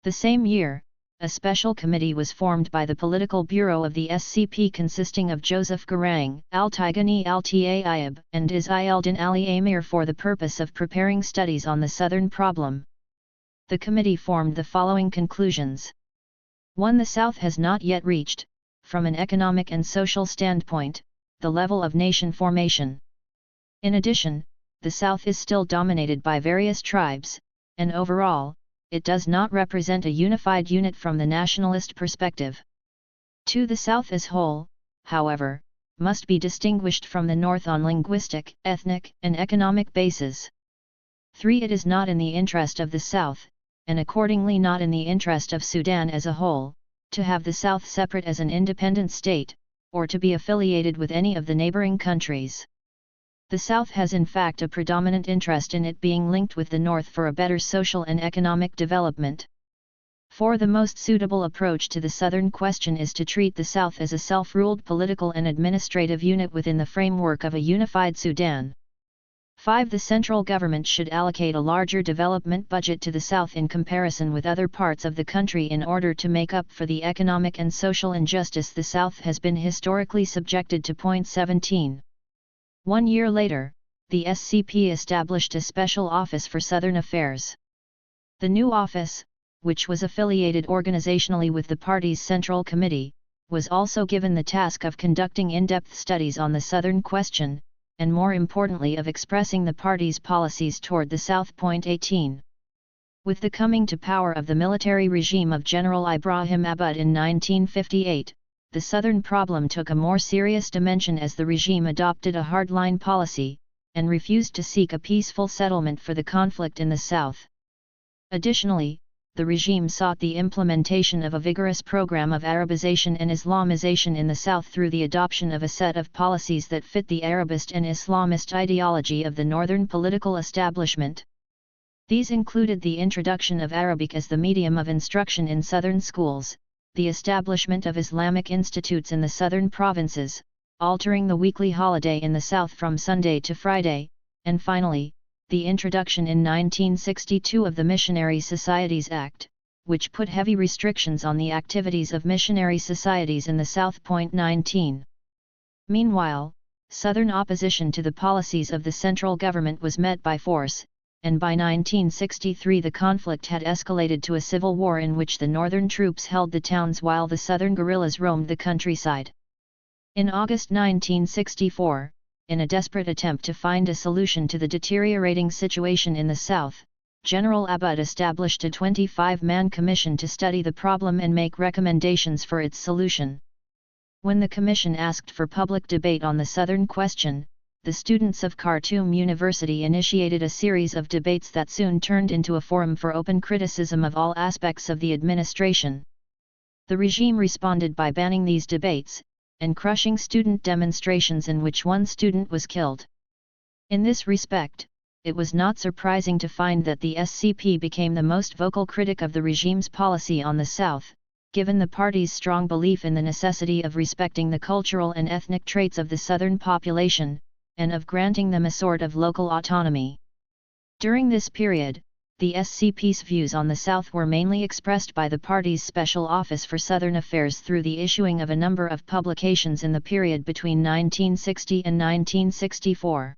The same year, a special committee was formed by the Political Bureau of the SCP consisting of Joseph Garang, Al-Tigani Al-Taib, and Ismael Ali Amir for the purpose of preparing studies on the Southern problem. The committee formed the following conclusions. 1. The South has not yet reached, from an economic and social standpoint, the level of nation formation. In addition, the South is still dominated by various tribes, and overall, it does not represent a unified unit from the nationalist perspective. 2. The South as whole, however, must be distinguished from the North on linguistic, ethnic, and economic bases. 3. It is not in the interest of the South, and accordingly not in the interest of Sudan as a whole, to have the South separate as an independent state, or to be affiliated with any of the neighboring countries. The South has in fact a predominant interest in it being linked with the North for a better social and economic development. 4. The most suitable approach to the Southern question is to treat the South as a self-ruled political and administrative unit within the framework of a unified Sudan. 5. The central government should allocate a larger development budget to the South in comparison with other parts of the country in order to make up for the economic and social injustice the South has been historically subjected to. Point 17. 1 year later, the SCP established a special office for Southern Affairs. The new office, which was affiliated organizationally with the party's Central Committee, was also given the task of conducting in-depth studies on the Southern question, and more importantly of expressing the party's policies toward the South. Point 18. With the coming to power of the military regime of General Ibrahim Abud in 1958, the Southern problem took a more serious dimension as the regime adopted a hardline policy, and refused to seek a peaceful settlement for the conflict in the South. Additionally, the regime sought the implementation of a vigorous program of Arabization and Islamization in the South through the adoption of a set of policies that fit the Arabist and Islamist ideology of the northern political establishment. These included the introduction of Arabic as the medium of instruction in Southern schools, the establishment of Islamic institutes in the southern provinces, altering the weekly holiday in the South from Sunday to Friday, and finally, the introduction in 1962 of the Missionary Societies Act, which put heavy restrictions on the activities of missionary societies in the South. Point 19. Meanwhile, Southern opposition to the policies of the central government was met by force, and by 1963 the conflict had escalated to a civil war in which the northern troops held the towns while the southern guerrillas roamed the countryside. In August 1964, in a desperate attempt to find a solution to the deteriorating situation in the South, General Abud established a 25-man commission to study the problem and make recommendations for its solution. When the commission asked for public debate on the Southern question, the students of Khartoum University initiated a series of debates that soon turned into a forum for open criticism of all aspects of the administration. The regime responded by banning these debates, and crushing student demonstrations in which one student was killed. In this respect, it was not surprising to find that the SCP became the most vocal critic of the regime's policy on the South, given the party's strong belief in the necessity of respecting the cultural and ethnic traits of the Southern population, and of granting them a sort of local autonomy. During this period, the SCP's views on the South were mainly expressed by the party's Special Office for Southern Affairs through the issuing of a number of publications in the period between 1960 and 1964.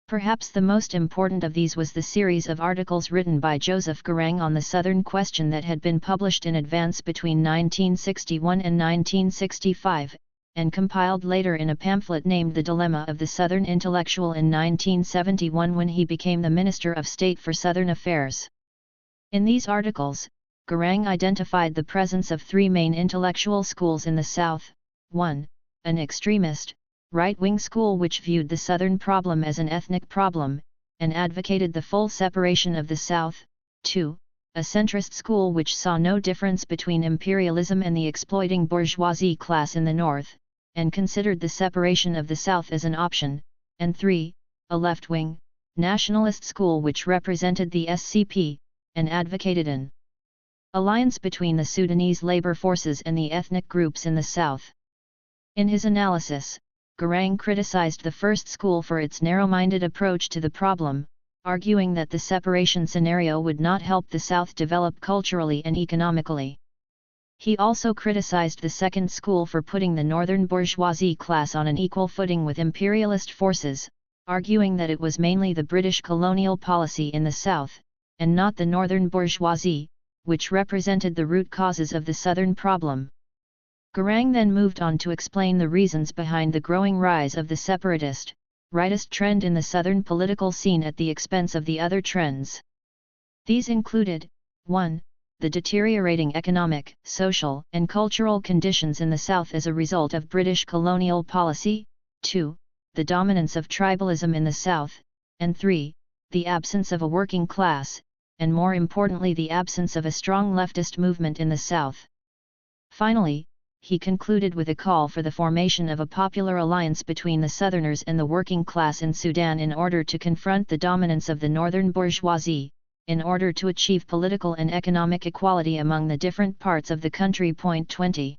Perhaps the most important of these was the series of articles written by Joseph Garang on the Southern question that had been published in advance between 1961 and 1965, and compiled later in a pamphlet named The Dilemma of the Southern Intellectual in 1971 when he became the Minister of State for Southern Affairs. In these articles, Garang identified the presence of three main intellectual schools in the South: 1. An extremist, right-wing school which viewed the Southern problem as an ethnic problem, and advocated the full separation of the South; 2. A centrist school which saw no difference between imperialism and the exploiting bourgeoisie class in the North, and considered the separation of the South as an option; and 3. A left-wing, nationalist school which represented the SCP, and advocated an alliance between the Sudanese labor forces and the ethnic groups in the South. In his analysis, Garang criticized the first school for its narrow-minded approach to the problem, arguing that the separation scenario would not help the South develop culturally and economically. He also criticized the Second School for putting the northern bourgeoisie class on an equal footing with imperialist forces, arguing that it was mainly the British colonial policy in the South, and not the northern bourgeoisie, which represented the root causes of the Southern problem. Garang then moved on to explain the reasons behind the growing rise of the separatist, rightist trend in the Southern political scene at the expense of the other trends. These included, 1. The deteriorating economic, social, and cultural conditions in the South as a result of British colonial policy, 2. The dominance of tribalism in the South, and 3. The absence of a working class, and more importantly the absence of a strong leftist movement in the South. Finally, he concluded with a call for the formation of a popular alliance between the Southerners and the working class in Sudan in order to confront the dominance of the northern bourgeoisie, in order to achieve political and economic equality among the different parts of the country. 20.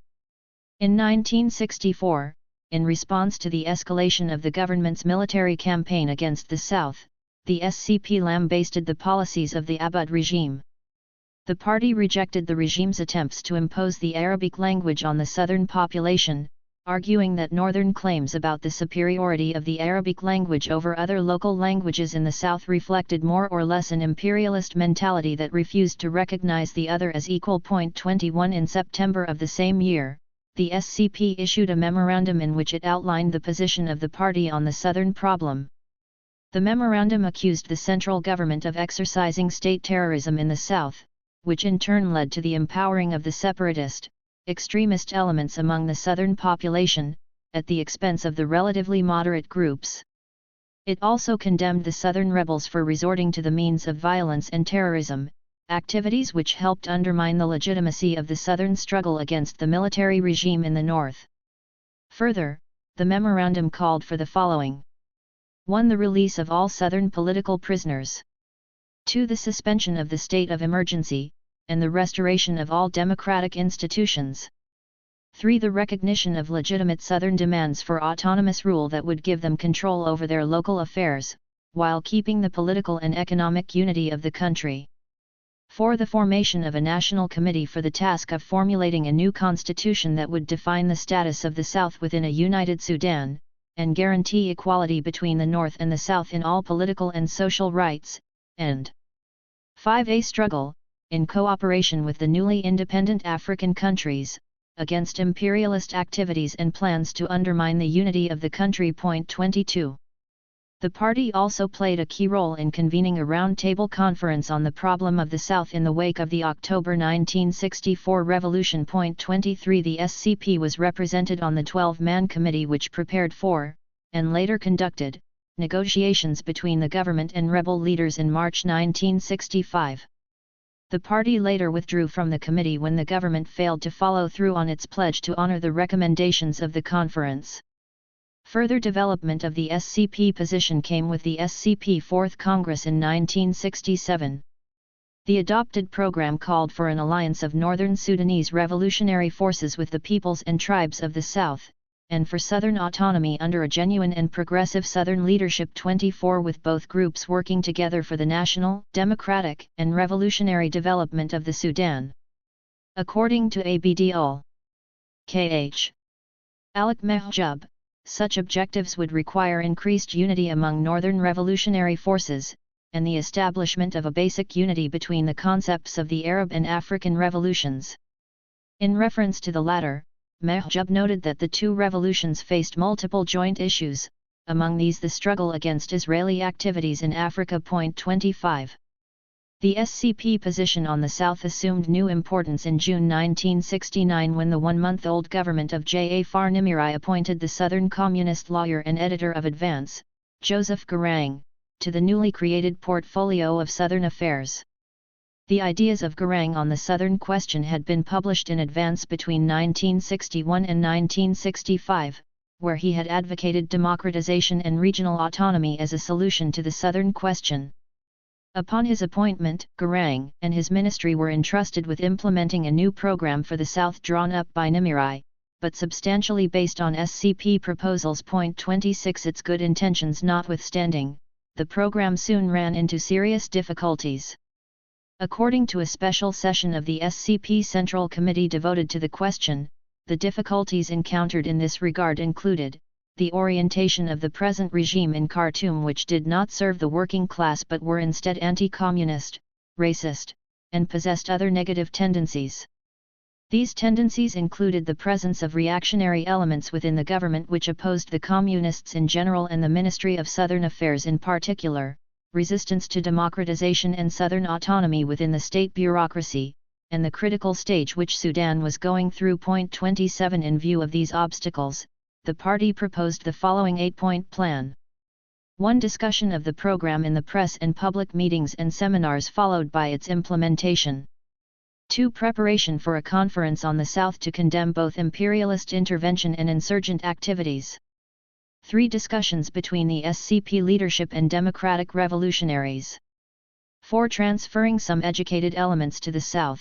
In 1964, in response to the escalation of the government's military campaign against the South, the SCP lambasted the policies of the Abud regime. The party rejected the regime's attempts to impose the Arabic language on the southern population, arguing that northern claims about the superiority of the Arabic language over other local languages in the South reflected more or less an imperialist mentality that refused to recognize the other as equal. 21. In September of the same year, the SCP issued a memorandum in which it outlined the position of the party on the Southern problem. The memorandum accused the central government of exercising state terrorism in the South, which in turn led to the empowering of the separatist, extremist elements among the Southern population, at the expense of the relatively moderate groups. It also condemned the Southern rebels for resorting to the means of violence and terrorism, activities which helped undermine the legitimacy of the Southern struggle against the military regime in the North. Further, the memorandum called for the following: 1. The release of all Southern political prisoners. 2. The suspension of the state of emergency, and the restoration of all democratic institutions. 3. The recognition of legitimate Southern demands for autonomous rule that would give them control over their local affairs, while keeping the political and economic unity of the country. 4. The formation of a national committee for the task of formulating a new constitution that would define the status of the South within a united Sudan, and guarantee equality between the North and the South in all political and social rights, and 5. A struggle, in cooperation with the newly independent African countries, against imperialist activities and plans to undermine the unity of the country. 22. The party also played a key role in convening a roundtable conference on the problem of the South in the wake of the October 1964 revolution. 23. The SCP was represented on the 12-man committee which prepared for, and later conducted, negotiations between the government and rebel leaders in March 1965. The party later withdrew from the committee when the government failed to follow through on its pledge to honor the recommendations of the conference. Further development of the SCP position came with the SCP 4th Congress in 1967. The adopted program called for an alliance of Northern Sudanese revolutionary forces with the peoples and tribes of the South, and for Southern autonomy under a genuine and progressive Southern leadership. 24. With both groups working together for the national, democratic, and revolutionary development of the Sudan. According to Abd K.H. Alec Mehjab, such objectives would require increased unity among Northern revolutionary forces, and the establishment of a basic unity between the concepts of the Arab and African revolutions. In reference to the latter, Mehjab noted that the two revolutions faced multiple joint issues, among these the struggle against Israeli activities in Africa. 25. The SCP position on the South assumed new importance in June 1969 when the one-month-old government of Jafar Nimiri appointed the Southern Communist lawyer and editor of Advance, Joseph Garang, to the newly created portfolio of Southern Affairs. The ideas of Garang on the Southern question had been published in Advance between 1961 and 1965, where he had advocated democratization and regional autonomy as a solution to the Southern question. Upon his appointment, Garang and his ministry were entrusted with implementing a new program for the South drawn up by Nimiri, but substantially based on SCP proposals. 26. Its good intentions notwithstanding, the program soon ran into serious difficulties. According to a special session of the SCP Central Committee devoted to the question, the difficulties encountered in this regard included the orientation of the present regime in Khartoum, which did not serve the working class but were instead anti-communist, racist, and possessed other negative tendencies. These tendencies included the presence of reactionary elements within the government which opposed the communists in general and the Ministry of Southern Affairs in particular, resistance to democratization and southern autonomy within the state bureaucracy, and the critical stage which Sudan was going through. Point 27. In view of these obstacles, the party proposed the following 8-point plan. 1. Discussion of the program in the press and public meetings and seminars followed by its implementation. 2. Preparation for a conference on the South to condemn both imperialist intervention and insurgent activities. 3. Discussions between the SCP leadership and democratic revolutionaries. 4. Transferring some educated elements to the South.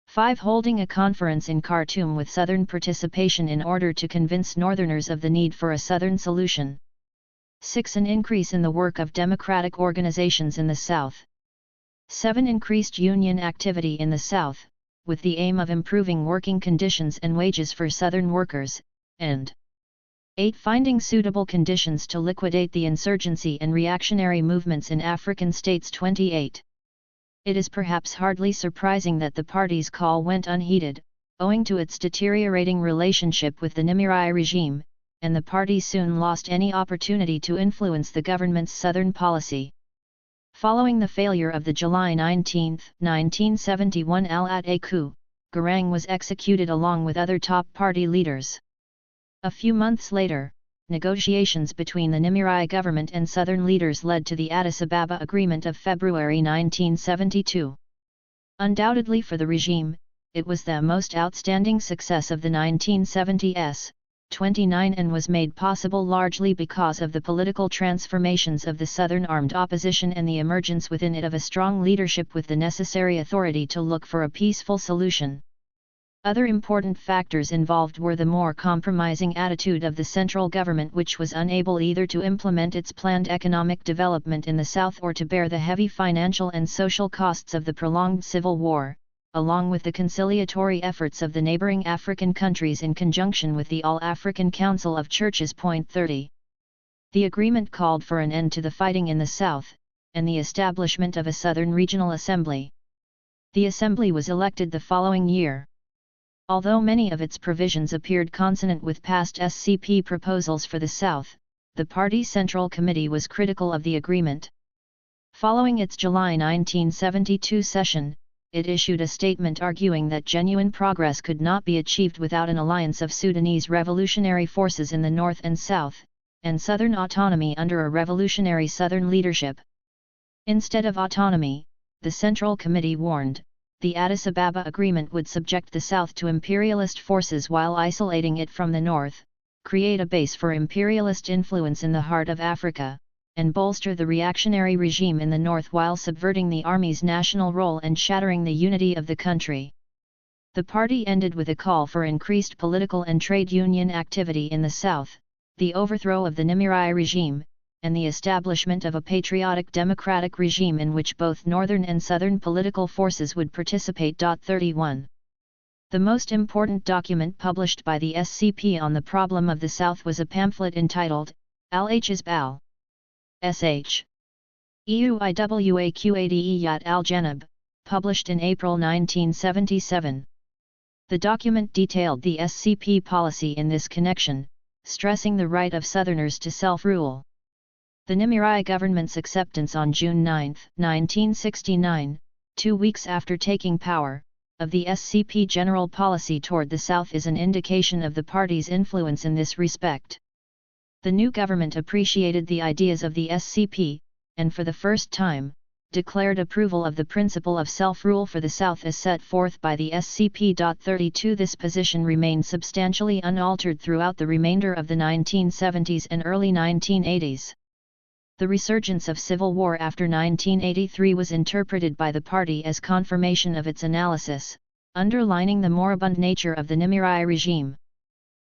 5. Holding a conference in Khartoum with Southern participation in order to convince Northerners of the need for a Southern solution. 6. An increase in the work of democratic organizations in the South. 7. Increased union activity in the South, with the aim of improving working conditions and wages for Southern workers, and 8. Finding suitable conditions to liquidate the insurgency and reactionary movements in African states. 28. It is perhaps hardly surprising that the party's call went unheeded, owing to its deteriorating relationship with the Nimiri regime, and the party soon lost any opportunity to influence the government's southern policy. Following the failure of the July 19, 1971 Al-At coup, Garang was executed along with other top party leaders. A few months later, negotiations between the Nimiri government and southern leaders led to the Addis Ababa Agreement of February 1972. Undoubtedly for the regime, it was the most outstanding success of the 1970s, 29 and was made possible largely because of the political transformations of the southern armed opposition and the emergence within it of a strong leadership with the necessary authority to look for a peaceful solution. Other important factors involved were the more compromising attitude of the central government, which was unable either to implement its planned economic development in the south or to bear the heavy financial and social costs of the prolonged civil war, along with the conciliatory efforts of the neighboring African countries in conjunction with the All-African Council of Churches. Point 30. The agreement called for an end to the fighting in the south, and the establishment of a Southern Regional Assembly. The assembly was elected the following year. Although many of its provisions appeared consonant with past SCP proposals for the South, the party's Central Committee was critical of the agreement. Following its July 1972 session, it issued a statement arguing that genuine progress could not be achieved without an alliance of Sudanese revolutionary forces in the north and south, and Southern autonomy under a revolutionary Southern leadership. Instead of autonomy, the Central Committee warned, the Addis Ababa Agreement would subject the South to imperialist forces while isolating it from the North, create a base for imperialist influence in the heart of Africa, and bolster the reactionary regime in the North while subverting the army's national role and shattering the unity of the country. The party ended with a call for increased political and trade union activity in the South, the overthrow of the Nimiri regime, and the establishment of a patriotic democratic regime in which both northern and southern political forces would participate. 31. The most important document published by the SCP on the problem of the South was a pamphlet entitled, Al-Hizb al-Sh. EUIWAQADE al-Janab, published in April 1977. The document detailed the SCP policy in this connection, stressing the right of Southerners to self-rule. The Nimiri government's acceptance on June 9, 1969, 2 weeks after taking power, of the SCP general policy toward the South is an indication of the party's influence in this respect. The new government appreciated the ideas of the SCP, and for the first time, declared approval of the principle of self-rule for the South as set forth by the SCP. 32. This position remained substantially unaltered throughout the remainder of the 1970s and early 1980s. The resurgence of civil war after 1983 was interpreted by the party as confirmation of its analysis, underlining the moribund nature of the Nimiri regime.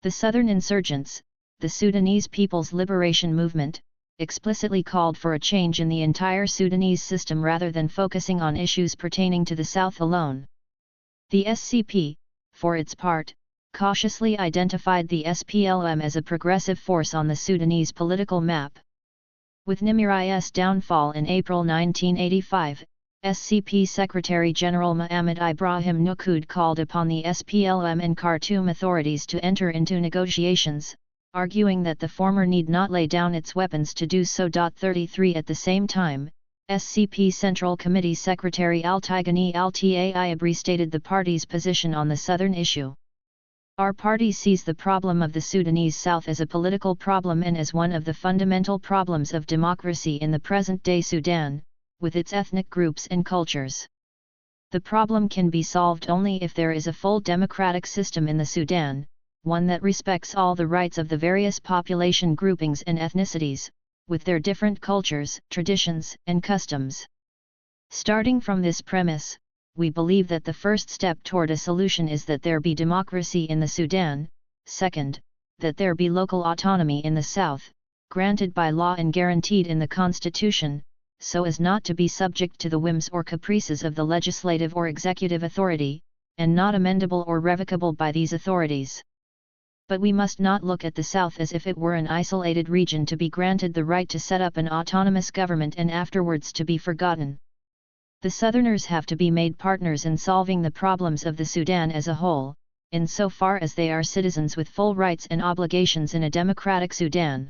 The Southern insurgents, the Sudanese People's Liberation Movement, explicitly called for a change in the entire Sudanese system rather than focusing on issues pertaining to the South alone. The SCP, for its part, cautiously identified the SPLM as a progressive force on the Sudanese political map. With Nimr-i's downfall in April 1985, SCP Secretary-General Mohamed Ibrahim Nukud called upon the SPLM and Khartoum authorities to enter into negotiations, arguing that the former need not lay down its weapons to do so. 33 At the same time, SCP Central Committee Secretary Al-Tigani Al-Taib restated the party's position on the southern issue. Our party sees the problem of the Sudanese South as a political problem and as one of the fundamental problems of democracy in the present-day Sudan, with its ethnic groups and cultures. The problem can be solved only if there is a full democratic system in the Sudan, one that respects all the rights of the various population groupings and ethnicities, with their different cultures, traditions, and customs. Starting from this premise, we believe that the first step toward a solution is that there be democracy in the Sudan, second, that there be local autonomy in the South, granted by law and guaranteed in the Constitution, so as not to be subject to the whims or caprices of the legislative or executive authority, and not amendable or revocable by these authorities. But we must not look at the South as if it were an isolated region to be granted the right to set up an autonomous government and afterwards to be forgotten. The Southerners have to be made partners in solving the problems of the Sudan as a whole, insofar as they are citizens with full rights and obligations in a democratic Sudan.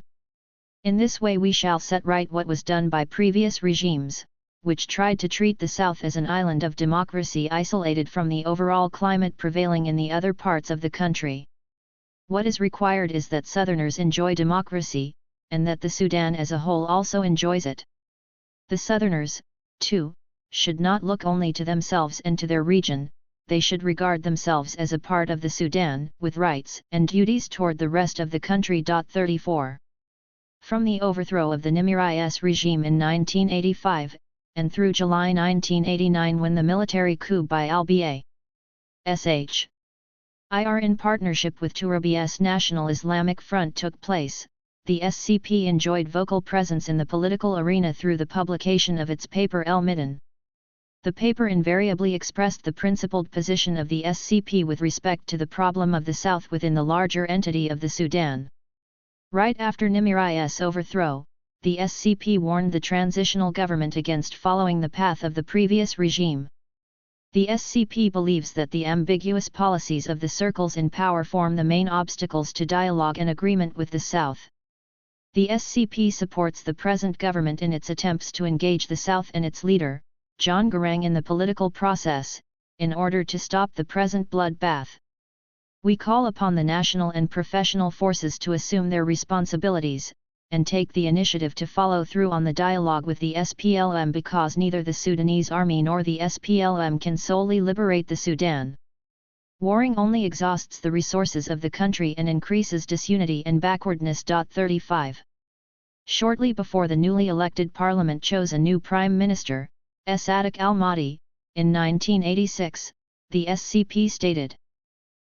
In this way we shall set right what was done by previous regimes, which tried to treat the South as an island of democracy isolated from the overall climate prevailing in the other parts of the country. What is required is that Southerners enjoy democracy, and that the Sudan as a whole also enjoys it. The Southerners, too, should not look only to themselves and to their region, they should regard themselves as a part of the Sudan, with rights and duties toward the rest of the country. 34. From the overthrow of the Nimr-is regime in 1985, and through July 1989 when the military coup by Al-Ba's in partnership with Turabi's National Islamic Front took place, the SCP enjoyed vocal presence in the political arena through the publication of its paper El Middan. The paper invariably expressed the principled position of the SCP with respect to the problem of the South within the larger entity of the Sudan. Right after Nimr-is overthrow, the SCP warned the transitional government against following the path of the previous regime. The SCP believes that the ambiguous policies of the circles in power form the main obstacles to dialogue and agreement with the South. The SCP supports the present government in its attempts to engage the South and its leader, John Garang, in the political process, in order to stop the present bloodbath. We call upon the national and professional forces to assume their responsibilities, and take the initiative to follow through on the dialogue with the SPLM because neither the Sudanese army nor the SPLM can solely liberate the Sudan. Warring only exhausts the resources of the country and increases disunity and backwardness. 35. Shortly before the newly elected parliament chose a new prime minister, Sadiq al-Mahdi, in 1986, the SCP stated,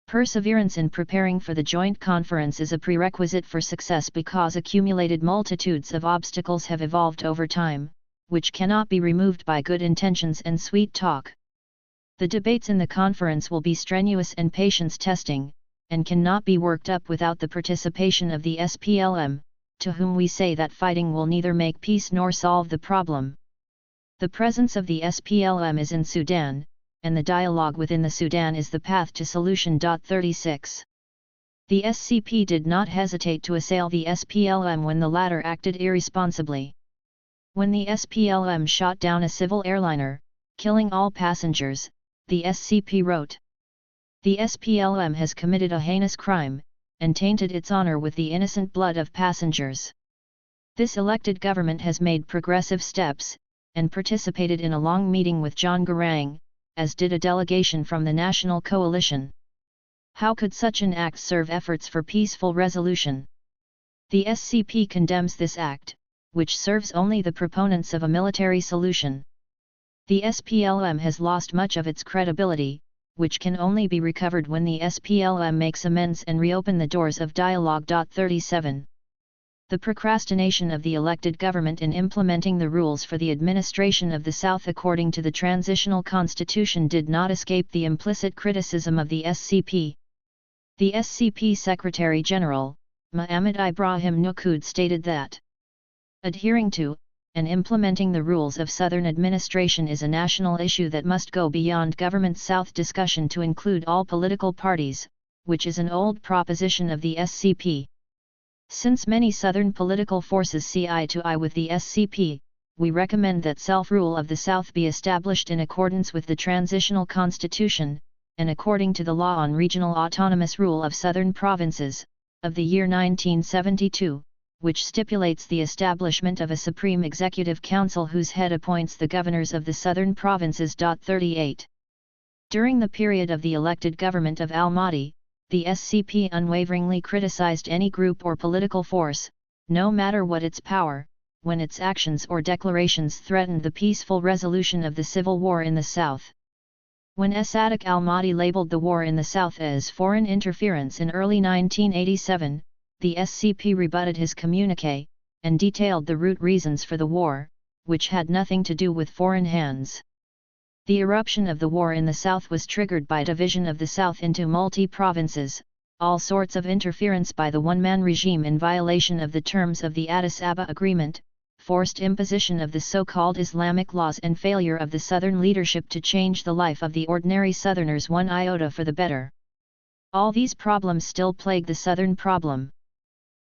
"Perseverance in preparing for the joint conference is a prerequisite for success because accumulated multitudes of obstacles have evolved over time, which cannot be removed by good intentions and sweet talk. The debates in the conference will be strenuous and patience-testing, and cannot be worked up without the participation of the SPLM, to whom we say that fighting will neither make peace nor solve the problem. The presence of the SPLM is in Sudan, and the dialogue within the Sudan is the path to solution." 36. The SCP did not hesitate to assail the SPLM when the latter acted irresponsibly. When the SPLM shot down a civil airliner, killing all passengers, the SCP wrote, "The SPLM has committed a heinous crime, and tainted its honor with the innocent blood of passengers. This elected government has made progressive steps, and participated in a long meeting with John Garang, as did a delegation from the National Coalition. How could such an act serve efforts for peaceful resolution? The SCP condemns this act, which serves only the proponents of a military solution. The SPLM has lost much of its credibility, which can only be recovered when the SPLM makes amends and reopen the doors of dialogue." 37. The procrastination of the elected government in implementing the rules for the administration of the South according to the transitional constitution did not escape the implicit criticism of the SCP. The SCP Secretary General, Muhammad Ibrahim Nukud, stated that adhering to and implementing the rules of Southern administration is a national issue that must go beyond government South discussion to include all political parties, which is an old proposition of the SCP. Since many Southern political forces see eye to eye with the SCP, we recommend that self-rule of the South be established in accordance with the Transitional Constitution, and according to the Law on Regional Autonomous Rule of Southern Provinces, of the year 1972, which stipulates the establishment of a Supreme Executive Council whose head appoints the governors of the Southern Provinces. 38. During the period of the elected government of Al-Mahdi, the SCP unwaveringly criticized any group or political force, no matter what its power, when its actions or declarations threatened the peaceful resolution of the civil war in the South. When Sadiq al-Mahdi labeled the war in the South as foreign interference in early 1987, the SCP rebutted his communiqué, and detailed the root reasons for the war, which had nothing to do with foreign hands. The eruption of the war in the South was triggered by division of the South into multi-provinces, all sorts of interference by the one-man regime in violation of the terms of the Addis Ababa Agreement, forced imposition of the so-called Islamic laws and failure of the Southern leadership to change the life of the ordinary Southerners one iota for the better. All these problems still plague the Southern problem.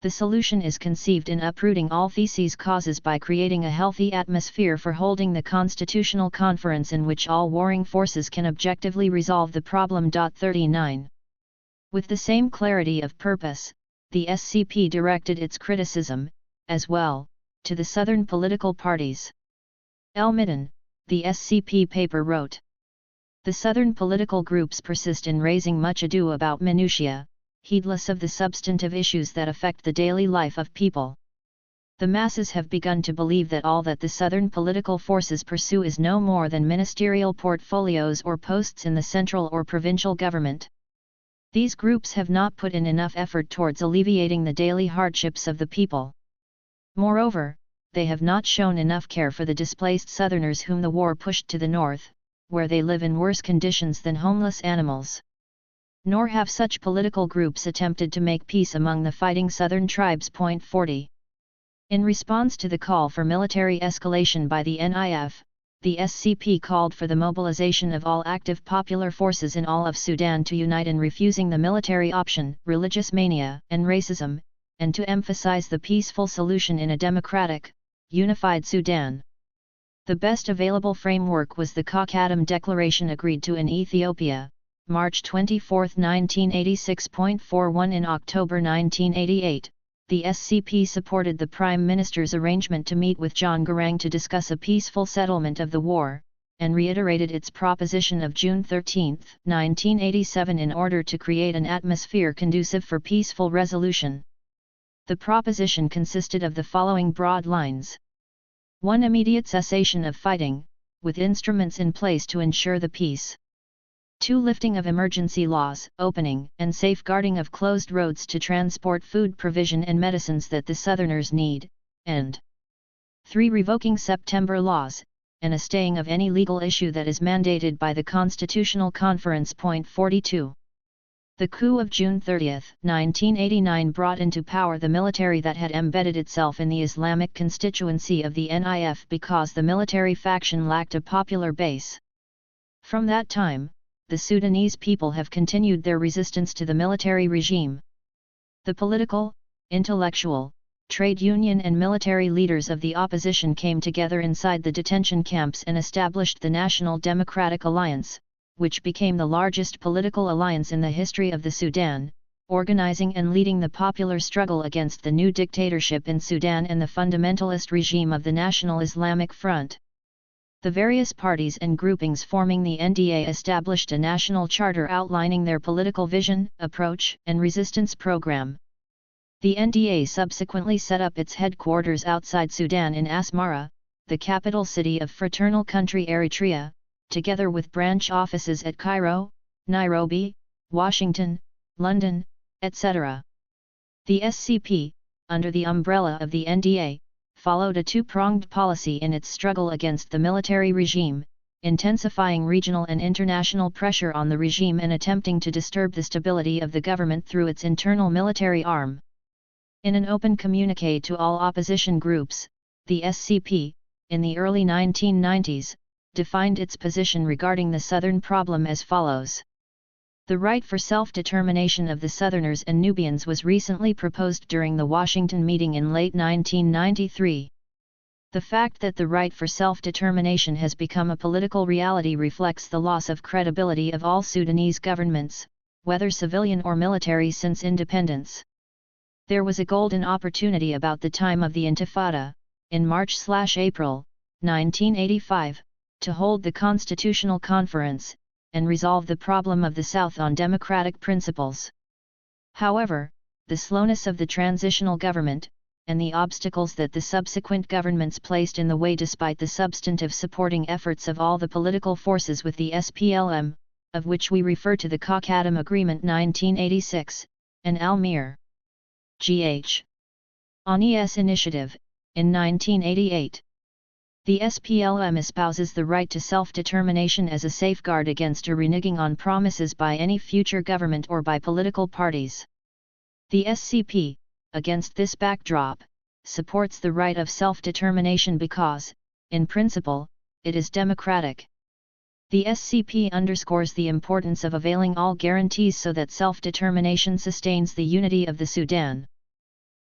The solution is conceived in uprooting all theses causes by creating a healthy atmosphere for holding the constitutional conference in which all warring forces can objectively resolve the problem. 39. With the same clarity of purpose, the SCP directed its criticism, as well, to the Southern political parties. El-Middan, the SCP paper wrote, "The Southern political groups persist in raising much ado about minutiae, heedless of the substantive issues that affect the daily life of people. The masses have begun to believe that all that the Southern political forces pursue is no more than ministerial portfolios or posts in the central or provincial government. These groups have not put in enough effort towards alleviating the daily hardships of the people. Moreover, they have not shown enough care for the displaced Southerners whom the war pushed to the north, where they live in worse conditions than homeless animals. Nor have such political groups attempted to make peace among the fighting Southern tribes." 40. In response to the call for military escalation by the NIF, the SCP called for the mobilization of all active popular forces in all of Sudan to unite in refusing the military option, religious mania, and racism, and to emphasize the peaceful solution in a democratic, unified Sudan. The best available framework was the Khartoum Declaration agreed to in Ethiopia, March 24, 1986.41. In October 1988, the SCP supported the Prime Minister's arrangement to meet with John Garang to discuss a peaceful settlement of the war, and reiterated its proposition of June 13, 1987 in order to create an atmosphere conducive for peaceful resolution. The proposition consisted of the following broad lines. 1. Immediate cessation of fighting, with instruments in place to ensure the peace. 2. Lifting of emergency laws, opening and safeguarding of closed roads to transport food provision and medicines that the Southerners need, and 3. Revoking September laws, and a staying of any legal issue that is mandated by the Constitutional Conference. 42. The coup of June 30, 1989 brought into power the military that had embedded itself in the Islamic constituency of the NIF because the military faction lacked a popular base. From that time, the Sudanese people have continued their resistance to the military regime. The political, intellectual, trade union and military leaders of the opposition came together inside the detention camps and established the National Democratic Alliance, which became the largest political alliance in the history of the Sudan, organizing and leading the popular struggle against the new dictatorship in Sudan and the fundamentalist regime of the National Islamic Front. The various parties and groupings forming the NDA established a national charter outlining their political vision, approach, and resistance program. The NDA subsequently set up its headquarters outside Sudan in Asmara, the capital city of fraternal country Eritrea, together with branch offices at Cairo, Nairobi, Washington, London, etc. The SCP, under the umbrella of the NDA, followed a two-pronged policy in its struggle against the military regime, intensifying regional and international pressure on the regime and attempting to disturb the stability of the government through its internal military arm. In an open communiqué to all opposition groups, the SCP, in the early 1990s, defined its position regarding the Southern problem as follows. The right for self-determination of the Southerners and Nubians was recently proposed during the Washington meeting in late 1993. The fact that the right for self-determination has become a political reality reflects the loss of credibility of all Sudanese governments, whether civilian or military, since independence. There was a golden opportunity about the time of the Intifada, in March/April, 1985, to hold the Constitutional Conference, and resolve the problem of the South on democratic principles. However, the slowness of the transitional government, and the obstacles that the subsequent governments placed in the way despite the substantive supporting efforts of all the political forces with the SPLM, of which we refer to the Kakadam Agreement 1986, and Almir G.H. Ani's initiative, in 1988. The SPLM espouses the right to self-determination as a safeguard against a reneging on promises by any future government or by political parties. The SCP, against this backdrop, supports the right of self-determination because, in principle, it is democratic. The SCP underscores the importance of availing all guarantees so that self-determination sustains the unity of the Sudan.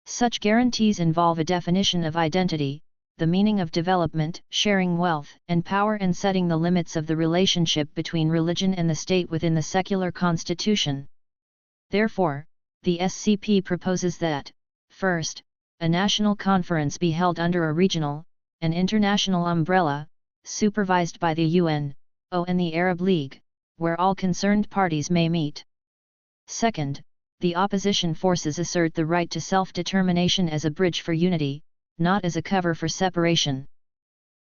Such guarantees involve a definition of identity, the meaning of development, sharing wealth and power, and setting the limits of the relationship between religion and the state within the secular constitution. Therefore, the SCP proposes that, first, a national conference be held under a regional, and international umbrella, supervised by the UN, and the Arab League, where all concerned parties may meet. Second, the opposition forces assert the right to self-determination as a bridge for unity, not as a cover for separation.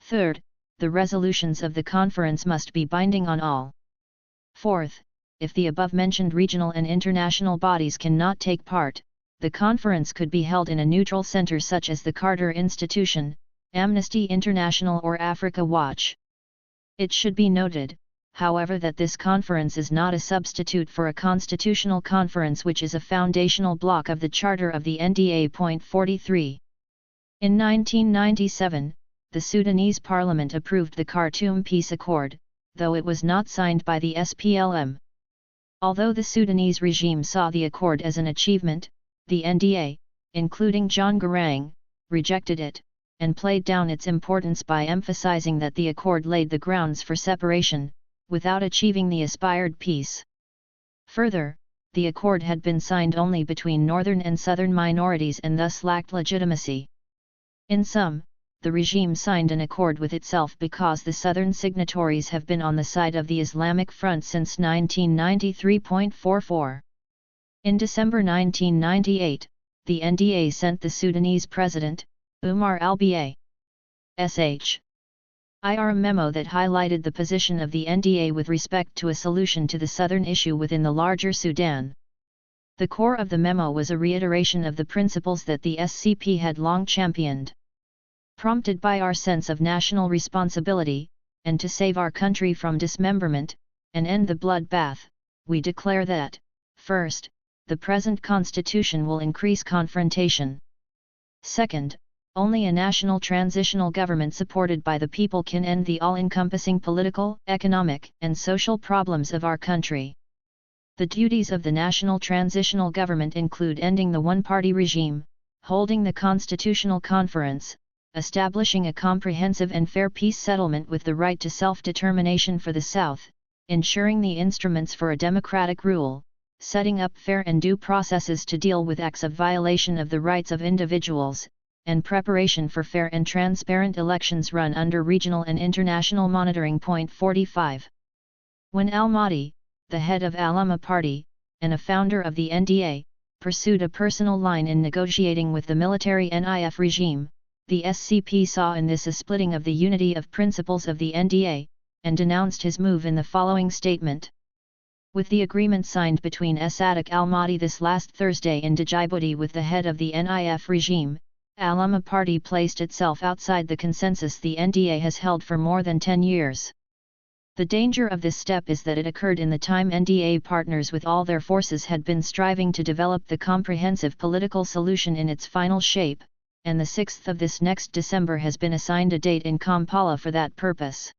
Third, the resolutions of the conference must be binding on all. Fourth, if the above-mentioned regional and international bodies cannot take part, the conference could be held in a neutral center such as the Carter Institution, Amnesty International or Africa Watch. It should be noted, however, that this conference is not a substitute for a constitutional conference, which is a foundational block of the Charter of the NDA. 43. In 1997, the Sudanese parliament approved the Khartoum Peace Accord, though it was not signed by the SPLM. Although the Sudanese regime saw the accord as an achievement, the NDA, including John Garang, rejected it, and played down its importance by emphasizing that the accord laid the grounds for separation, without achieving the aspired peace. Further, the accord had been signed only between northern and southern minorities and thus lacked legitimacy. In sum, the regime signed an accord with itself because the southern signatories have been on the side of the Islamic Front since 1993.44. In December 1998, the NDA sent the Sudanese president, Umar al-Bashir, a memo that highlighted the position of the NDA with respect to a solution to the southern issue within the larger Sudan. The core of the memo was a reiteration of the principles that the SCP had long championed. Prompted by our sense of national responsibility, and to save our country from dismemberment, and end the bloodbath, we declare that, first, the present constitution will increase confrontation. Second, only a national transitional government supported by the people can end the all-encompassing political, economic, and social problems of our country. The duties of the national transitional government include ending the one-party regime, holding the constitutional conference, establishing a comprehensive and fair peace settlement with the right to self-determination for the South, ensuring the instruments for a democratic rule, setting up fair and due processes to deal with acts of violation of the rights of individuals, and preparation for fair and transparent elections run under regional and international monitoring. 45. When al-Mahdi, the head of Al-Umma Party, and a founder of the NDA, pursued a personal line in negotiating with the military NIF regime, the SCP saw in this a splitting of the unity of principles of the NDA, and denounced his move in the following statement. With the agreement signed between Sadik al-Mahdi this last Thursday in Djibouti with the head of the NIF regime, Al-Umma party placed itself outside the consensus the NDA has held for more than 10 years. The danger of this step is that it occurred in the time NDA partners with all their forces had been striving to develop the comprehensive political solution in its final shape, and the 6th of this next December has been assigned a date in Kampala for that purpose.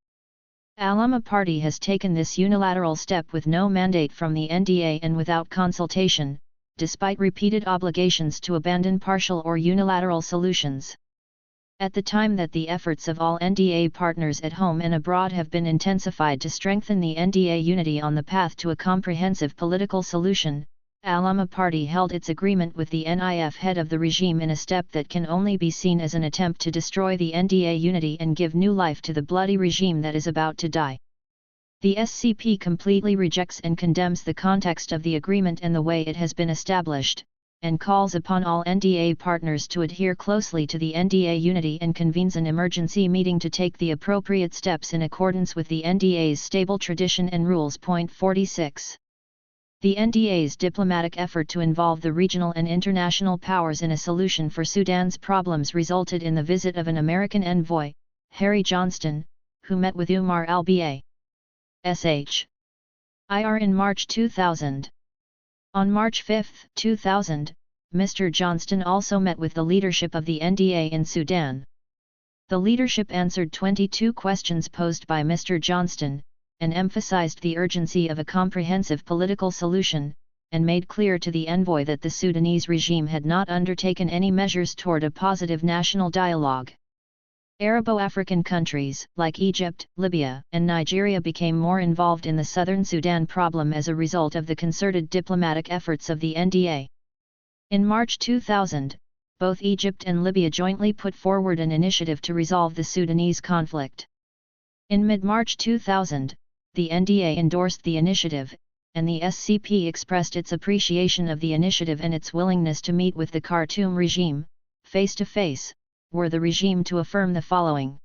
Al-Umma party has taken this unilateral step with no mandate from the NDA and without consultation, despite repeated obligations to abandon partial or unilateral solutions. At the time that the efforts of all NDA partners at home and abroad have been intensified to strengthen the NDA unity on the path to a comprehensive political solution, Al-Umma party held its agreement with the NIF head of the regime in a step that can only be seen as an attempt to destroy the NDA unity and give new life to the bloody regime that is about to die. The SCP completely rejects and condemns the context of the agreement and the way it has been established, and calls upon all NDA partners to adhere closely to the NDA unity and convenes an emergency meeting to take the appropriate steps in accordance with the NDA's stable tradition and rules. Point 46. The NDA's diplomatic effort to involve the regional and international powers in a solution for Sudan's problems resulted in the visit of an American envoy, Harry Johnston, who met with Umar al-Ba. Sh. Ir in March 2000. On March 5, 2000, Mr. Johnston also met with the leadership of the NDA in Sudan. The leadership answered 22 questions posed by Mr. Johnston, and emphasized the urgency of a comprehensive political solution, and made clear to the envoy that the Sudanese regime had not undertaken any measures toward a positive national dialogue. Arabo-African countries, like Egypt, Libya, and Nigeria became more involved in the southern Sudan problem as a result of the concerted diplomatic efforts of the NDA. In March 2000, both Egypt and Libya jointly put forward an initiative to resolve the Sudanese conflict. In mid-March 2000, the NDA endorsed the initiative, and the SCP expressed its appreciation of the initiative and its willingness to meet with the Khartoum regime, face-to-face, were the regime to affirm the following.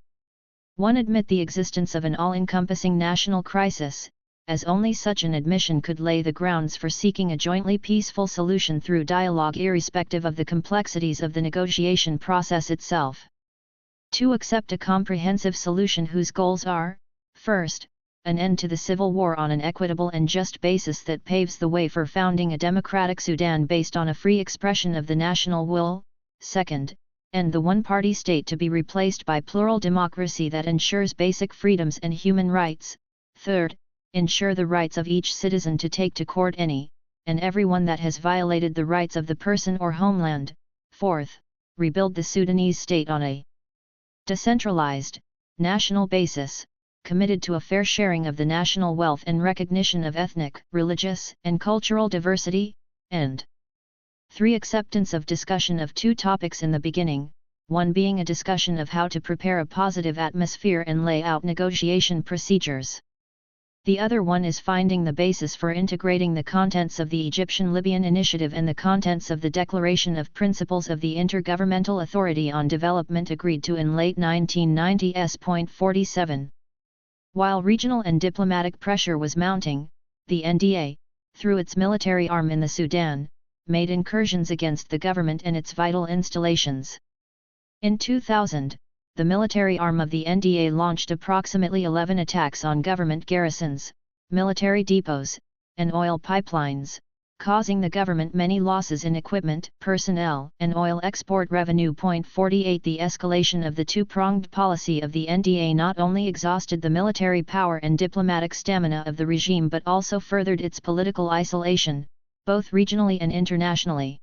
1. Admit the existence of an all-encompassing national crisis, as only such an admission could lay the grounds for seeking a jointly peaceful solution through dialogue irrespective of the complexities of the negotiation process itself. 2. Accept a comprehensive solution whose goals are, first, an end to the civil war on an equitable and just basis that paves the way for founding a democratic Sudan based on a free expression of the national will. Second, end the one-party state to be replaced by plural democracy that ensures basic freedoms and human rights. Third, ensure the rights of each citizen to take to court any and everyone that has violated the rights of the person or homeland. Fourth, rebuild the Sudanese state on a decentralized, national basis, committed to a fair sharing of the national wealth and recognition of ethnic, religious, and cultural diversity, and 3. Acceptance of discussion of two topics in the beginning, one being a discussion of how to prepare a positive atmosphere and lay out negotiation procedures. The other one is finding the basis for integrating the contents of the Egyptian-Libyan initiative and the contents of the Declaration of Principles of the Intergovernmental Authority on Development agreed to in late 1990s. Point 47. While regional and diplomatic pressure was mounting, the NDA, through its military arm in the Sudan, made incursions against the government and its vital installations. In 2000, the military arm of the NDA launched approximately 11 attacks on government garrisons, military depots, and oil pipelines, causing the government many losses in equipment, personnel, and oil export revenue. Point 48. The escalation of the two-pronged policy of the NDA not only exhausted the military power and diplomatic stamina of the regime but also furthered its political isolation, both regionally and internationally.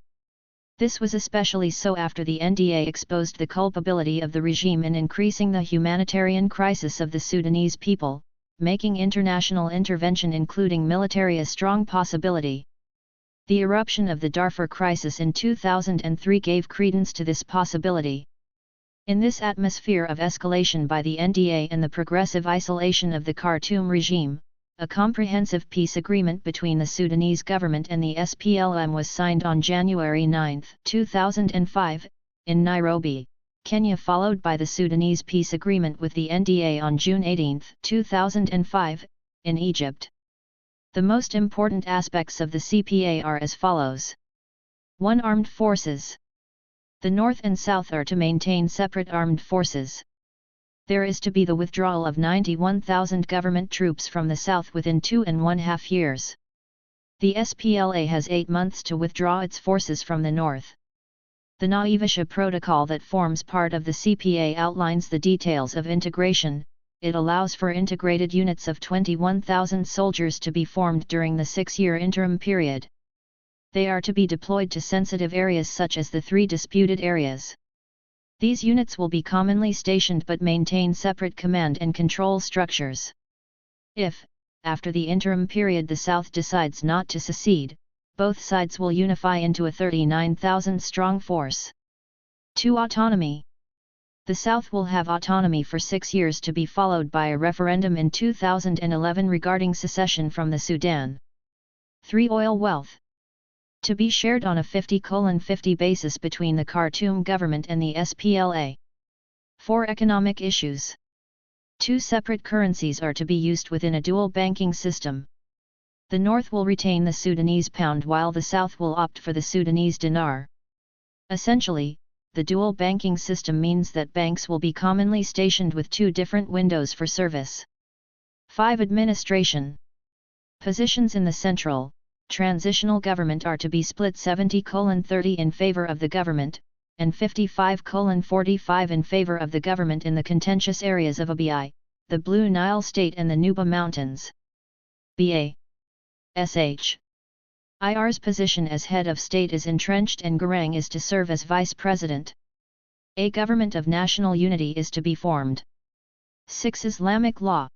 This was especially so after the NDA exposed the culpability of the regime in increasing the humanitarian crisis of the Sudanese people, making international intervention including military a strong possibility. The eruption of the Darfur crisis in 2003 gave credence to this possibility. In this atmosphere of escalation by the NDA and the progressive isolation of the Khartoum regime, a comprehensive peace agreement between the Sudanese government and the SPLM was signed on January 9, 2005, in Nairobi, Kenya, followed by the Sudanese peace agreement with the NDA on June 18, 2005, in Egypt. The most important aspects of the CPA are as follows. 1. Armed forces. The North and South are to maintain separate armed forces. There is to be the withdrawal of 91,000 government troops from the South within 2.5 years. The SPLA has 8 months to withdraw its forces from the North. The Naivasha Protocol that forms part of the CPA outlines the details of integration. It allows for integrated units of 21,000 soldiers to be formed during the 6-year interim period. They are to be deployed to sensitive areas such as the 3 disputed areas. These units will be commonly stationed but maintain separate command and control structures. If, after the interim period, the South decides not to secede, both sides will unify into a 39,000-strong force. 2. Autonomy. The South will have autonomy for 6 years to be followed by a referendum in 2011 regarding secession from the Sudan. 3. Oil wealth. To be shared on a 50:50 basis between the Khartoum government and the SPLA. 4. Economic issues. 2 separate currencies are to be used within a dual banking system. The North will retain the Sudanese pound while the South will opt for the Sudanese dinar. Essentially, the dual banking system means that banks will be commonly stationed with 2 different windows for service. 5. Administration. Positions in the central, transitional government are to be split 70:30 in favor of the government, and 55:45 in favor of the government in the contentious areas of Abyei, the Blue Nile State and the Nuba Mountains. B.A. Sh. IR's position as head of state is entrenched and Garang is to serve as vice president. A government of national unity is to be formed. 6. Islamic law.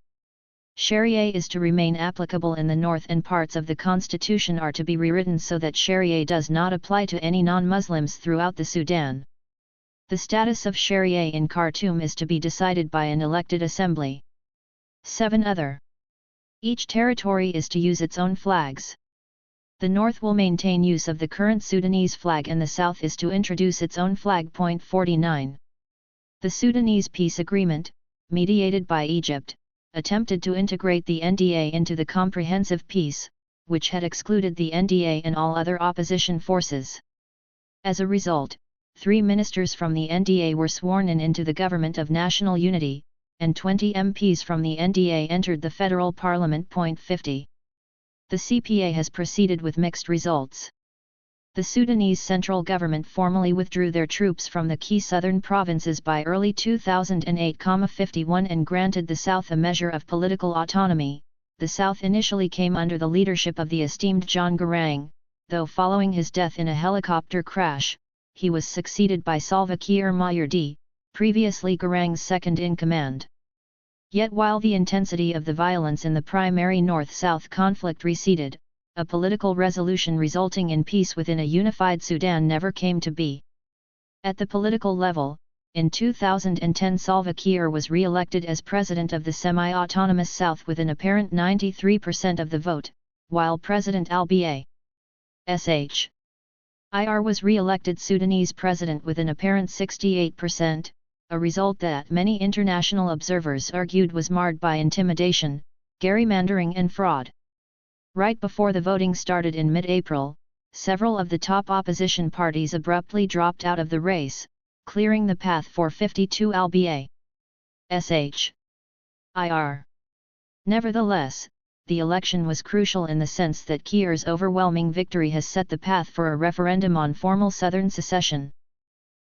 Sharia is to remain applicable in the North and parts of the constitution are to be rewritten so that Sharia does not apply to any non-Muslims throughout the Sudan. The status of Sharia in Khartoum is to be decided by an elected assembly. 7. Other. Each territory is to use its own flags. The North will maintain use of the current Sudanese flag and the South is to introduce its own flag. 49. The Sudanese peace agreement, mediated by Egypt, attempted to integrate the NDA into the comprehensive peace, which had excluded the NDA and all other opposition forces. As a result, 3 ministers from the NDA were sworn in into the government of national unity, and 20 MPs from the NDA entered the federal parliament. 50. The CPA has proceeded with mixed results. The Sudanese central government formally withdrew their troops from the key southern provinces by early 2008,51 and granted the South a measure of political autonomy. The South initially came under the leadership of the esteemed John Garang, though following his death in a helicopter crash, he was succeeded by Salva Kiir Mayardit, previously Garang's second-in-command. Yet while the intensity of the violence in the primary North-South conflict receded, a political resolution resulting in peace within a unified Sudan never came to be. At the political level, in 2010 Salva Kiir was re-elected as president of the semi-autonomous South with an apparent 93% of the vote, while President Al-Ba Sh. Ir was re-elected Sudanese president with an apparent 68%, a result that many international observers argued was marred by intimidation, gerrymandering and fraud. Right before the voting started in mid-April, several of the top opposition parties abruptly dropped out of the race, clearing the path for 52 Al-Ba Sh. Ir. Nevertheless, the election was crucial in the sense that Kiir's overwhelming victory has set the path for a referendum on formal southern secession.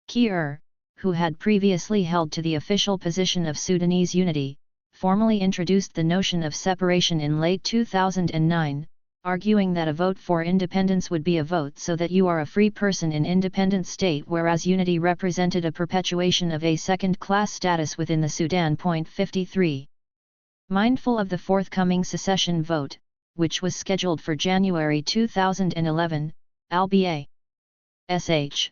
Kiir, who had previously held to the official position of Sudanese unity, formally introduced the notion of separation in late 2009, arguing that a vote for independence would be a vote so that you are a free person in independent state, whereas unity represented a perpetuation of a second-class status within the Sudan. 53. Mindful of the forthcoming secession vote, which was scheduled for January 2011, Al-Ba Sh.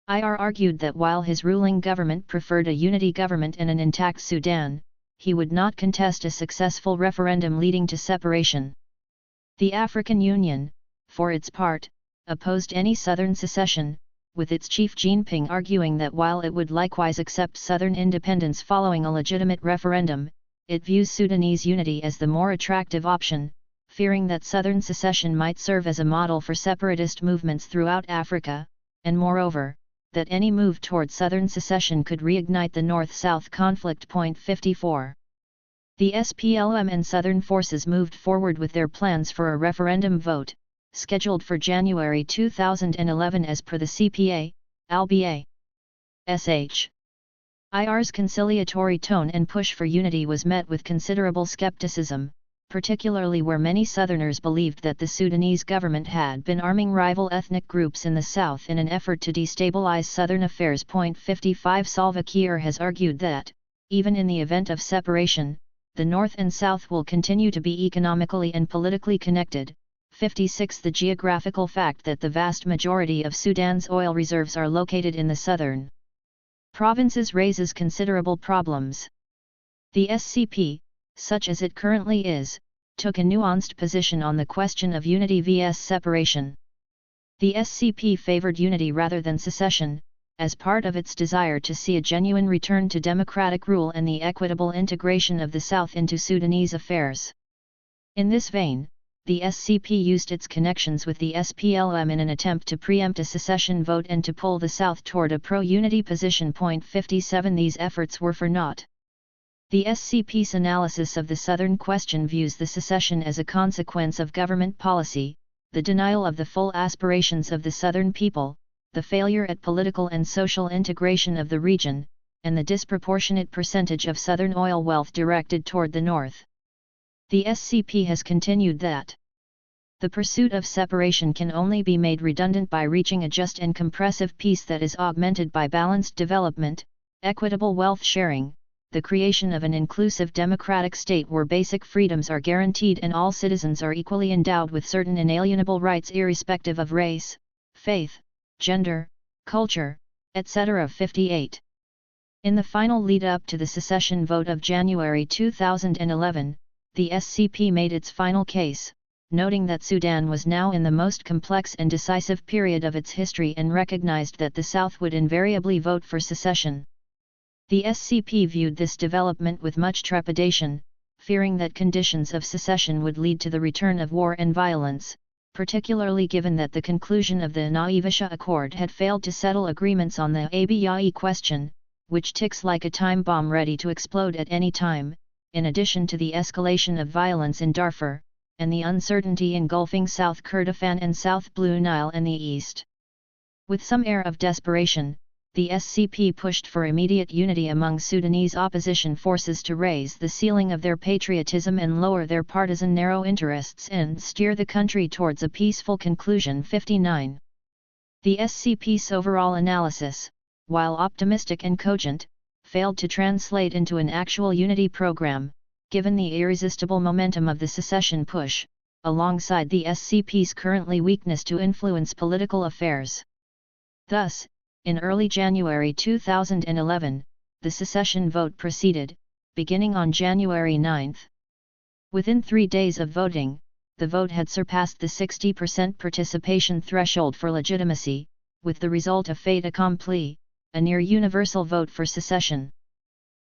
Ir argued that while his ruling government preferred a unity government and an intact Sudan, he would not contest a successful referendum leading to separation. The African Union, for its part, opposed any southern secession, with its chief Jinping arguing that while it would likewise accept southern independence following a legitimate referendum, it views Sudanese unity as the more attractive option. fearing that Southern secession might serve as a model for separatist movements throughout Africa, and moreover, that any move toward Southern secession could reignite the North-South conflict. 54. The SPLM and Southern forces moved forward with their plans for a referendum vote, scheduled for January 2011 as per the CPA, ALBA. SH. IR's conciliatory tone and push for unity was met with considerable skepticism, particularly where many Southerners believed that the Sudanese government had been arming rival ethnic groups in the south in an effort to destabilize Southern affairs. 55 Salva Kiir has argued that, even in the event of separation, the North and South will continue to be economically and politically connected. 56 The geographical fact that the vast majority of Sudan's oil reserves are located in the southern provinces raises considerable problems. The SCP, such as it currently is, took a nuanced position on the question of unity vs separation. The SCP favored unity rather than secession, as part of its desire to see a genuine return to democratic rule and the equitable integration of the South into Sudanese affairs. In this vein, the SCP used its connections with the SPLM in an attempt to preempt a secession vote and to pull the South toward a pro-unity position. 57 These efforts were for naught. The SCP's analysis of the Southern question views the secession as a consequence of government policy, the denial of the full aspirations of the Southern people, the failure at political and social integration of the region, and the disproportionate percentage of Southern oil wealth directed toward the North. The SCP has continued that the pursuit of separation can only be made redundant by reaching a just and compressive peace that is augmented by balanced development, equitable wealth sharing, the creation of an inclusive democratic state where basic freedoms are guaranteed and all citizens are equally endowed with certain inalienable rights irrespective of race, faith, gender, culture, etc. 58. In the final lead-up to the secession vote of January 2011, the SCP made its final case, noting that Sudan was now in the most complex and decisive period of its history and recognized that the South would invariably vote for secession. The SCP viewed this development with much trepidation, fearing that conditions of secession would lead to the return of war and violence, particularly given that the conclusion of the Naivasha Accord had failed to settle agreements on the Abyei question, which ticks like a time bomb ready to explode at any time, in addition to the escalation of violence in Darfur, and the uncertainty engulfing South Kordofan and South Blue Nile and the East. With some air of desperation, the SCP pushed for immediate unity among Sudanese opposition forces to raise the ceiling of their patriotism and lower their partisan narrow interests and steer the country towards a peaceful conclusion. 59. The SCP's overall analysis, while optimistic and cogent, failed to translate into an actual unity program, given the irresistible momentum of the secession push, alongside the SCP's currently weakness to influence political affairs. Thus, in early January 2011, the secession vote proceeded, beginning on January 9. Within 3 days of voting, the vote had surpassed the 60% participation threshold for legitimacy, with the result of fait accompli, a near-universal vote for secession.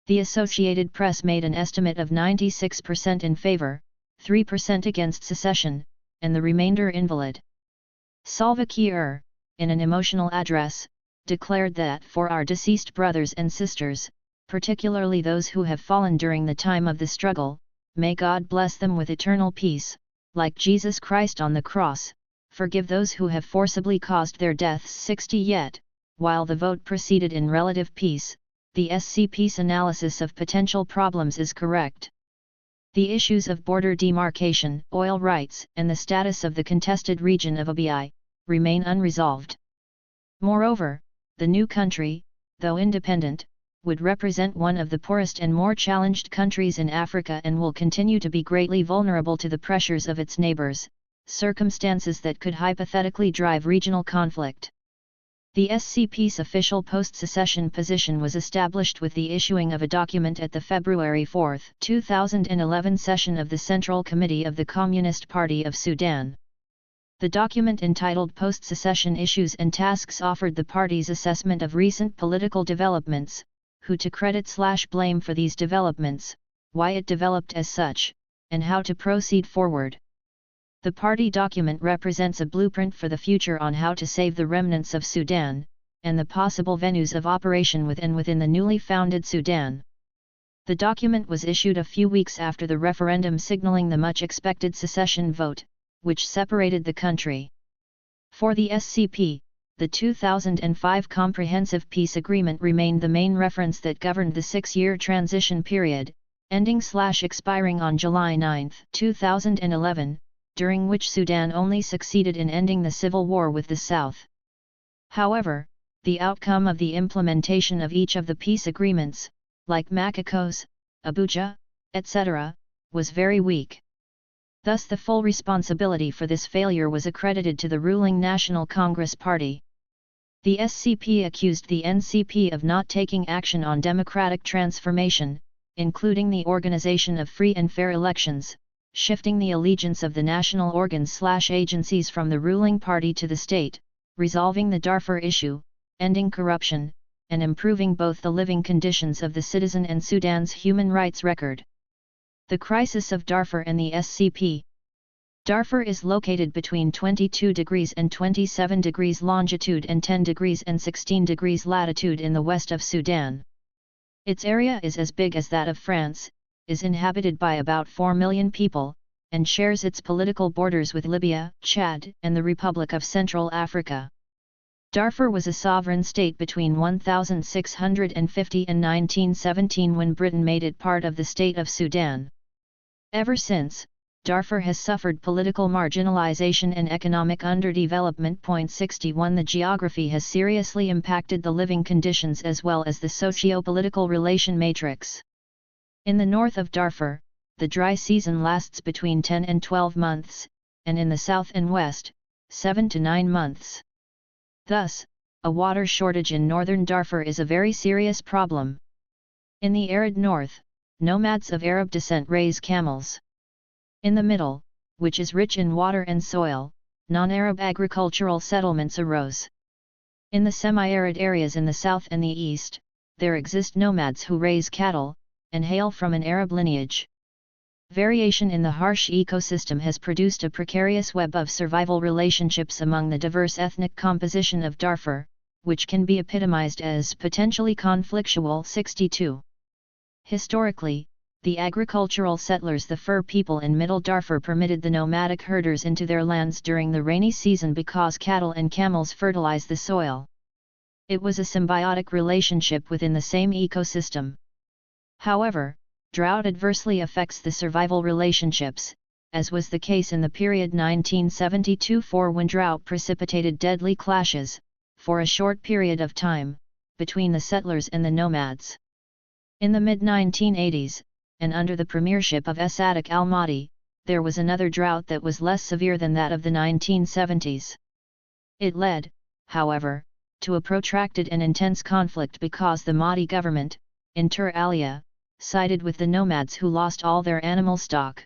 The Associated Press made an estimate of 96% in favor, 3% against secession, and the remainder invalid. Salva Kiir, in an emotional address, declared that for our deceased brothers and sisters, particularly those who have fallen during the time of the struggle, may God bless them with eternal peace, like Jesus Christ on the cross, forgive those who have forcibly caused their deaths. 60 Yet, while the vote proceeded in relative peace, the SCP's analysis of potential problems is correct. The issues of border demarcation, oil rights, and the status of the contested region of Abyei remain unresolved. Moreover, the new country, though independent, would represent one of the poorest and more challenged countries in Africa and will continue to be greatly vulnerable to the pressures of its neighbors, circumstances that could hypothetically drive regional conflict. The SCP's official post-secession position was established with the issuing of a document at the February 4, 2011 session of the Central Committee of the Communist Party of Sudan. The document entitled Post-Secession Issues and Tasks offered the party's assessment of recent political developments, who to credit/blame for these developments, why it developed as such, and how to proceed forward. The party document represents a blueprint for the future on how to save the remnants of Sudan, and the possible venues of operation within the newly founded Sudan. The document was issued a few weeks after the referendum signaling the much-expected secession vote, which separated the country. For the SCP, the 2005 Comprehensive Peace Agreement remained the main reference that governed the 6-year transition period, ending/expiring on July 9, 2011, during which Sudan only succeeded in ending the civil war with the South. However, the outcome of the implementation of each of the peace agreements, like Makakos, Abuja, etc., was very weak. Thus the full responsibility for this failure was accredited to the ruling National Congress Party. The SCP accused the NCP of not taking action on democratic transformation, including the organization of free and fair elections, shifting the allegiance of the national organs/agencies from the ruling party to the state, resolving the Darfur issue, ending corruption, and improving both the living conditions of the citizen and Sudan's human rights record. The crisis of Darfur and the SCP. Darfur is located between 22 degrees and 27 degrees longitude and 10 degrees and 16 degrees latitude in the west of Sudan. Its area is as big as that of France, is inhabited by about 4 million people, and shares its political borders with Libya, Chad, and the Republic of Central Africa. Darfur was a sovereign state between 1650 and 1917 when Britain made it part of the state of Sudan. Ever since, Darfur has suffered political marginalization and economic underdevelopment. 61 The geography has seriously impacted the living conditions as well as the socio-political relation matrix. In the north of Darfur, the dry season lasts between 10 and 12 months, and in the south and west, 7 to 9 months. Thus, a water shortage in northern Darfur is a very serious problem. In the arid north, nomads of Arab descent raise camels. In the middle, which is rich in water and soil, non-Arab agricultural settlements arose. In the semi-arid areas in the south and the east, there exist nomads who raise cattle, and hail from an Arab lineage. Variation in the harsh ecosystem has produced a precarious web of survival relationships among the diverse ethnic composition of Darfur, which can be epitomized as potentially conflictual. 62. Historically, the agricultural settlers, the Fur people in Middle Darfur, permitted the nomadic herders into their lands during the rainy season because cattle and camels fertilize the soil. It was a symbiotic relationship within the same ecosystem. However, drought adversely affects the survival relationships, as was the case in the period 1972-4 when drought precipitated deadly clashes, for a short period of time, between the settlers and the nomads. In the mid-1980s, and under the premiership of Sadiq al-Mahdi, there was another drought that was less severe than that of the 1970s. It led, however, to a protracted and intense conflict because the Mahdi government, inter alia, sided with the nomads who lost all their animal stock.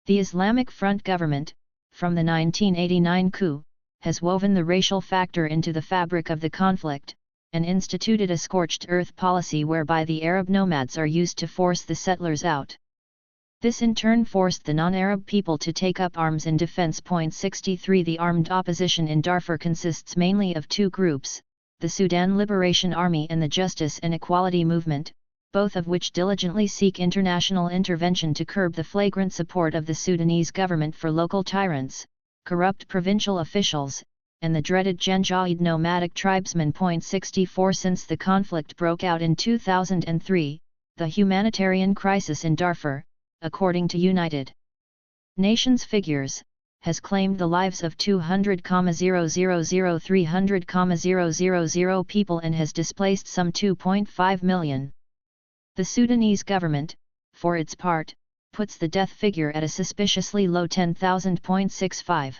The Islamic Front government, from the 1989 coup, has woven the racial factor into the fabric of the conflict, and instituted a scorched earth policy whereby the Arab nomads are used to force the settlers out. This in turn forced the non-Arab people to take up arms in defense. 63 The armed opposition in Darfur consists mainly of two groups, the Sudan Liberation Army and the Justice and Equality Movement, both of which diligently seek international intervention to curb the flagrant support of the Sudanese government for local tyrants, corrupt provincial officials, and the dreaded Janjaweed nomadic tribesmen. 64 Since the conflict broke out in 2003, the humanitarian crisis in Darfur, according to United Nations figures, has claimed the lives of 200,000-300,000 people and has displaced some 2.5 million. The Sudanese government, for its part, puts the death figure at a suspiciously low 10,000.65.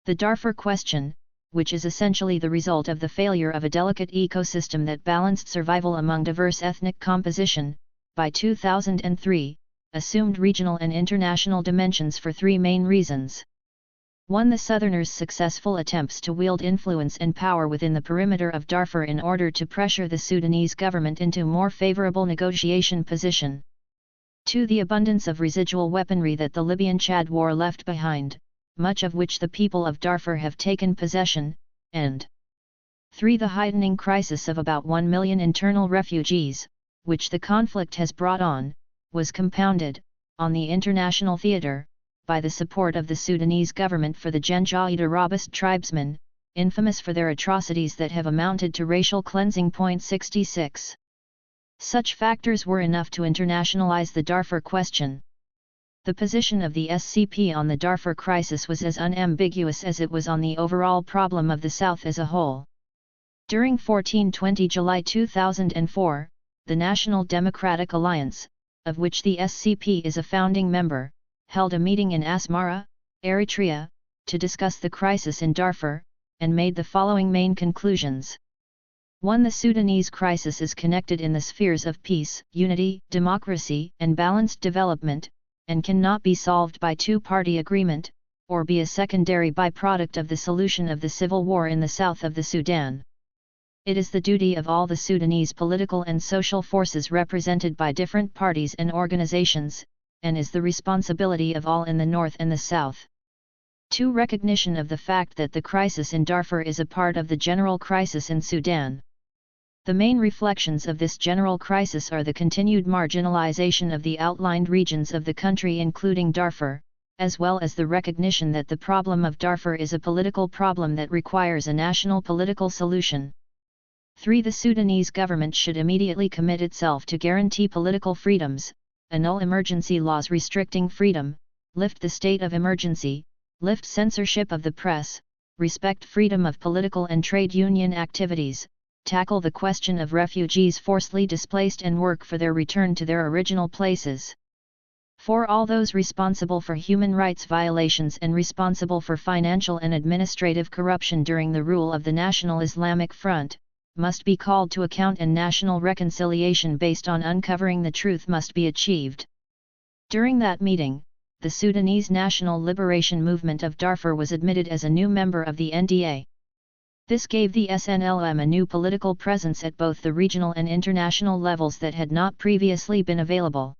The Darfur question, which is essentially the result of the failure of a delicate ecosystem that balanced survival among diverse ethnic composition, by 2003, assumed regional and international dimensions for three main reasons. 1. The Southerners' successful attempts to wield influence and power within the perimeter of Darfur in order to pressure the Sudanese government into a more favorable negotiation position. 2. The abundance of residual weaponry that the Libyan-Chad war left behind, much of which the people of Darfur have taken possession, and 3. The heightening crisis of about 1 million internal refugees, which the conflict has brought on, was compounded, on the international theatre, by the support of the Sudanese government for the Janjaweed Arabist tribesmen, infamous for their atrocities that have amounted to racial cleansing. 66. Such factors were enough to internationalize the Darfur question. The position of the SCP on the Darfur crisis was as unambiguous as it was on the overall problem of the South as a whole. During 14-20 July 2004, the National Democratic Alliance, of which the SCP is a founding member, held a meeting in Asmara, Eritrea, to discuss the crisis in Darfur, and made the following main conclusions. 1. The Sudanese crisis is connected in the spheres of peace, unity, democracy, and balanced development, and cannot be solved by two-party agreement, or be a secondary byproduct of the solution of the civil war in the south of the Sudan. It is the duty of all the Sudanese political and social forces represented by different parties and organizations, and is the responsibility of all in the north and the south. 2. Recognition of the fact that the crisis in Darfur is a part of the general crisis in Sudan. The main reflections of this general crisis are the continued marginalization of the outlined regions of the country including Darfur, as well as the recognition that the problem of Darfur is a political problem that requires a national political solution. 3. The Sudanese government should immediately commit itself to guarantee political freedoms, annul emergency laws restricting freedom, lift the state of emergency, lift censorship of the press, respect freedom of political and trade union activities, tackle the question of refugees forcibly displaced and work for their return to their original places. 4. All those responsible for human rights violations and responsible for financial and administrative corruption during the rule of the National Islamic Front, must be called to account and national reconciliation based on uncovering the truth must be achieved. During that meeting, the Sudanese National Liberation Movement of Darfur was admitted as a new member of the NDA. This gave the SNLM a new political presence at both the regional and international levels that had not previously been available.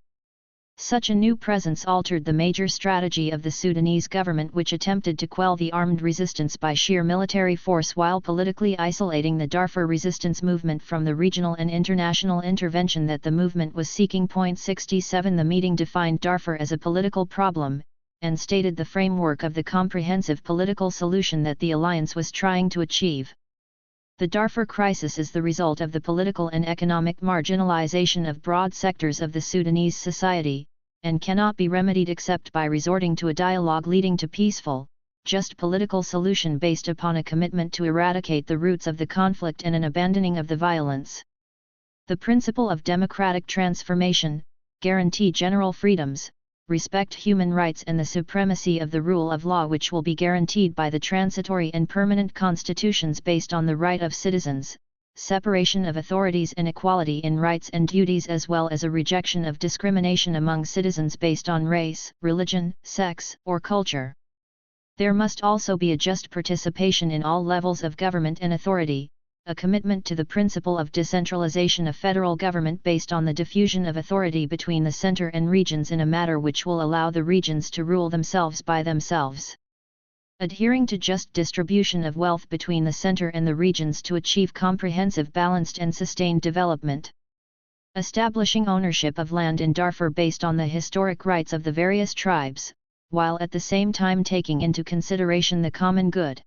Such a new presence altered the major strategy of the Sudanese government, which attempted to quell the armed resistance by sheer military force while politically isolating the Darfur resistance movement from the regional and international intervention that the movement was seeking. 67 The meeting defined Darfur as a political problem, and stated the framework of the comprehensive political solution that the alliance was trying to achieve. The Darfur crisis is the result of the political and economic marginalization of broad sectors of the Sudanese society, and cannot be remedied except by resorting to a dialogue leading to peaceful, just political solution based upon a commitment to eradicate the roots of the conflict and an abandoning of the violence. The principle of democratic transformation, guarantee general freedoms, respect human rights and the supremacy of the rule of law, which will be guaranteed by the transitory and permanent constitutions based on the right of citizens, separation of authorities and equality in rights and duties, as well as a rejection of discrimination among citizens based on race, religion, sex, or culture. There must also be a just participation in all levels of government and authority, a commitment to the principle of decentralization of federal government based on the diffusion of authority between the center and regions in a manner which will allow the regions to rule themselves by themselves. Adhering to just distribution of wealth between the center and the regions to achieve comprehensive, balanced and sustained development. Establishing ownership of land in Darfur based on the historic rights of the various tribes, while at the same time taking into consideration the common good.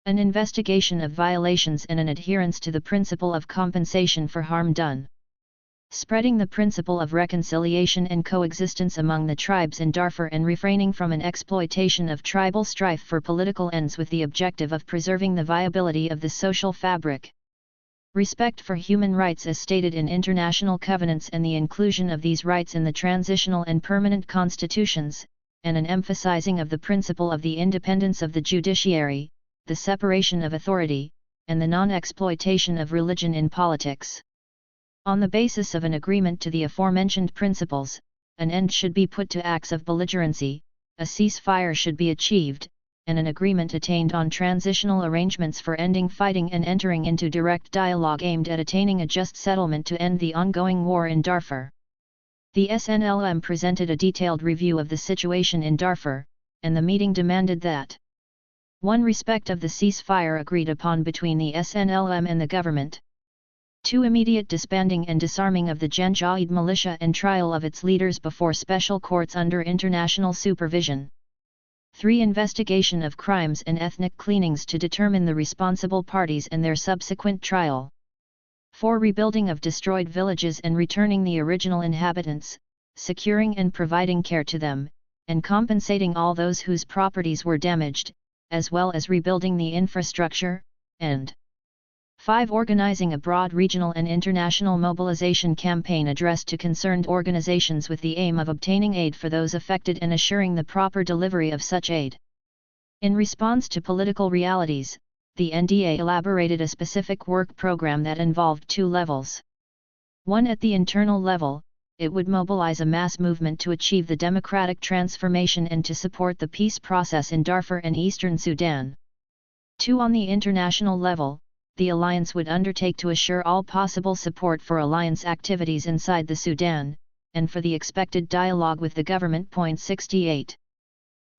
An investigation of violations and an adherence to the principle of compensation for harm done. Spreading the principle of reconciliation and coexistence among the tribes in Darfur and refraining from an exploitation of tribal strife for political ends with the objective of preserving the viability of the social fabric. Respect for human rights as stated in international covenants and the inclusion of these rights in the transitional and permanent constitutions, and an emphasizing of the principle of the independence of the judiciary, the separation of authority, and the non-exploitation of religion in politics. On the basis of an agreement to the aforementioned principles, an end should be put to acts of belligerency, a ceasefire should be achieved, and an agreement attained on transitional arrangements for ending fighting and entering into direct dialogue aimed at attaining a just settlement to end the ongoing war in Darfur. The SNLM presented a detailed review of the situation in Darfur, and the meeting demanded that 1. Respect of the ceasefire agreed upon between the SNLM and the government. 2. Immediate disbanding and disarming of the Janjaweed militia and trial of its leaders before special courts under international supervision. 3. Investigation of crimes and ethnic cleanings to determine the responsible parties and their subsequent trial. 4. Rebuilding of destroyed villages and returning the original inhabitants, securing and providing care to them, and compensating all those whose properties were damaged, as well as rebuilding the infrastructure, and 5. Organizing a broad regional and international mobilization campaign addressed to concerned organizations with the aim of obtaining aid for those affected and assuring the proper delivery of such aid. In response to political realities, the NDA elaborated a specific work program that involved 2 levels. 1. At the internal level, it would mobilize a mass movement to achieve the democratic transformation and to support the peace process in Darfur and eastern Sudan. 2. On the international level, the alliance would undertake to assure all possible support for alliance activities inside the Sudan, and for the expected dialogue with the government. 68.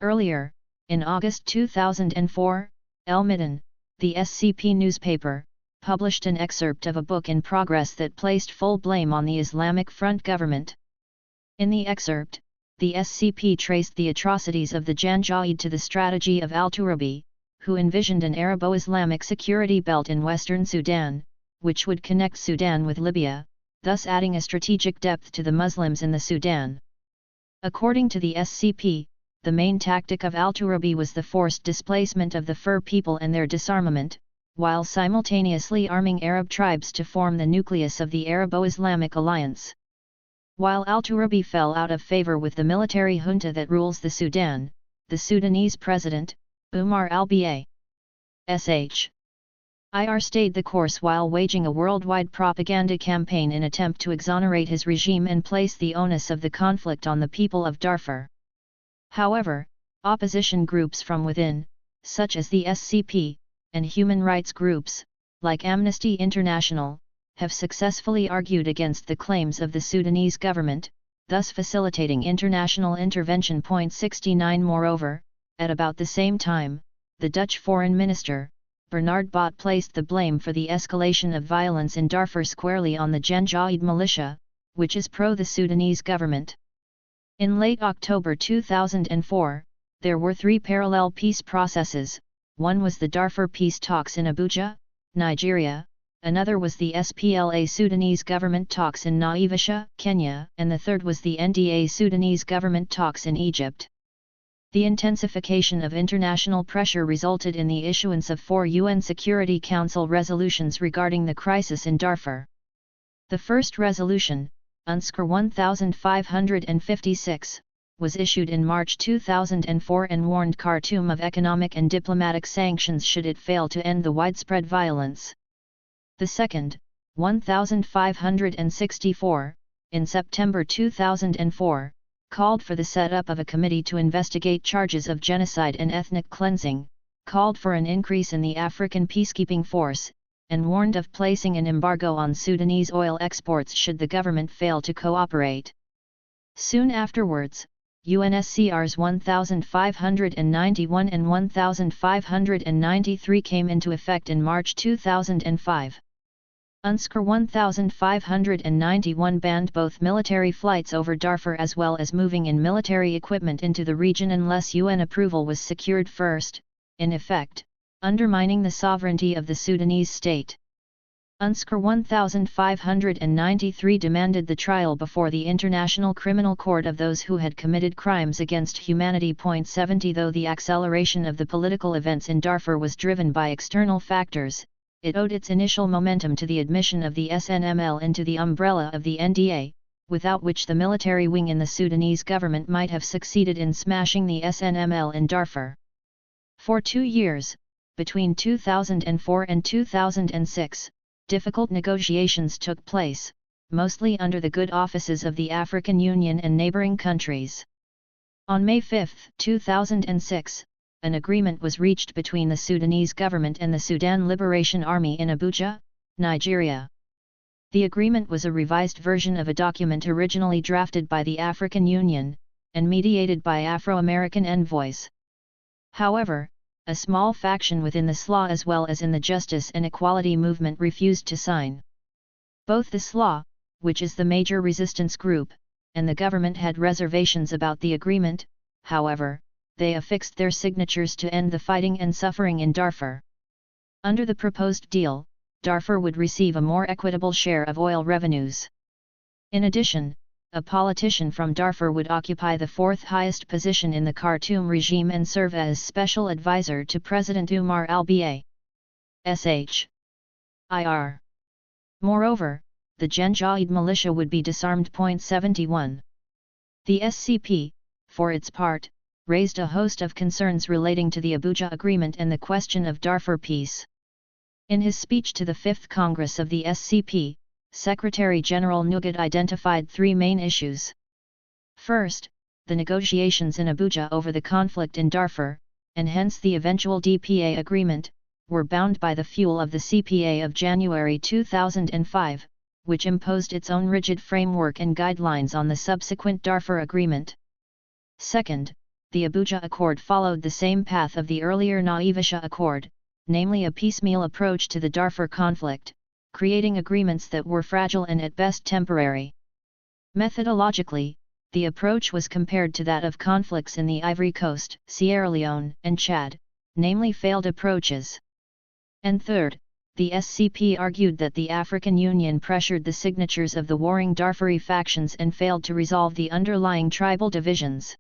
Earlier, in August 2004, El Midan, the SCP newspaper, published an excerpt of a book in progress that placed full blame on the Islamic Front government. In the excerpt, the SCP traced the atrocities of the Janjaweed to the strategy of al-Turabi, who envisioned an Arabo-Islamic security belt in western Sudan, which would connect Sudan with Libya, thus adding a strategic depth to the Muslims in the Sudan. According to the SCP, the main tactic of al-Turabi was the forced displacement of the Fur people and their disarmament, while simultaneously arming Arab tribes to form the nucleus of the Arabo-Islamic alliance. While al-Turabi fell out of favor with the military junta that rules the Sudan, the Sudanese president, Umar al-Bashir stayed the course while waging a worldwide propaganda campaign in attempt to exonerate his regime and place the onus of the conflict on the people of Darfur. However, opposition groups from within, such as the SCP, and human rights groups, like Amnesty International, have successfully argued against the claims of the Sudanese government, thus facilitating international intervention. 69 Moreover, at about the same time, the Dutch Foreign Minister, Bernard Bot, placed the blame for the escalation of violence in Darfur squarely on the Janjaweed militia, which is pro the Sudanese government. In late October 2004, there were 3 parallel peace processes. One was the Darfur peace talks in Abuja, Nigeria, another was the SPLA Sudanese government talks in Naivasha, Kenya, and the third was the NDA Sudanese government talks in Egypt. The intensification of international pressure resulted in the issuance of 4 UN Security Council resolutions regarding the crisis in Darfur. The first resolution, UNSCR 1556, was issued in March 2004 and warned Khartoum of economic and diplomatic sanctions should it fail to end the widespread violence. The second, 1564, in September 2004, called for the setup of a committee to investigate charges of genocide and ethnic cleansing, called for an increase in the African peacekeeping force, and warned of placing an embargo on Sudanese oil exports should the government fail to cooperate. Soon afterwards, UNSCRs 1591 and 1593 came into effect in March 2005. UNSCR 1591 banned both military flights over Darfur as well as moving in military equipment into the region unless UN approval was secured first, in effect, undermining the sovereignty of the Sudanese state. UNSCR 1593 demanded the trial before the International Criminal Court of those who had committed crimes against humanity. 70 Though the acceleration of the political events in Darfur was driven by external factors, it owed its initial momentum to the admission of the SNML into the umbrella of the NDA, without which the military wing in the Sudanese government might have succeeded in smashing the SNML in Darfur. For 2 years, between 2004 and 2006, difficult negotiations took place, mostly under the good offices of the African Union and neighboring countries. On May 5, 2006, an agreement was reached between the Sudanese government and the Sudan Liberation Army in Abuja, Nigeria. The agreement was a revised version of a document originally drafted by the African Union, and mediated by Afro-American envoys. However, a small faction within the SLA as well as in the justice and equality movement refused to sign. Both the SLA, which is the major resistance group, and the government had reservations about the agreement. However, they affixed their signatures to end the fighting and suffering in Darfur. Under the proposed deal, Darfur would receive a more equitable share of oil revenues. In addition, a politician from Darfur would occupy the fourth highest position in the Khartoum regime and serve as special advisor to President Umar al-Bashir. Moreover, the Janjaweed militia would be disarmed. 71. The SCP, for its part, raised a host of concerns relating to the Abuja Agreement and the question of Darfur peace. In his speech to the Fifth Congress of the SCP, Secretary-General Nugget identified three main issues. First, the negotiations in Abuja over the conflict in Darfur, and hence the eventual DPA agreement, were bound by the fuel of the CPA of January 2005, which imposed its own rigid framework and guidelines on the subsequent Darfur agreement. Second, the Abuja Accord followed the same path of the earlier Naivasha Accord, namely a piecemeal approach to the Darfur conflict, creating agreements that were fragile and at best temporary. Methodologically, the approach was compared to that of conflicts in the Ivory Coast, Sierra Leone, and Chad, namely failed approaches. And third, the SCP argued that the African Union pressured the signatures of the warring Darfuri factions and failed to resolve the underlying tribal divisions.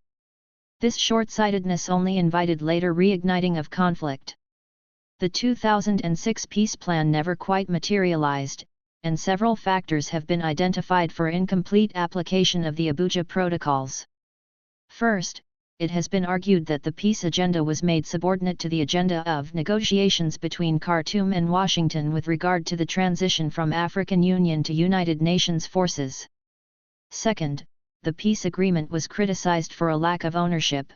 This short-sightedness only invited later reigniting of conflict. The 2006 peace plan never quite materialized, and several factors have been identified for incomplete application of the Abuja Protocols. First, it has been argued that the peace agenda was made subordinate to the agenda of negotiations between Khartoum and Washington with regard to the transition from African Union to United Nations forces. Second, the peace agreement was criticized for a lack of ownership.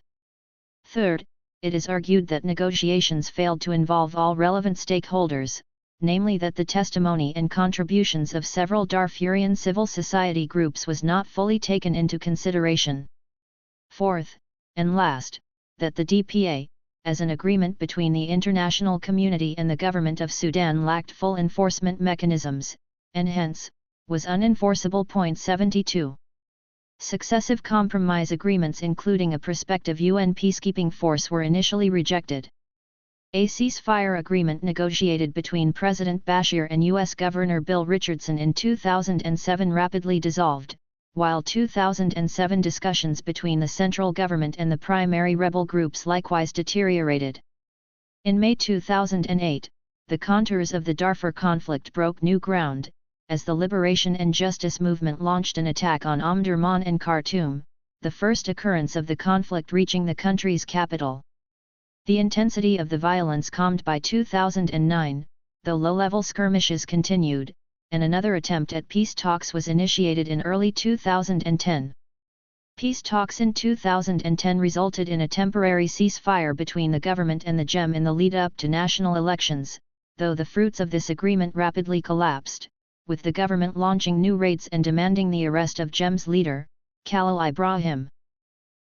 Third, it is argued that negotiations failed to involve all relevant stakeholders, namely that the testimony and contributions of several Darfurian civil society groups was not fully taken into consideration. Fourth, and last, that the DPA, as an agreement between the international community and the government of Sudan, lacked full enforcement mechanisms, and hence, was unenforceable. 72. Successive compromise agreements including a prospective UN peacekeeping force were initially rejected. A ceasefire agreement negotiated between President Bashir and U.S. Governor Bill Richardson in 2007 rapidly dissolved, while 2007 discussions between the central government and the primary rebel groups likewise deteriorated. In May 2008, the contours of the Darfur conflict broke new ground, as the Liberation and Justice Movement launched an attack on Omdurman and Khartoum, the first occurrence of the conflict reaching the country's capital. The intensity of the violence calmed by 2009, though low-level skirmishes continued, and another attempt at peace talks was initiated in early 2010. Peace talks in 2010 resulted in a temporary ceasefire between the government and the JEM in the lead-up to national elections, though the fruits of this agreement rapidly collapsed, with the government launching new raids and demanding the arrest of JEM's leader, Khalil Ibrahim.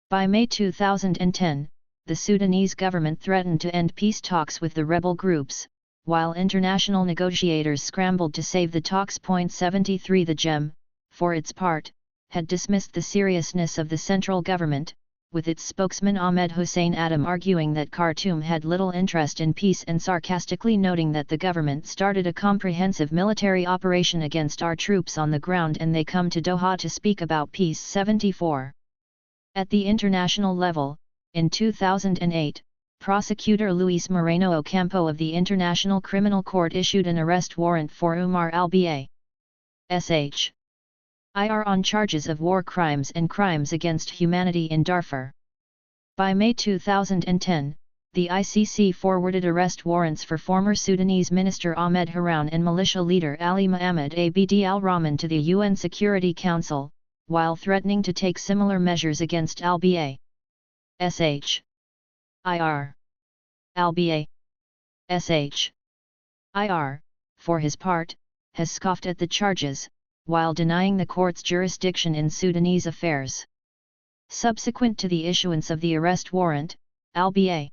By May 2010, the Sudanese government threatened to end peace talks with the rebel groups, while international negotiators scrambled to save the talks. 73 The JEM, for its part, had dismissed the seriousness of the central government, with its spokesman Ahmed Hussein Adam arguing that Khartoum had little interest in peace and sarcastically noting that the government started a comprehensive military operation against our troops on the ground and they come to Doha to speak about peace. 74. At the international level, in 2008, prosecutor Luis Moreno Ocampo of the International Criminal Court issued an arrest warrant for Umar al-Bashir on charges of war crimes and crimes against humanity in Darfur. By May 2010, the ICC forwarded arrest warrants for former Sudanese Minister Ahmed Haroun and militia leader Ali Mohammed Abd al-Rahman to the UN Security Council, while threatening to take similar measures against al-Bashir. Al-Bashir, for his part, has scoffed at the charges, while denying the court's jurisdiction in Sudanese affairs. Subsequent to the issuance of the arrest warrant, al-Bashir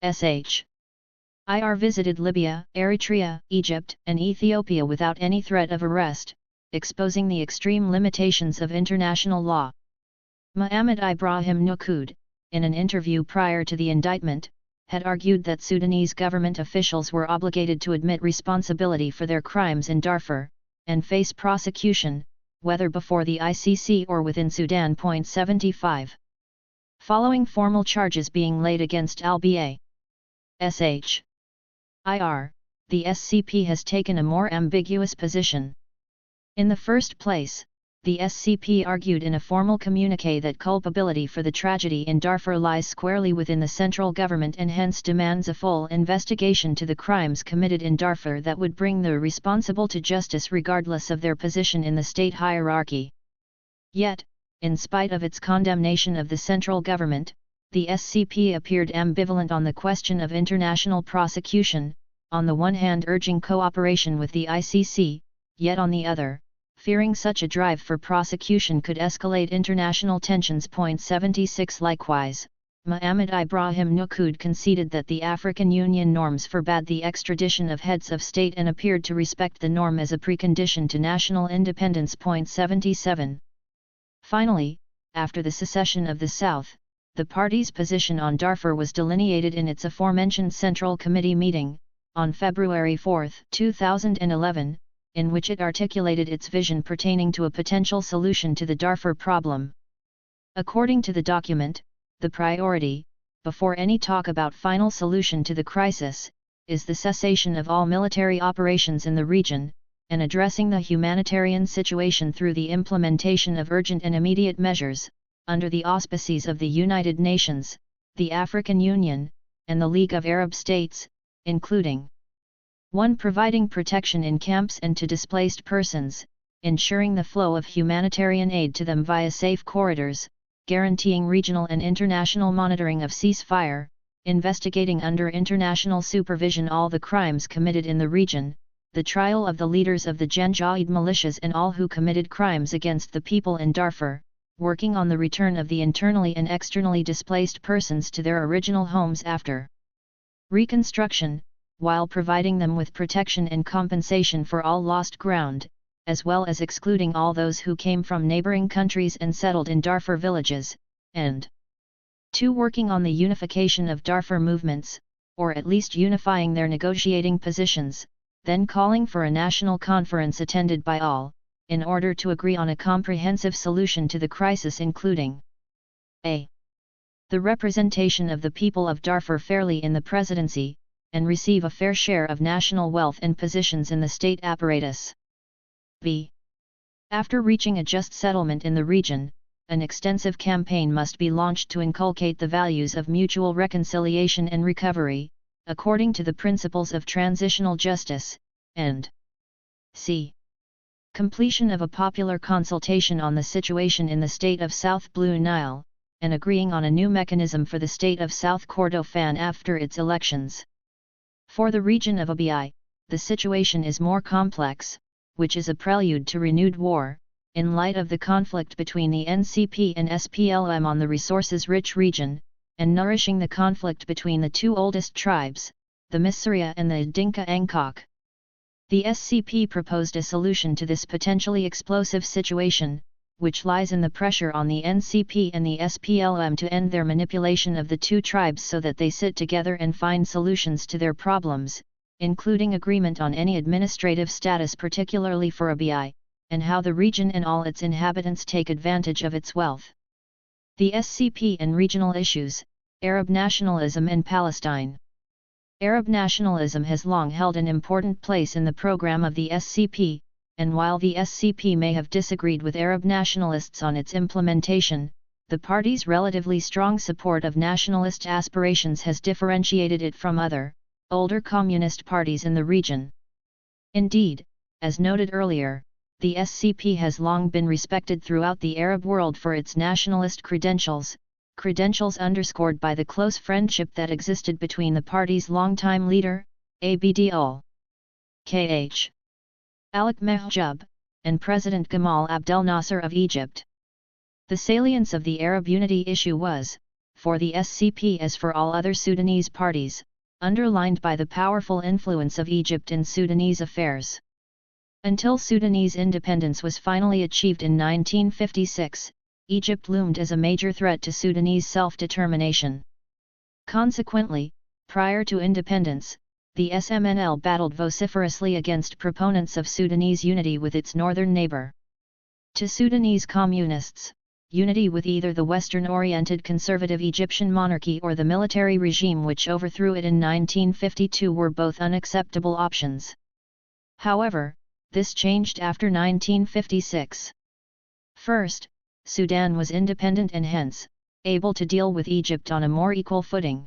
SHIR visited Libya, Eritrea, Egypt, and Ethiopia without any threat of arrest, exposing the extreme limitations of international law. Mohammed Ibrahim Nukud, in an interview prior to the indictment, had argued that Sudanese government officials were obligated to admit responsibility for their crimes in Darfur, and face prosecution, whether before the ICC or within Sudan. 75. Following formal charges being laid against al-BA SHIR, the SCP has taken a more ambiguous position. In the first place, the SCP argued in a formal communiqué that culpability for the tragedy in Darfur lies squarely within the central government and hence demands a full investigation to the crimes committed in Darfur that would bring the responsible to justice regardless of their position in the state hierarchy. Yet, in spite of its condemnation of the central government, the SCP appeared ambivalent on the question of international prosecution, on the one hand urging cooperation with the ICC, yet on the other, fearing such a drive for prosecution could escalate international tensions. 76. Likewise, Mohammed Ibrahim Nukud conceded that the African Union norms forbade the extradition of heads of state and appeared to respect the norm as a precondition to national independence. 77. Finally, after the secession of the South, the party's position on Darfur was delineated in its aforementioned Central Committee meeting, on February 4, 2011, in which it articulated its vision pertaining to a potential solution to the Darfur problem. According to the document, the priority, before any talk about final solution to the crisis, is the cessation of all military operations in the region, and addressing the humanitarian situation through the implementation of urgent and immediate measures, under the auspices of the United Nations, the African Union, and the League of Arab States, including 1. Providing protection in camps and to displaced persons, ensuring the flow of humanitarian aid to them via safe corridors, guaranteeing regional and international monitoring of ceasefire, investigating under international supervision all the crimes committed in the region, the trial of the leaders of the Janjaweed militias and all who committed crimes against the people in Darfur, working on the return of the internally and externally displaced persons to their original homes after reconstruction, while providing them with protection and compensation for all lost ground, as well as excluding all those who came from neighboring countries and settled in Darfur villages, and 2. Working on the unification of Darfur movements, or at least unifying their negotiating positions, then calling for a national conference attended by all, in order to agree on a comprehensive solution to the crisis including a. The representation of the people of Darfur fairly in the presidency, and receive a fair share of national wealth and positions in the state apparatus. b. After reaching a just settlement in the region, an extensive campaign must be launched to inculcate the values of mutual reconciliation and recovery, according to the principles of transitional justice, and c. Completion of a popular consultation on the situation in the state of South Blue Nile, and agreeing on a new mechanism for the state of South Kordofan after its elections. For the region of Abyei, the situation is more complex, which is a prelude to renewed war, in light of the conflict between the NCP and SPLM on the resources-rich region, and nourishing the conflict between the two oldest tribes, the Misiria and the Dinka Angkok. The SCP proposed a solution to this potentially explosive situation, which lies in the pressure on the NCP and the SPLM to end their manipulation of the two tribes so that they sit together and find solutions to their problems, including agreement on any administrative status particularly for Abyei, and how the region and all its inhabitants take advantage of its wealth. The SCP and regional issues, Arab nationalism and Palestine. Arab nationalism has long held an important place in the program of the SCP, and while the SCP may have disagreed with Arab nationalists on its implementation, the party's relatively strong support of nationalist aspirations has differentiated it from other, older communist parties in the region. Indeed, as noted earlier, the SCP has long been respected throughout the Arab world for its nationalist credentials underscored by the close friendship that existed between the party's longtime leader, Abd al-Kh. Alec Mahjoub, and President Gamal Abdel Nasser of Egypt. The salience of the Arab unity issue was, for the SCP as for all other Sudanese parties, underlined by the powerful influence of Egypt in Sudanese affairs. Until Sudanese independence was finally achieved in 1956, Egypt loomed as a major threat to Sudanese self-determination. Consequently, prior to independence, the SMNL battled vociferously against proponents of Sudanese unity with its northern neighbor. To Sudanese communists, unity with either the Western-oriented conservative Egyptian monarchy or the military regime which overthrew it in 1952 were both unacceptable options. However, this changed after 1956. First, Sudan was independent and hence, able to deal with Egypt on a more equal footing.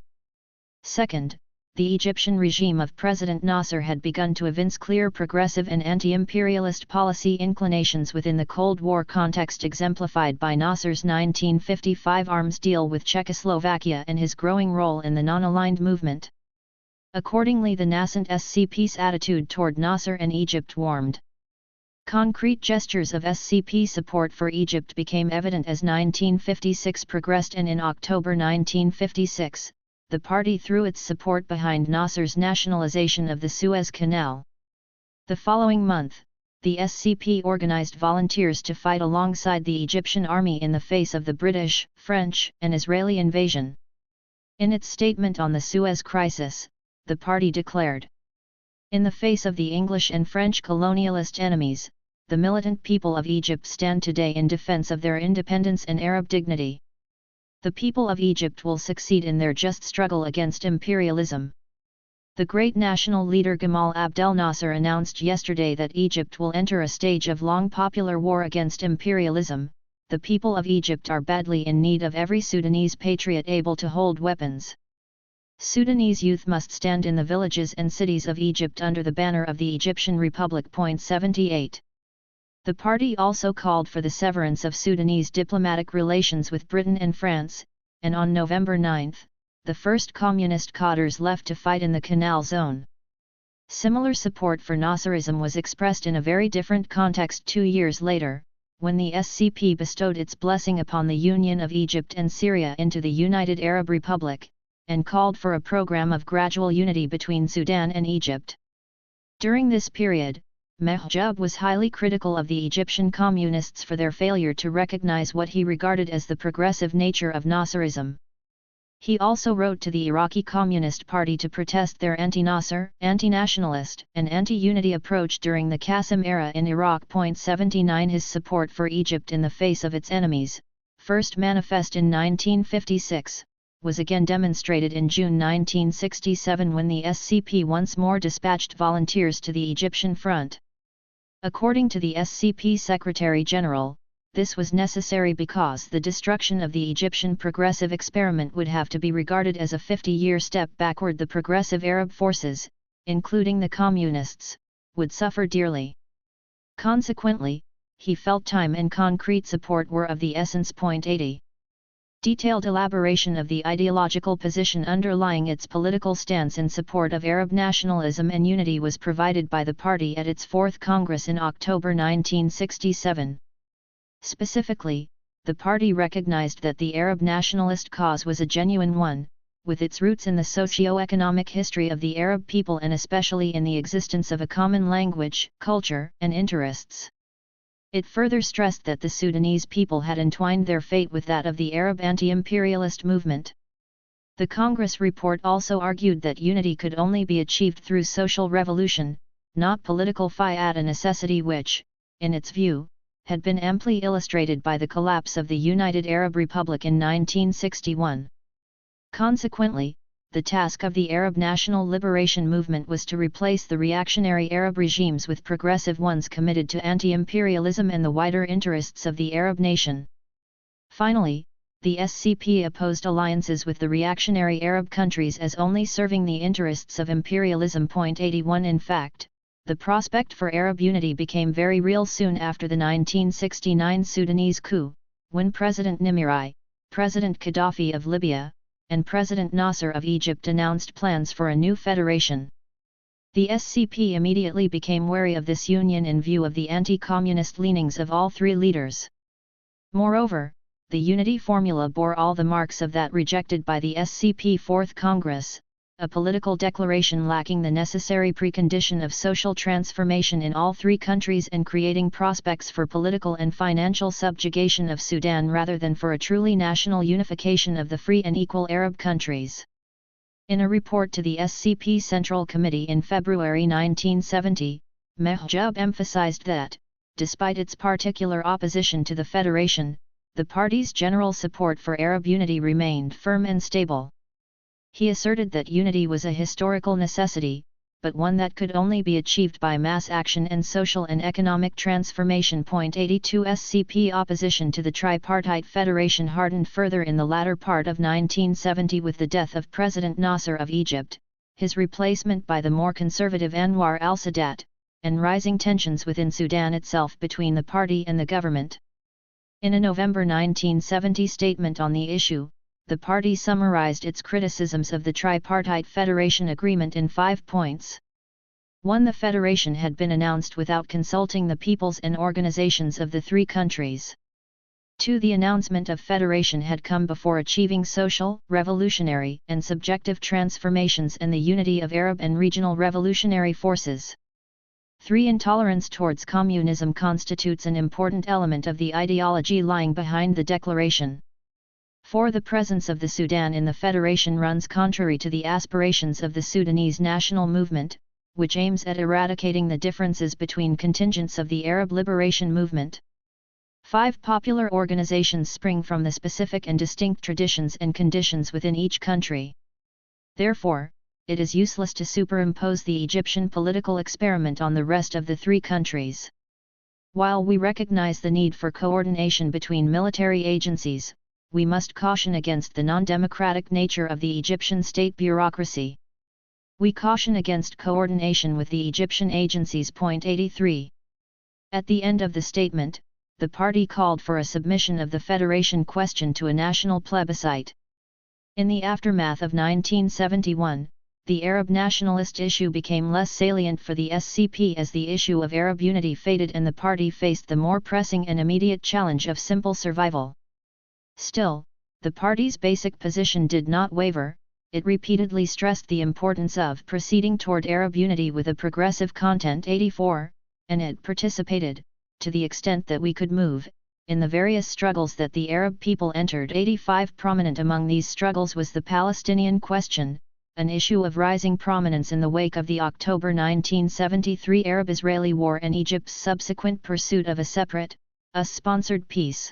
Second, the Egyptian regime of President Nasser had begun to evince clear progressive and anti-imperialist policy inclinations within the Cold War context exemplified by Nasser's 1955 arms deal with Czechoslovakia and his growing role in the non-aligned movement. Accordingly, the nascent SCP's attitude toward Nasser and Egypt warmed. Concrete gestures of SCP support for Egypt became evident as 1956 progressed, and in October 1956, the party threw its support behind Nasser's nationalization of the Suez Canal. The following month, the SCP organized volunteers to fight alongside the Egyptian army in the face of the British, French, and Israeli invasion. In its statement on the Suez Crisis, the party declared, "In the face of the English and French colonialist enemies, the militant people of Egypt stand today in defense of their independence and Arab dignity. The people of Egypt will succeed in their just struggle against imperialism." The great national leader Gamal Abdel Nasser announced yesterday that Egypt will enter a stage of long popular war against imperialism. The people of Egypt are badly in need of every Sudanese patriot able to hold weapons. Sudanese youth must stand in the villages and cities of Egypt under the banner of the Egyptian Republic. 78. The party also called for the severance of Sudanese diplomatic relations with Britain and France, and on November 9, the first communist cadres left to fight in the Canal Zone. Similar support for Nasserism was expressed in a very different context 2 years later, when the SCP bestowed its blessing upon the union of Egypt and Syria into the United Arab Republic, and called for a program of gradual unity between Sudan and Egypt. During this period, Mahjoub was highly critical of the Egyptian communists for their failure to recognize what he regarded as the progressive nature of Nasserism. He also wrote to the Iraqi Communist Party to protest their anti-Nasser, anti-nationalist, and anti-unity approach during the Qasim era in Iraq. 79 His support for Egypt in the face of its enemies, first manifest in 1956, was again demonstrated in June 1967 when the SCP once more dispatched volunteers to the Egyptian front. According to the SCP Secretary General, this was necessary because the destruction of the Egyptian progressive experiment would have to be regarded as a 50-year step backward. The progressive Arab forces, including the communists, would suffer dearly. Consequently, he felt time and concrete support were of the essence. 80. Detailed elaboration of the ideological position underlying its political stance in support of Arab nationalism and unity was provided by the party at its 4th Congress in October 1967. Specifically, the party recognized that the Arab nationalist cause was a genuine one, with its roots in the socio-economic history of the Arab people and especially in the existence of a common language, culture, and interests. It further stressed that the Sudanese people had entwined their fate with that of the Arab anti-imperialist movement. The Congress report also argued that unity could only be achieved through social revolution, not political fiat, a necessity which, in its view, had been amply illustrated by the collapse of the United Arab Republic in 1961. Consequently, the task of the Arab National Liberation Movement was to replace the reactionary Arab regimes with progressive ones committed to anti-imperialism and the wider interests of the Arab nation. Finally, the SCP opposed alliances with the reactionary Arab countries as only serving the interests of imperialism. 81 In fact, the prospect for Arab unity became very real soon after the 1969 Sudanese coup, when President Nimiri, President Gaddafi of Libya, and President Nasser of Egypt announced plans for a new federation. The SCP immediately became wary of this union in view of the anti-communist leanings of all three leaders. Moreover, the unity formula bore all the marks of that rejected by the SCP Fourth Congress, a political declaration lacking the necessary precondition of social transformation in all three countries and creating prospects for political and financial subjugation of Sudan rather than for a truly national unification of the free and equal Arab countries. In a report to the SCP Central Committee in February 1970, Mehjoub emphasized that, despite its particular opposition to the Federation, the party's general support for Arab unity remained firm and stable. He asserted that unity was a historical necessity, but one that could only be achieved by mass action and social and economic transformation. 82 SCP opposition to the tripartite federation hardened further in the latter part of 1970 with the death of President Nasser of Egypt, his replacement by the more conservative Anwar al-Sadat, and rising tensions within Sudan itself between the party and the government. In a November 1970 statement on the issue, the party summarized its criticisms of the tripartite federation agreement in 5 points. 1. The federation had been announced without consulting the peoples and organizations of the three countries. 2. The announcement of federation had come before achieving social, revolutionary, and subjective transformations and the unity of Arab and regional revolutionary forces. 3. Intolerance towards communism constitutes an important element of the ideology lying behind the declaration. 4. The presence of the Sudan in the Federation runs contrary to the aspirations of the Sudanese national movement, which aims at eradicating the differences between contingents of the Arab Liberation Movement. 5. Popular organizations spring from the specific and distinct traditions and conditions within each country. Therefore, it is useless to superimpose the Egyptian political experiment on the rest of the three countries. While we recognize the need for coordination between military agencies, we must caution against the non-democratic nature of the Egyptian state bureaucracy. We caution against coordination with the Egyptian agencies. 83. At the end of the statement, the party called for a submission of the federation question to a national plebiscite. In the aftermath of 1971, the Arab nationalist issue became less salient for the SCP as the issue of Arab unity faded and the party faced the more pressing and immediate challenge of simple survival. Still, the party's basic position did not waver. It repeatedly stressed the importance of proceeding toward Arab unity with a progressive content. 84, and it participated, to the extent that we could move, in the various struggles that the Arab people entered. 85. Prominent among these struggles was the Palestinian question, an issue of rising prominence in the wake of the October 1973 Arab-Israeli War and Egypt's subsequent pursuit of a separate, US-sponsored peace.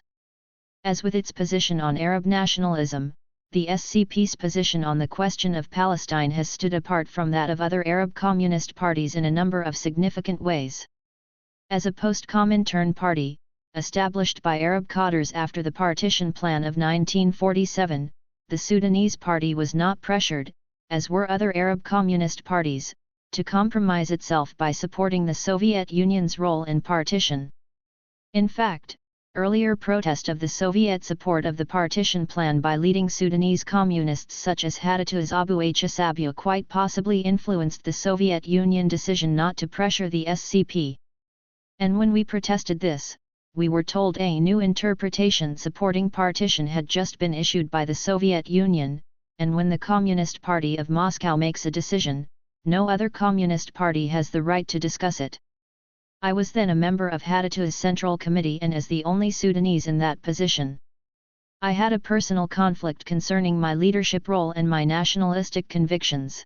As with its position on Arab nationalism, the SCP's position on the question of Palestine has stood apart from that of other Arab communist parties in a number of significant ways. As a post-Comintern party, established by Arab cadres after the partition plan of 1947, the Sudanese party was not pressured, as were other Arab communist parties, to compromise itself by supporting the Soviet Union's role in partition. In fact, earlier protest of the Soviet support of the partition plan by leading Sudanese communists such as Hadituz Abu Hsabu quite possibly influenced the Soviet Union decision not to pressure the SCP. And when we protested this, we were told a new interpretation supporting partition had just been issued by the Soviet Union, and when the Communist Party of Moscow makes a decision, no other communist party has the right to discuss it. I was then a member of Hadituz's Central Committee and as the only Sudanese in that position. I had a personal conflict concerning my leadership role and my nationalistic convictions.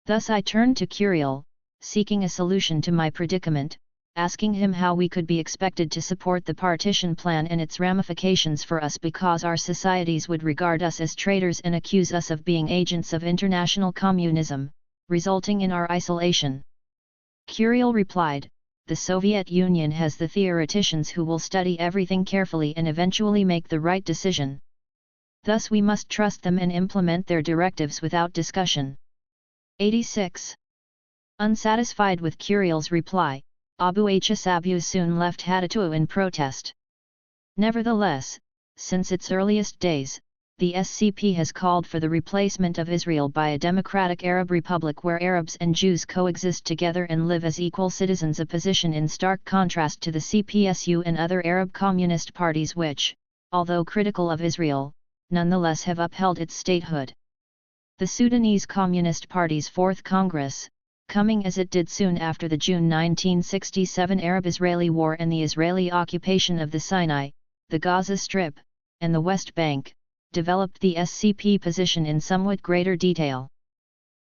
Thus I turned to Curiel, seeking a solution to my predicament, asking him how we could be expected to support the partition plan and its ramifications for us because our societies would regard us as traitors and accuse us of being agents of international communism, resulting in our isolation. Curiel replied, "The Soviet Union has the theoreticians who will study everything carefully and eventually make the right decision. Thus we must trust them and implement their directives without discussion." 86. Unsatisfied with Curiel's reply, Abu Hsabu soon left Hadituz in protest. Nevertheless, since its earliest days, the SCP has called for the replacement of Israel by a democratic Arab republic where Arabs and Jews coexist together and live as equal citizens, a position in stark contrast to the CPSU and other Arab communist parties which, although critical of Israel, nonetheless have upheld its statehood. The Sudanese Communist Party's Fourth Congress, coming as it did soon after the June 1967 Arab-Israeli War and the Israeli occupation of the Sinai, the Gaza Strip, and the West Bank, developed the SCP position in somewhat greater detail.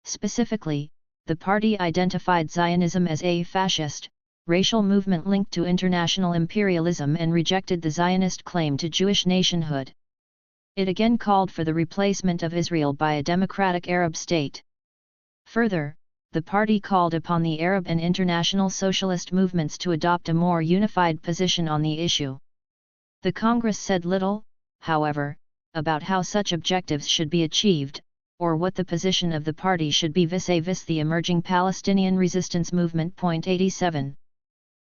Specifically, the party identified Zionism as a fascist, racial movement linked to international imperialism and rejected the Zionist claim to Jewish nationhood. It again called for the replacement of Israel by a democratic Arab state. Further, the party called upon the Arab and international socialist movements to adopt a more unified position on the issue. The Congress said little, however, about how such objectives should be achieved, or what the position of the party should be vis-a-vis the emerging Palestinian resistance movement. 87.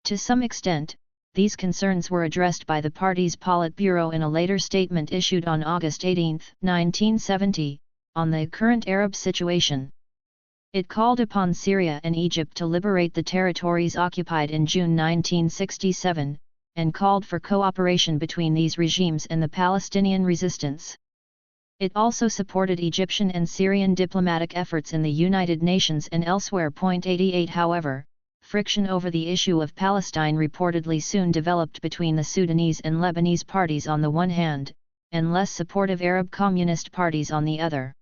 To some extent, these concerns were addressed by the party's Politburo in a later statement issued on August 18, 1970, on the current Arab situation. It called upon Syria and Egypt to liberate the territories occupied in June 1967, and called for cooperation between these regimes and the Palestinian resistance. It also supported Egyptian and Syrian diplomatic efforts in the United Nations and elsewhere. 88. However, friction over the issue of Palestine reportedly soon developed between the Sudanese and Lebanese parties on the one hand, and less supportive Arab communist parties on the other.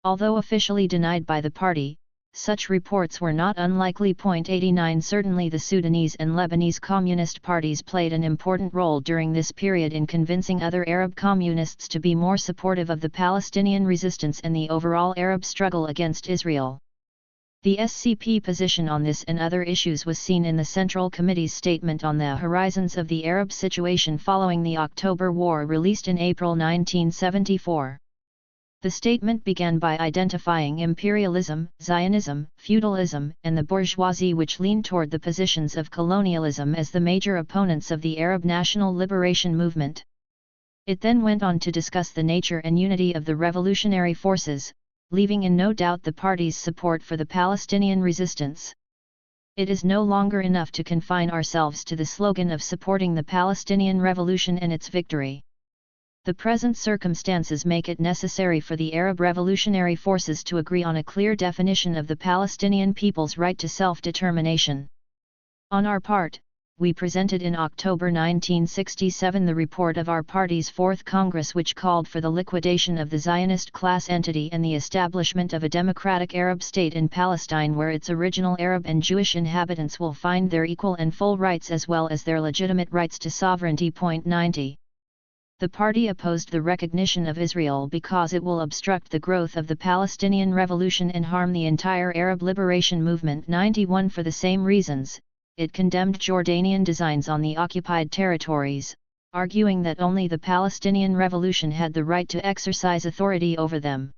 Although officially denied by the party, such reports were not unlikely. 89. Certainly the Sudanese and Lebanese communist parties played an important role during this period in convincing other Arab communists to be more supportive of the Palestinian resistance and the overall Arab struggle against Israel. The SCP position on this and other issues was seen in the Central Committee's statement on the horizons of the Arab situation following the October War released in April 1974. The statement began by identifying imperialism, Zionism, feudalism, and the bourgeoisie, which leaned toward the positions of colonialism, as the major opponents of the Arab national liberation movement. It then went on to discuss the nature and unity of the revolutionary forces, leaving in no doubt the party's support for the Palestinian resistance. It is no longer enough to confine ourselves to the slogan of supporting the Palestinian revolution and its victory. The present circumstances make it necessary for the Arab revolutionary forces to agree on a clear definition of the Palestinian people's right to self-determination. On our part, we presented in October 1967 the report of our party's Fourth Congress, which called for the liquidation of the Zionist class entity and the establishment of a democratic Arab state in Palestine, where its original Arab and Jewish inhabitants will find their equal and full rights as well as their legitimate rights to sovereignty. 90. The party opposed the recognition of Israel because it will obstruct the growth of the Palestinian revolution and harm the entire Arab liberation movement. 91. For the same reasons, it condemned Jordanian designs on the occupied territories, arguing that only the Palestinian revolution had the right to exercise authority over them.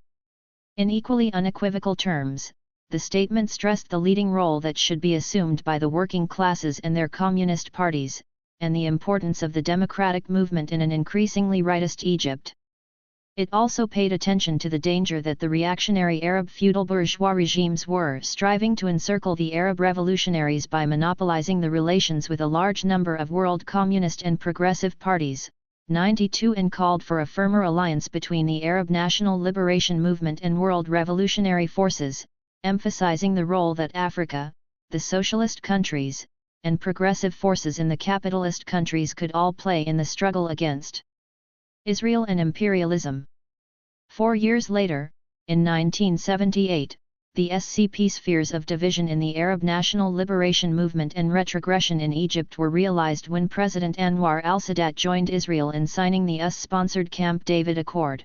In equally unequivocal terms, the statement stressed the leading role that should be assumed by the working classes and their communist parties, and the importance of the democratic movement in an increasingly rightist Egypt. It also paid attention to the danger that the reactionary Arab feudal bourgeois regimes were striving to encircle the Arab revolutionaries by monopolizing the relations with a large number of world communist and progressive parties. 92. And called for a firmer alliance between the Arab national liberation movement and world revolutionary forces, emphasizing the role that Africa, the socialist countries, and progressive forces in the capitalist countries could all play in the struggle against Israel and imperialism. 4 years later, in 1978, the SCP's fears of division in the Arab national liberation movement and retrogression in Egypt were realized when President Anwar al-Sadat joined Israel in signing the US-sponsored Camp David Accord.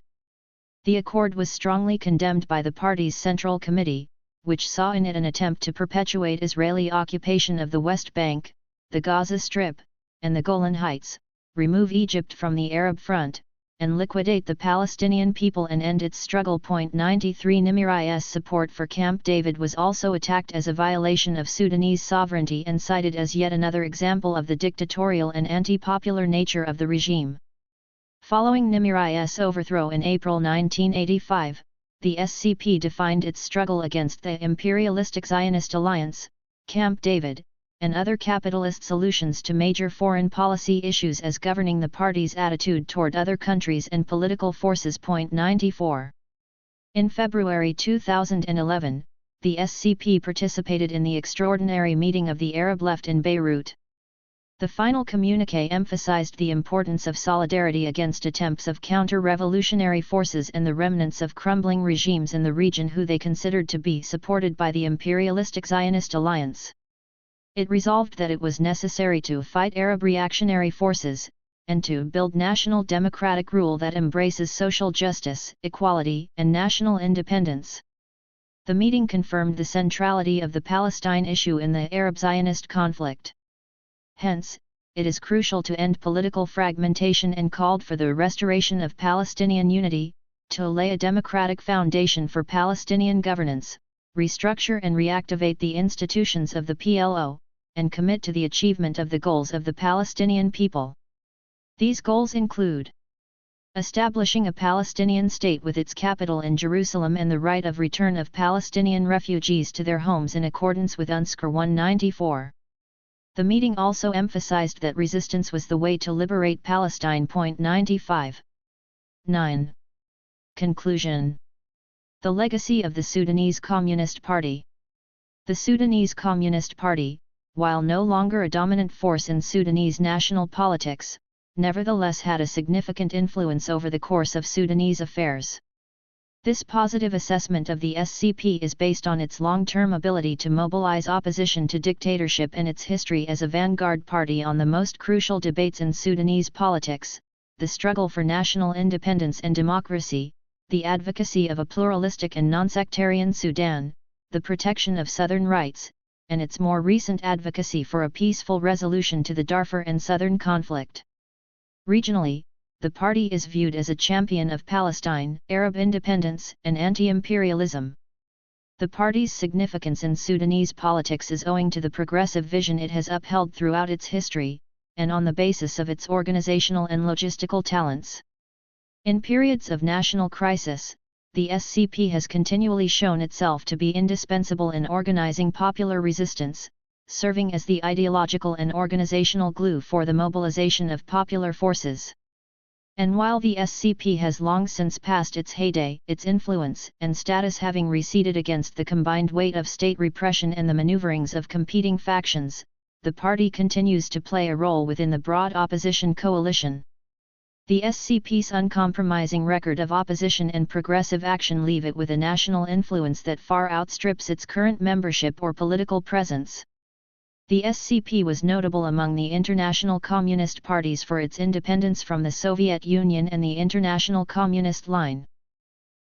The accord was strongly condemned by the party's Central Committee, which saw in it an attempt to perpetuate Israeli occupation of the West Bank, the Gaza Strip, and the Golan Heights, remove Egypt from the Arab front, and liquidate the Palestinian people and end its struggle. 93. Nimri's support for Camp David was also attacked as a violation of Sudanese sovereignty and cited as yet another example of the dictatorial and anti-popular nature of the regime. Following Nimri's overthrow in April 1985, the SCP defined its struggle against the imperialistic Zionist alliance, Camp David, and other capitalist solutions to major foreign policy issues as governing the party's attitude toward other countries and political forces. 94. In February 2011, the SCP participated in the extraordinary meeting of the Arab left in Beirut. The final communiqué emphasized the importance of solidarity against attempts of counter-revolutionary forces and the remnants of crumbling regimes in the region who they considered to be supported by the imperialistic Zionist alliance. It resolved that it was necessary to fight Arab reactionary forces, and to build national democratic rule that embraces social justice, equality, and national independence. The meeting confirmed the centrality of the Palestine issue in the Arab-Zionist conflict. Hence, it is crucial to end political fragmentation and called for the restoration of Palestinian unity, to lay a democratic foundation for Palestinian governance, restructure and reactivate the institutions of the PLO, and commit to the achievement of the goals of the Palestinian people. These goals include establishing a Palestinian state with its capital in Jerusalem and the right of return of Palestinian refugees to their homes in accordance with UNSCR 194. The meeting also emphasized that resistance was the way to liberate Palestine. 95. 9. Conclusion. The legacy of the Sudanese Communist Party. The Sudanese Communist Party, while no longer a dominant force in Sudanese national politics, nevertheless had a significant influence over the course of Sudanese affairs. This positive assessment of the SCP is based on its long-term ability to mobilize opposition to dictatorship and its history as a vanguard party on the most crucial debates in Sudanese politics, the struggle for national independence and democracy, the advocacy of a pluralistic and non-sectarian Sudan, the protection of Southern rights, and its more recent advocacy for a peaceful resolution to the Darfur and Southern conflict. Regionally, the party is viewed as a champion of Palestine, Arab independence, and anti-imperialism. The party's significance in Sudanese politics is owing to the progressive vision it has upheld throughout its history, and on the basis of its organizational and logistical talents. In periods of national crisis, the SCP has continually shown itself to be indispensable in organizing popular resistance, serving as the ideological and organizational glue for the mobilization of popular forces. And while the SCP has long since passed its heyday, its influence and status having receded against the combined weight of state repression and the maneuverings of competing factions, the party continues to play a role within the broad opposition coalition. The SCP's uncompromising record of opposition and progressive action leave it with a national influence that far outstrips its current membership or political presence. The SCP was notable among the international communist parties for its independence from the Soviet Union and the International Communist Line.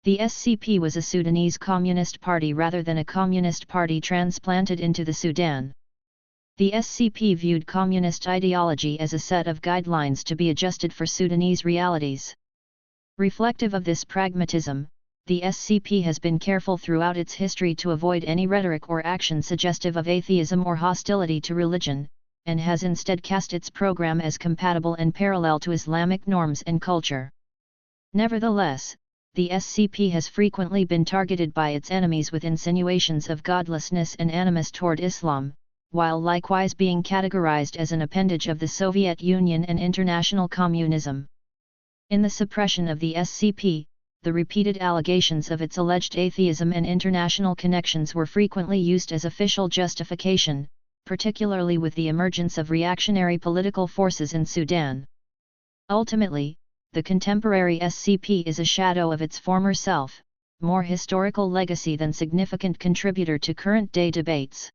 The SCP was a Sudanese communist party rather than a communist party transplanted into the Sudan. The SCP viewed communist ideology as a set of guidelines to be adjusted for Sudanese realities. Reflective of this pragmatism, the SCP has been careful throughout its history to avoid any rhetoric or action suggestive of atheism or hostility to religion, and has instead cast its program as compatible and parallel to Islamic norms and culture. Nevertheless, the SCP has frequently been targeted by its enemies with insinuations of godlessness and animus toward Islam, while likewise being categorized as an appendage of the Soviet Union and international communism. In the suppression of the SCP, the repeated allegations of its alleged atheism and international connections were frequently used as official justification, particularly with the emergence of reactionary political forces in Sudan. Ultimately, the contemporary SCP is a shadow of its former self, more historical legacy than significant contributor to current-day debates.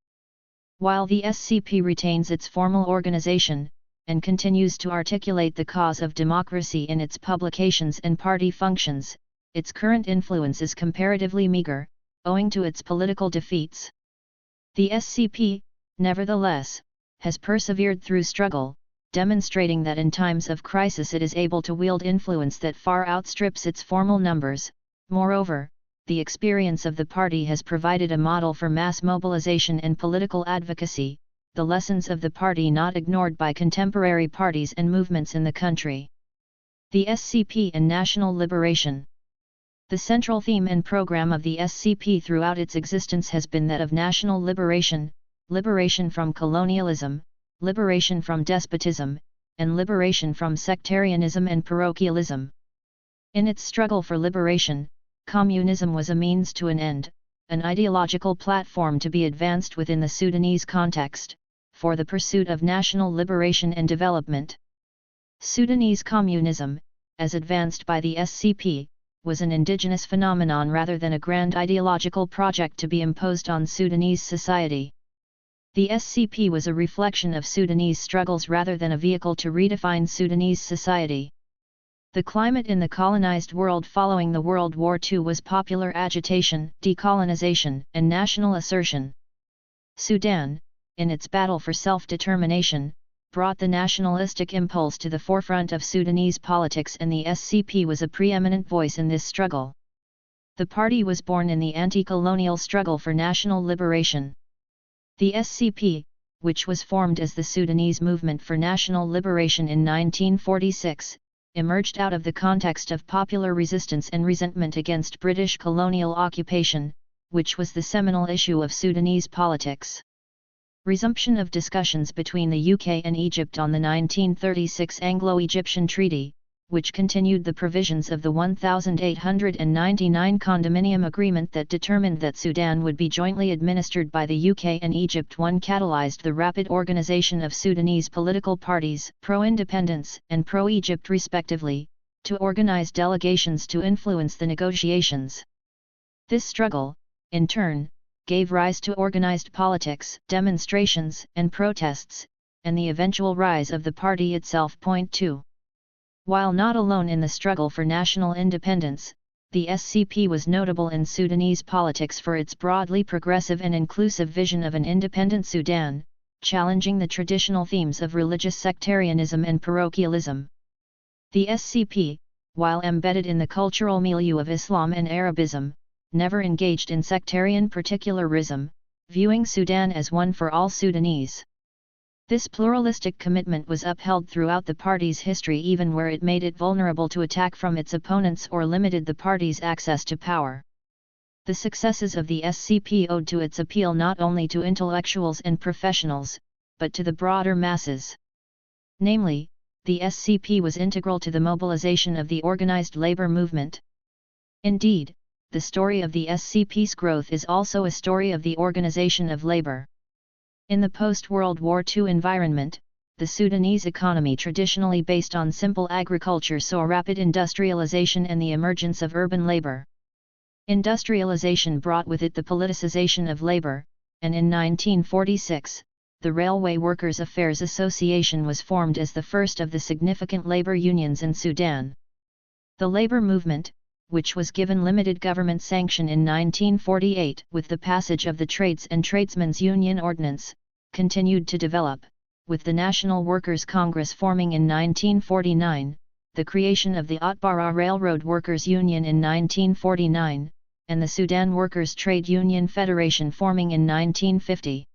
While the SCP retains its formal organization, and continues to articulate the cause of democracy in its publications and party functions, its current influence is comparatively meager, owing to its political defeats. The SCP, nevertheless, has persevered through struggle, demonstrating that in times of crisis it is able to wield influence that far outstrips its formal numbers. Moreover, the experience of the party has provided a model for mass mobilization and political advocacy, the lessons of the party not ignored by contemporary parties and movements in the country. The SCP and national liberation. The central theme and program of the SCP throughout its existence has been that of national liberation, liberation from colonialism, liberation from despotism, and liberation from sectarianism and parochialism. In its struggle for liberation, communism was a means to an end, an ideological platform to be advanced within the Sudanese context, for the pursuit of national liberation and development. Sudanese communism, as advanced by the SCP, was an indigenous phenomenon rather than a grand ideological project to be imposed on Sudanese society. The SCP was a reflection of Sudanese struggles rather than a vehicle to redefine Sudanese society. The climate in the colonized world following the World War II was popular agitation, decolonization, and national assertion. Sudan, in its battle for self-determination, brought the nationalistic impulse to the forefront of Sudanese politics, and the SCP was a preeminent voice in this struggle. The party was born in the anti-colonial struggle for national liberation. The SCP, which was formed as the Sudanese Movement for National Liberation in 1946, emerged out of the context of popular resistance and resentment against British colonial occupation, which was the seminal issue of Sudanese politics. Resumption of discussions between the UK and Egypt on the 1936 Anglo-Egyptian Treaty, which continued the provisions of the 1899 Condominium Agreement that determined that Sudan would be jointly administered by the UK and Egypt. One catalyzed the rapid organization of Sudanese political parties, pro-independence and pro-Egypt respectively, to organize delegations to influence the negotiations. This struggle, in turn, gave rise to organized politics, demonstrations, and protests, and the eventual rise of the party itself. Point 2. While not alone in the struggle for national independence, the SCP was notable in Sudanese politics for its broadly progressive and inclusive vision of an independent Sudan, challenging the traditional themes of religious sectarianism and parochialism. The SCP, while embedded in the cultural milieu of Islam and Arabism, never engaged in sectarian particularism, viewing Sudan as one for all Sudanese. This pluralistic commitment was upheld throughout the party's history, even where it made it vulnerable to attack from its opponents or limited the party's access to power. The successes of the SCP owed to its appeal not only to intellectuals and professionals, but to the broader masses. Namely, the SCP was integral to the mobilization of the organized labor movement. Indeed, the story of the SCP's growth is also a story of the organization of labor. In the post-World War II environment, the Sudanese economy, traditionally based on simple agriculture, saw rapid industrialization and the emergence of urban labor. Industrialization brought with it the politicization of labor, and in 1946, the Railway Workers' Affairs Association was formed as the first of the significant labor unions in Sudan. The labor movement, which was given limited government sanction in 1948 with the passage of the Trades and Tradesmen's Union Ordinance, continued to develop, with the National Workers' Congress forming in 1949, the creation of the Atbara Railroad Workers' Union in 1949, and the Sudan Workers' Trade Union Federation forming in 1950.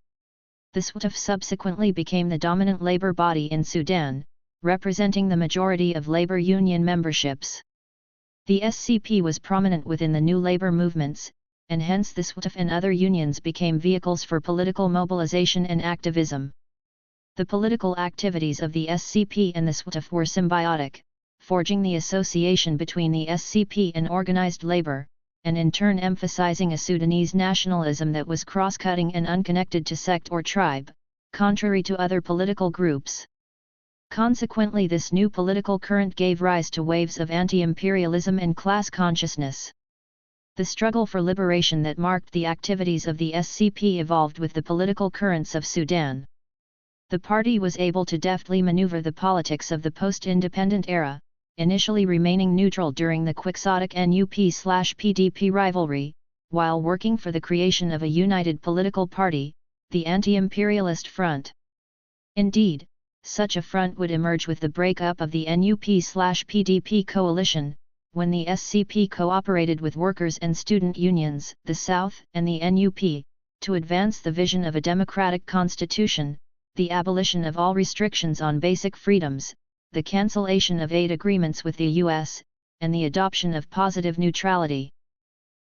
The SWATF subsequently became the dominant labor body in Sudan, representing the majority of labor union memberships. The SCP was prominent within the new labor movements, and hence the SWATF and other unions became vehicles for political mobilization and activism. The political activities of the SCP and the SWATF were symbiotic, forging the association between the SCP and organized labor, and in turn emphasizing a Sudanese nationalism that was cross-cutting and unconnected to sect or tribe, contrary to other political groups. Consequently, this new political current gave rise to waves of anti-imperialism and class consciousness. The struggle for liberation that marked the activities of the SCP evolved with the political currents of Sudan. The party was able to deftly maneuver the politics of the post-independent era, initially remaining neutral during the quixotic NUP/PDP rivalry, while working for the creation of a united political party, the Anti-Imperialist Front. Indeed, such a front would emerge with the breakup of the NUP/PDP coalition, when the SCP cooperated with workers and student unions, the South and the NUP, to advance the vision of a democratic constitution, the abolition of all restrictions on basic freedoms, the cancellation of aid agreements with the U.S., and the adoption of positive neutrality.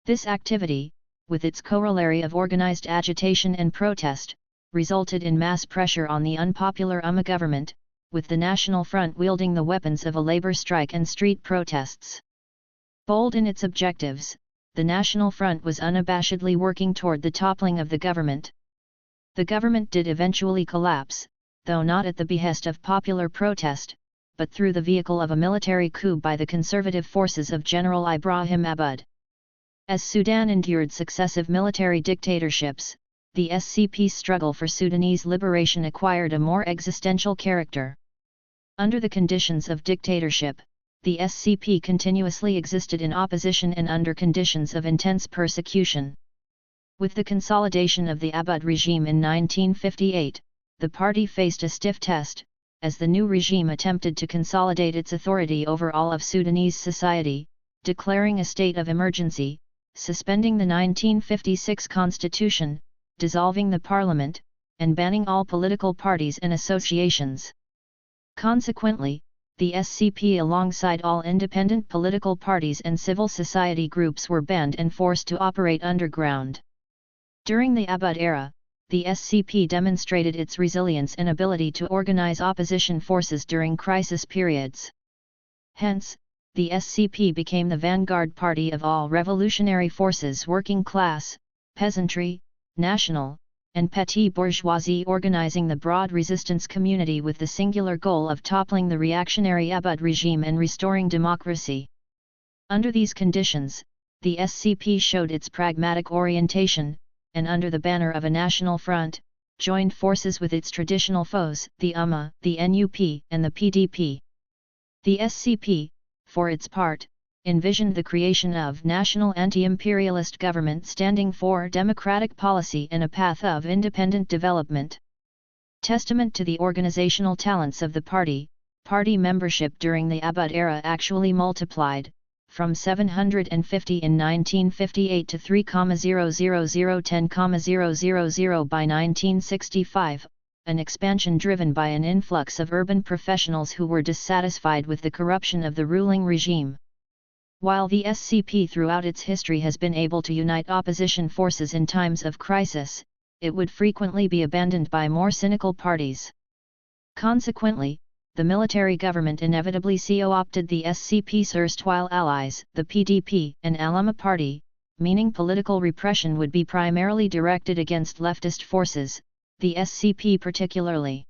This activity, with its corollary of organized agitation and protest, resulted in mass pressure on the unpopular government, with the National Front wielding the weapons of a labor strike and street protests. Bold in its objectives, the National Front was unabashedly working toward the toppling of the government. The government did eventually collapse, though not at the behest of popular protest, but through the vehicle of a military coup by the conservative forces of General Ibrahim Aboud. As Sudan endured successive military dictatorships, the SCP's struggle for Sudanese liberation acquired a more existential character. Under the conditions of dictatorship, the SCP continuously existed in opposition and under conditions of intense persecution. With the consolidation of the Aboud regime in 1958, the party faced a stiff test, as the new regime attempted to consolidate its authority over all of Sudanese society, declaring a state of emergency, suspending the 1956 constitution, dissolving the parliament, and banning all political parties and associations. Consequently, the SCP alongside all independent political parties and civil society groups were banned and forced to operate underground. During the Aboud era, the SCP demonstrated its resilience and ability to organize opposition forces during crisis periods. Hence, the SCP became the vanguard party of all revolutionary forces, working class, peasantry, national, and petty bourgeoisie, organizing the broad resistance community with the singular goal of toppling the reactionary Aboud regime and restoring democracy. Under these conditions, the SCP showed its pragmatic orientation, and under the banner of a national front, joined forces with its traditional foes, the UMA, the NUP, and the PDP. The SCP, for its part, envisioned the creation of national anti-imperialist government standing for democratic policy and a path of independent development. Testament to the organizational talents of the party, party membership during the Aboud era actually multiplied, from 750 in 1958 to 3,00010,000 by 1965, an expansion driven by an influx of urban professionals who were dissatisfied with the corruption of the ruling regime. While the SCP throughout its history has been able to unite opposition forces in times of crisis, it would frequently be abandoned by more cynical parties. Consequently, the military government inevitably co-opted the SCP's erstwhile allies, the PDP and Alama Party, meaning political repression would be primarily directed against leftist forces, the SCP particularly.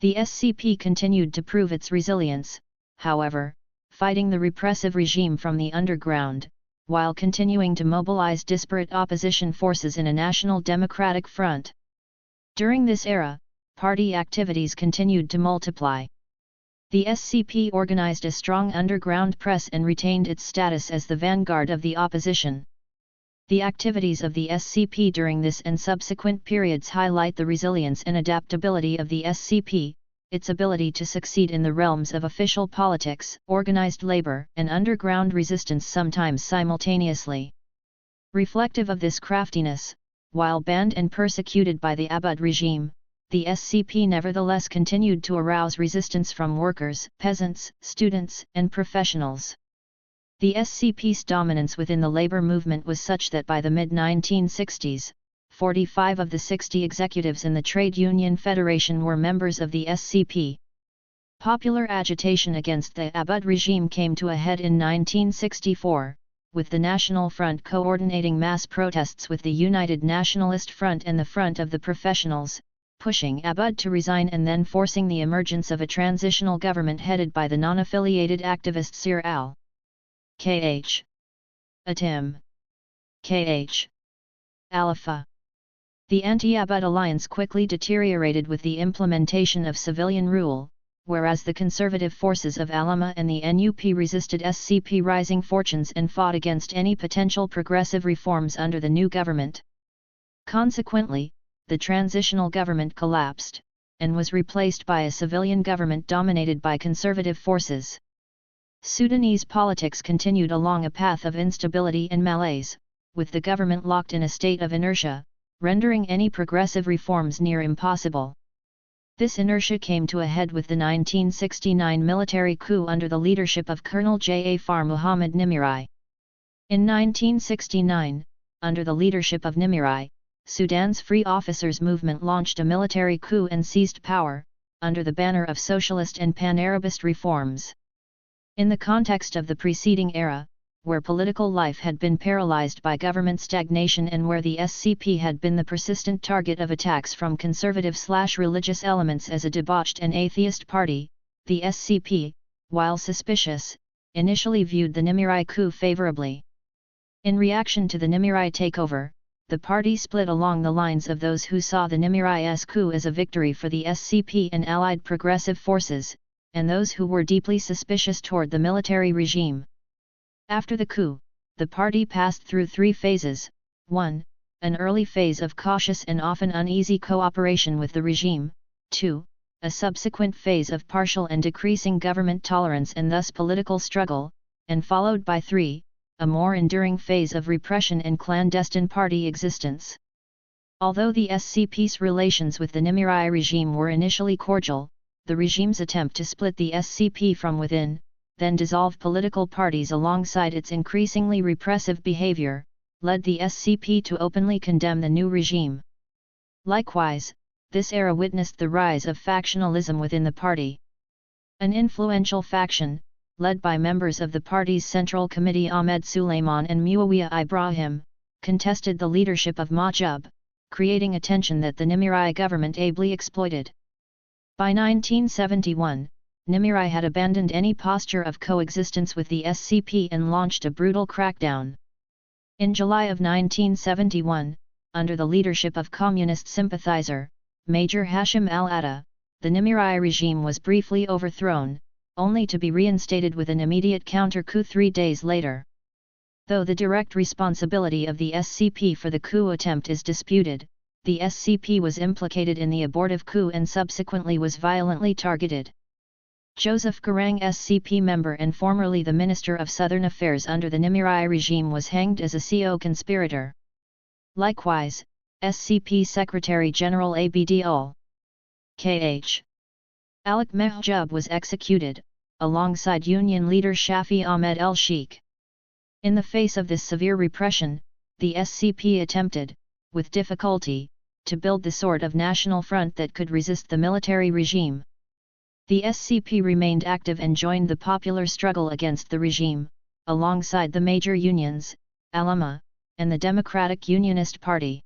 The SCP continued to prove its resilience, however, fighting the repressive regime from the underground, while continuing to mobilize disparate opposition forces in a national democratic front. During this era, party activities continued to multiply. The SCP organized a strong underground press and retained its status as the vanguard of the opposition. The activities of the SCP during this and subsequent periods highlight the resilience and adaptability of the SCP, its ability to succeed in the realms of official politics, organized labor, and underground resistance sometimes simultaneously. Reflective of this craftiness, while banned and persecuted by the Aboud regime, the SCP nevertheless continued to arouse resistance from workers, peasants, students, and professionals. The SCP's dominance within the labor movement was such that by the mid-1960s, 45 of the 60 executives in the Trade Union Federation were members of the SCP. Popular agitation against the Aboud regime came to a head in 1964, with the National Front coordinating mass protests with the United Nationalist Front and the Front of the Professionals, pushing Aboud to resign and then forcing the emergence of a transitional government headed by the non-affiliated activist Sir Al. Kh. Atim. Kh. Alifa. The anti-Aboud alliance quickly deteriorated with the implementation of civilian rule, whereas the conservative forces of Alama and the NUP resisted SCP rising fortunes and fought against any potential progressive reforms under the new government. Consequently, the transitional government collapsed, and was replaced by a civilian government dominated by conservative forces. Sudanese politics continued along a path of instability and malaise, with the government locked in a state of inertia, rendering any progressive reforms near impossible. This inertia came to a head with the 1969 military coup under the leadership of Colonel Jafar Muhammad Nimiri. In 1969, under the leadership of Nimiri, Sudan's Free Officers Movement launched a military coup and seized power, under the banner of socialist and pan-Arabist reforms. In the context of the preceding era, where political life had been paralyzed by government stagnation and where the SCP had been the persistent target of attacks from conservative/religious elements as a debauched and atheist party, the SCP, while suspicious, initially viewed the Nimiri coup favorably. In reaction to the Nimiri takeover, the party split along the lines of those who saw the Nimiri's coup as a victory for the SCP and allied progressive forces, and those who were deeply suspicious toward the military regime. After the coup, the party passed through three phases: 1. An early phase of cautious and often uneasy cooperation with the regime, 2. A subsequent phase of partial and decreasing government tolerance and thus political struggle, and followed by 3. A more enduring phase of repression and clandestine party existence. Although the SCP's relations with the Nimiri regime were initially cordial, the regime's attempt to split the SCP from within, then dissolve political parties alongside its increasingly repressive behavior, led the SCP to openly condemn the new regime. Likewise, this era witnessed the rise of factionalism within the party. An influential faction, led by members of the party's Central Committee Ahmed Suleiman and Muawiyah Ibrahim, contested the leadership of Majub, creating a tension that the Nimiri government ably exploited. By 1971, Nimiri had abandoned any posture of coexistence with the SCP and launched a brutal crackdown. In July of 1971, under the leadership of communist sympathizer, Major Hashim al-Atta, the Nimiri regime was briefly overthrown, only to be reinstated with an immediate counter-coup 3 days later. Though the direct responsibility of the SCP for the coup attempt is disputed, the SCP was implicated in the abortive coup and subsequently was violently targeted. Joseph Garang, SCP member and formerly the Minister of Southern Affairs under the Nimiri regime, was hanged as a co-conspirator. Likewise, SCP Secretary General Abd K.H. Alec Mahjoub was executed, alongside Union leader Shafi Ahmed el-Sheikh. In the face of this severe repression, the SCP attempted, with difficulty, to build the sort of national front that could resist the military regime. The SCP remained active and joined the popular struggle against the regime, alongside the major unions, Alama, and the Democratic Unionist Party.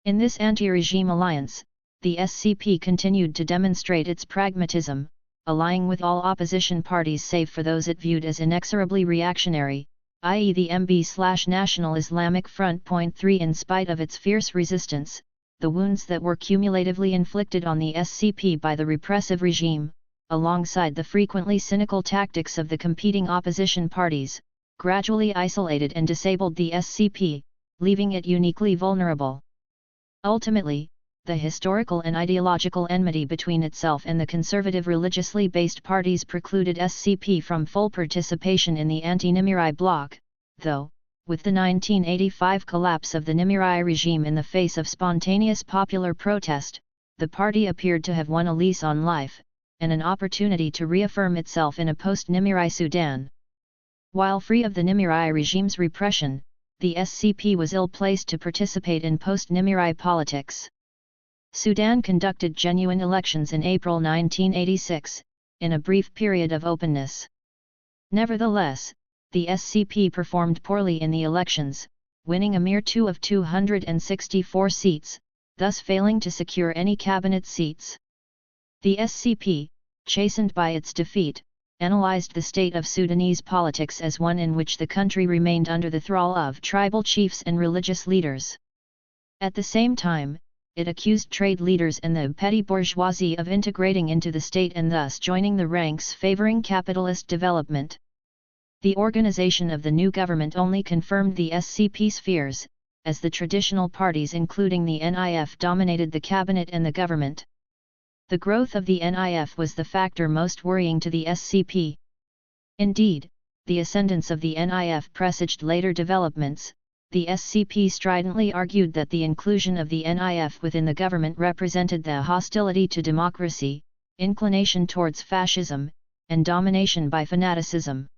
In this anti-regime alliance, the SCP continued to demonstrate its pragmatism, allying with all opposition parties save for those it viewed as inexorably reactionary, i.e. the MB/National Islamic Front. 3 In spite of its fierce resistance, the wounds that were cumulatively inflicted on the SCP by the repressive regime, alongside the frequently cynical tactics of the competing opposition parties, gradually isolated and disabled the SCP, leaving it uniquely vulnerable. Ultimately, the historical and ideological enmity between itself and the conservative religiously based parties precluded SCP from full participation in the anti-Nimiri bloc, though, with the 1985 collapse of the Nimiri regime in the face of spontaneous popular protest, the party appeared to have won a lease on life, and an opportunity to reaffirm itself in a post-Nimiri Sudan. While free of the Nimiri regime's repression, the SCP was ill-placed to participate in post-Nimiri politics. Sudan conducted genuine elections in April 1986, in a brief period of openness. Nevertheless, the SCP performed poorly in the elections, winning a mere 2 of 264 seats, thus failing to secure any cabinet seats. The SCP, chastened by its defeat, analyzed the state of Sudanese politics as one in which the country remained under the thrall of tribal chiefs and religious leaders. At the same time, it accused trade leaders and the petty bourgeoisie of integrating into the state and thus joining the ranks favoring capitalist development. The organization of the new government only confirmed the SCP's fears, as the traditional parties including the NIF dominated the cabinet and the government. The growth of the NIF was the factor most worrying to the SCP. Indeed, the ascendance of the NIF presaged later developments. The SCP stridently argued that the inclusion of the NIF within the government represented the hostility to democracy, inclination towards fascism, and domination by fanaticism.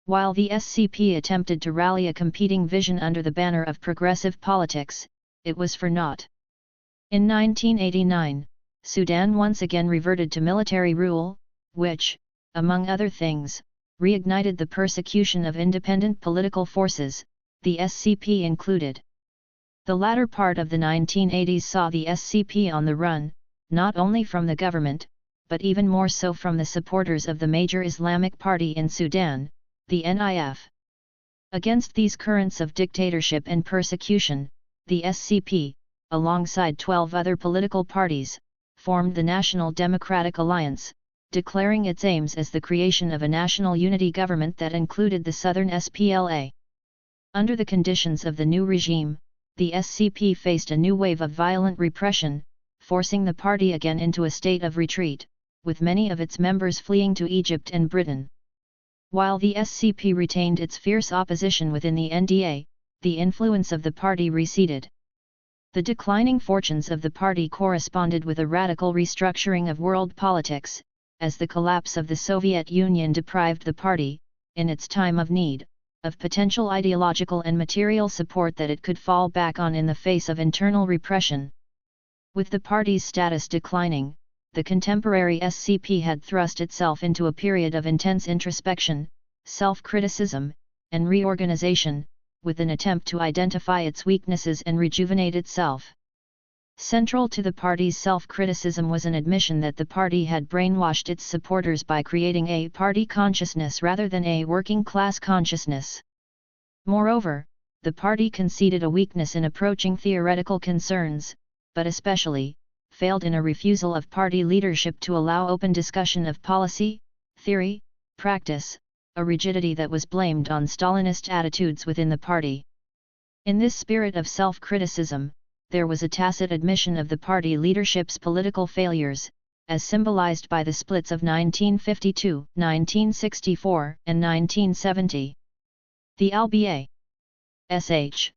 While the SCP attempted to rally a competing vision under the banner of progressive politics, it was for naught. In 1989, Sudan once again reverted to military rule, which, among other things, reignited the persecution of independent political forces, the SCP included. The latter part of the 1980s saw the SCP on the run, not only from the government, but even more so from the supporters of the major Islamic party in Sudan, the NIF. Against these currents of dictatorship and persecution, the SCP, alongside 12 other political parties, formed the National Democratic Alliance, declaring its aims as the creation of a national unity government that included the Southern SPLA. Under the conditions of the new regime, the SCP faced a new wave of violent repression, forcing the party again into a state of retreat, with many of its members fleeing to Egypt and Britain. While the SCP retained its fierce opposition within the NDA, the influence of the party receded. The declining fortunes of the party corresponded with a radical restructuring of world politics, as the collapse of the Soviet Union deprived the party, in its time of need, of potential ideological and material support that it could fall back on in the face of internal repression. With the party's status declining, the contemporary SCP had thrust itself into a period of intense introspection, self-criticism, and reorganization, with an attempt to identify its weaknesses and rejuvenate itself. Central to the party's self-criticism was an admission that the party had brainwashed its supporters by creating a party consciousness rather than a working-class consciousness. Moreover, the party conceded a weakness in approaching theoretical concerns, but especially, failed in a refusal of party leadership to allow open discussion of policy, theory, practice, a rigidity that was blamed on Stalinist attitudes within the party. In this spirit of self-criticism, there was a tacit admission of the party leadership's political failures, as symbolized by the splits of 1952, 1964, and 1970. The Alba Sh.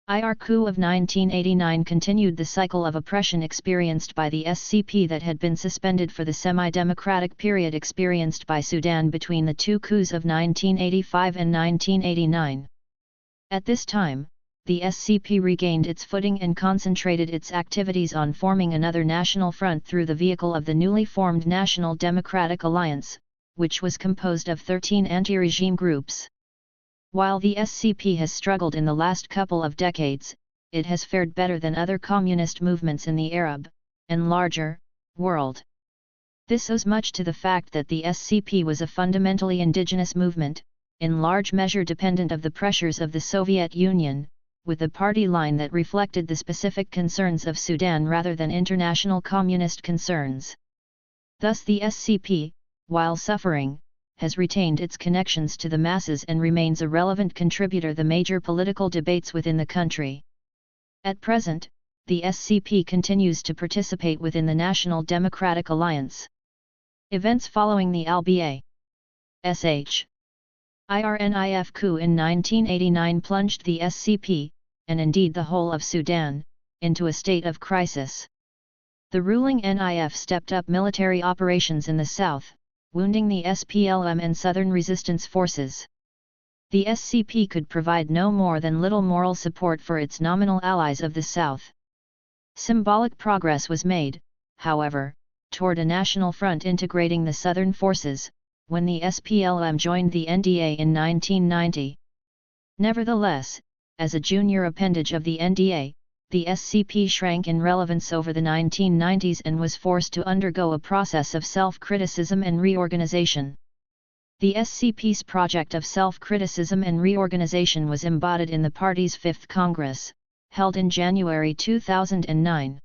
IR coup of 1989 continued the cycle of oppression experienced by the SCP that had been suspended for the semi-democratic period experienced by Sudan between the two coups of 1985 and 1989. At this time, the SCP regained its footing and concentrated its activities on forming another national front through the vehicle of the newly formed National Democratic Alliance, which was composed of 13 anti-regime groups. While the SCP has struggled in the last couple of decades, it has fared better than other communist movements in the Arab, and larger, world. This owes much to the fact that the SCP was a fundamentally indigenous movement, in large measure dependent of the pressures of the Soviet Union, with a party line that reflected the specific concerns of Sudan rather than international communist concerns. Thus the SCP, while suffering, has retained its connections to the masses and remains a relevant contributor to the major political debates within the country. At present, the SCP continues to participate within the National Democratic Alliance. Events following the Alba Sh. IRNIF coup in 1989 plunged the SCP, and indeed the whole of Sudan, into a state of crisis. The ruling NIF stepped up military operations in the south, wounding the SPLM and Southern Resistance Forces. The SCP could provide no more than little moral support for its nominal allies of the South. Symbolic progress was made, however, toward a national front integrating the Southern forces, when the SPLM joined the NDA in 1990. Nevertheless, as a junior appendage of the NDA, the SCP shrank in relevance over the 1990s and was forced to undergo a process of self-criticism and reorganization. The SCP's project of self-criticism and reorganization was embodied in the party's Fifth Congress, held in January 2009.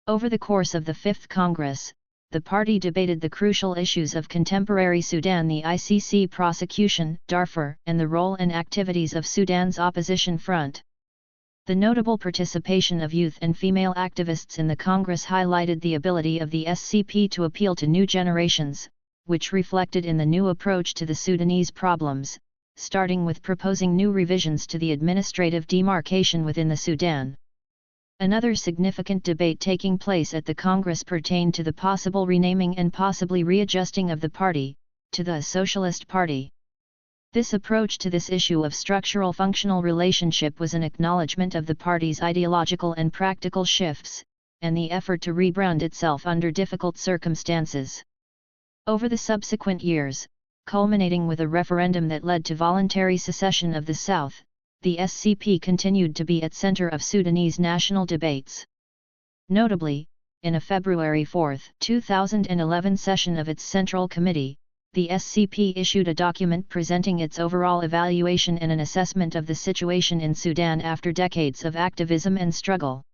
Over the course of the Fifth Congress, the party debated the crucial issues of contemporary Sudan, the ICC prosecution, Darfur, and the role and activities of Sudan's opposition front. The notable participation of youth and female activists in the Congress highlighted the ability of the SCP to appeal to new generations, which reflected in the new approach to the Sudanese problems, starting with proposing new revisions to the administrative demarcation within the Sudan. Another significant debate taking place at the Congress pertained to the possible renaming and possibly readjusting of the party, to the Socialist Party. This approach to this issue of structural functional relationship was an acknowledgement of the party's ideological and practical shifts, and the effort to rebrand itself under difficult circumstances. Over the subsequent years, culminating with a referendum that led to voluntary secession of the South, the SCP continued to be at center of Sudanese national debates. Notably, in a February 4, 2011 session of its Central Committee, the SCP issued a document presenting its overall evaluation and an assessment of the situation in Sudan after decades of activism and struggle.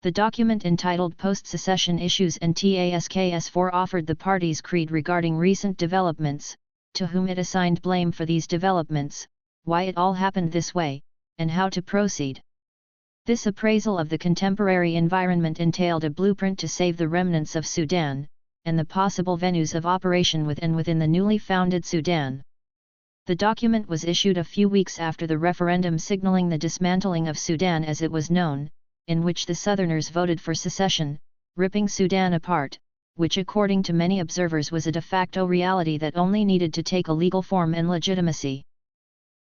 The document entitled Post-Secession Issues and TASKS4 offered the party's creed regarding recent developments, to whom it assigned blame for these developments, why it all happened this way, and how to proceed. This appraisal of the contemporary environment entailed a blueprint to save the remnants of Sudan, and the possible venues of operation within the newly founded Sudan. The document was issued a few weeks after the referendum signaling the dismantling of Sudan as it was known, in which the Southerners voted for secession, ripping Sudan apart, which according to many observers was a de facto reality that only needed to take a legal form and legitimacy.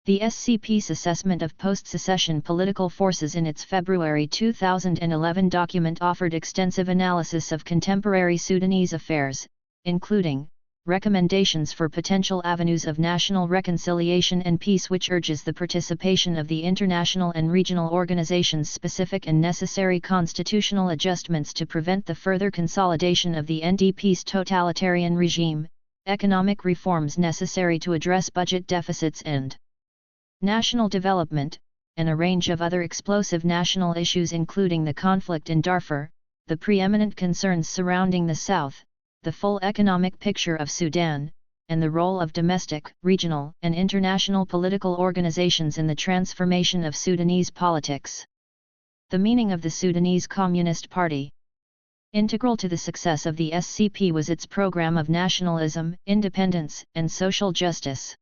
The SCP's assessment of post-secession political forces in its February 2011 document offered extensive analysis of contemporary Sudanese affairs, including recommendations for potential avenues of national reconciliation and peace, which urges the participation of the international and regional organizations, specific and necessary constitutional adjustments to prevent the further consolidation of the NDP's totalitarian regime, economic reforms necessary to address budget deficits and national development, and a range of other explosive national issues including the conflict in Darfur, the preeminent concerns surrounding the South, the full economic picture of Sudan, and the role of domestic, regional, and international political organizations in the transformation of Sudanese politics. The meaning of the Sudanese Communist Party. Integral to the success of the SCP was its program of nationalism, independence, and social justice.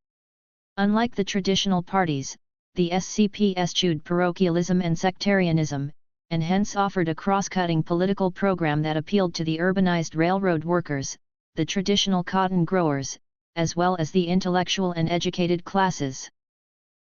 Unlike the traditional parties, the SCP eschewed parochialism and sectarianism, and hence offered a cross-cutting political program that appealed to the urbanized railroad workers, the traditional cotton growers, as well as the intellectual and educated classes.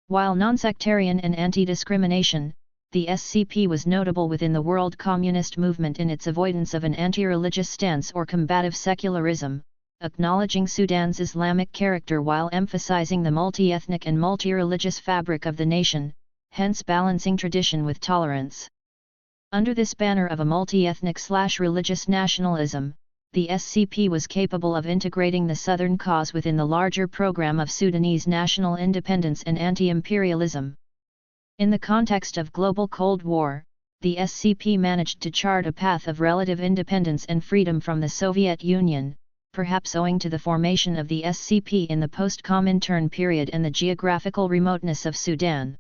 While non-sectarian and anti-discrimination, the SCP was notable within the world communist movement in its avoidance of an anti-religious stance or combative secularism, acknowledging Sudan's Islamic character while emphasizing the multi-ethnic and multi-religious fabric of the nation, hence balancing tradition with tolerance. Under this banner of a multi-ethnic/religious nationalism, the SCP was capable of integrating the Southern cause within the larger program of Sudanese national independence and anti-imperialism. In the context of global Cold War, the SCP managed to chart a path of relative independence and freedom from the Soviet Union, perhaps owing to the formation of the SCP in the post-Comintern period and the geographical remoteness of Sudan.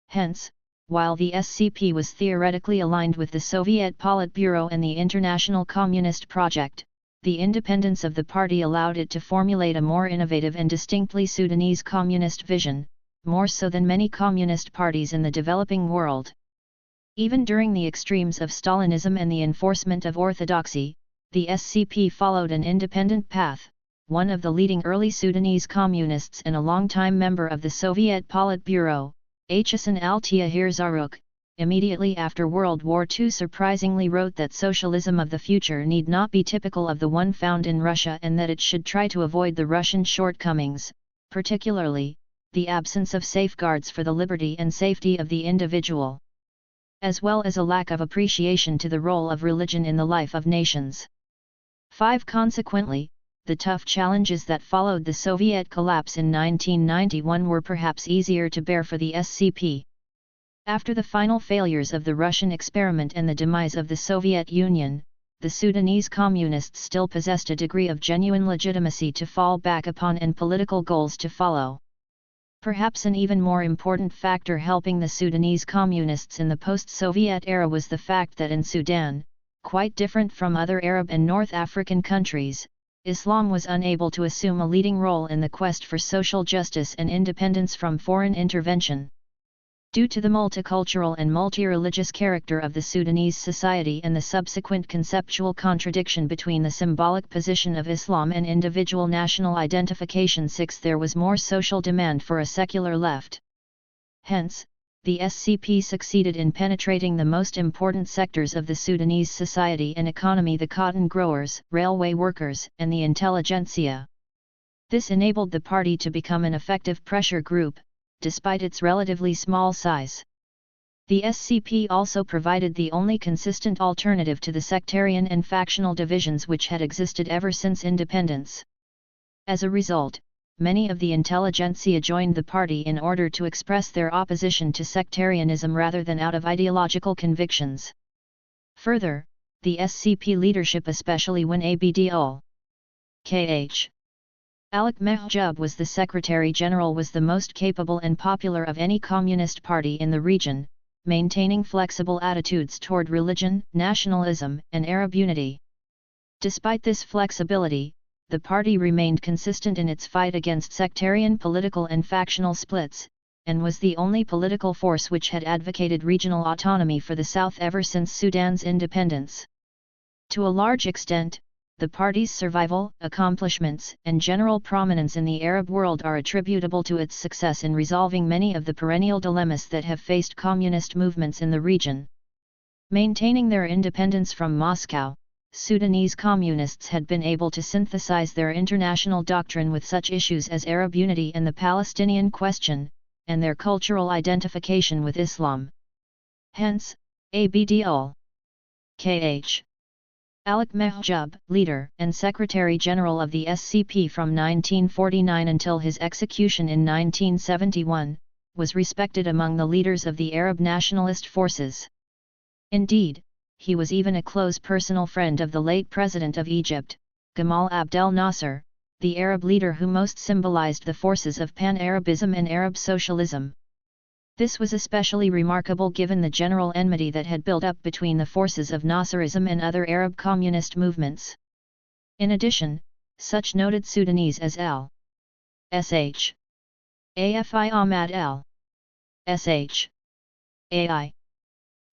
Hence, while the SCP was theoretically aligned with the Soviet Politburo and the International Communist Project, the independence of the party allowed it to formulate a more innovative and distinctly Sudanese communist vision, more so than many communist parties in the developing world. Even during the extremes of Stalinism and the enforcement of orthodoxy, the SCP followed an independent path. One of the leading early Sudanese communists and a longtime member of the Soviet Politburo, Hasan al-Tahir Zarruq, immediately after World War II surprisingly wrote that socialism of the future need not be typical of the one found in Russia and that it should try to avoid the Russian shortcomings, particularly, the absence of safeguards for the liberty and safety of the individual, as well as a lack of appreciation to the role of religion in the life of nations. 5. Consequently, the tough challenges that followed the Soviet collapse in 1991 were perhaps easier to bear for the SCP. After the final failures of the Russian experiment and the demise of the Soviet Union, the Sudanese communists still possessed a degree of genuine legitimacy to fall back upon and political goals to follow. Perhaps an even more important factor helping the Sudanese communists in the post-Soviet era was the fact that in Sudan, quite different from other Arab and North African countries, Islam was unable to assume a leading role in the quest for social justice and independence from foreign intervention. Due to the multicultural and multi-religious character of the Sudanese society and the subsequent conceptual contradiction between the symbolic position of Islam and individual national identification, there was more social demand for a secular left. Hence, the SCP succeeded in penetrating the most important sectors of the Sudanese society and economy: the cotton growers, railway workers, and the intelligentsia. This enabled the party to become an effective pressure group, despite its relatively small size. The SCP also provided the only consistent alternative to the sectarian and factional divisions which had existed ever since independence. As a result, many of the intelligentsia joined the party in order to express their opposition to sectarianism rather than out of ideological convictions. Further, the SCP leadership, especially when Abd Kh. Alec Mahjoub was the Secretary General, was the most capable and popular of any communist party in the region, maintaining flexible attitudes toward religion, nationalism, and Arab unity. Despite this flexibility, the party remained consistent in its fight against sectarian political and factional splits, and was the only political force which had advocated regional autonomy for the South ever since Sudan's independence. To a large extent, the party's survival, accomplishments, and general prominence in the Arab world are attributable to its success in resolving many of the perennial dilemmas that have faced communist movements in the region. Maintaining their independence from Moscow, Sudanese communists had been able to synthesize their international doctrine with such issues as Arab unity and the Palestinian question, and their cultural identification with Islam. Hence, Abd Kh. Alec Mahjoub, leader and Secretary General of the SCP from 1949 until his execution in 1971, was respected among the leaders of the Arab nationalist forces. Indeed, he was even a close personal friend of the late President of Egypt, Gamal Abdel Nasser, the Arab leader who most symbolized the forces of Pan-Arabism and Arab socialism. This was especially remarkable given the general enmity that had built up between the forces of Nasserism and other Arab communist movements. In addition, such noted Sudanese as L. Sh. Afi Ahmad L. Sh. Ai.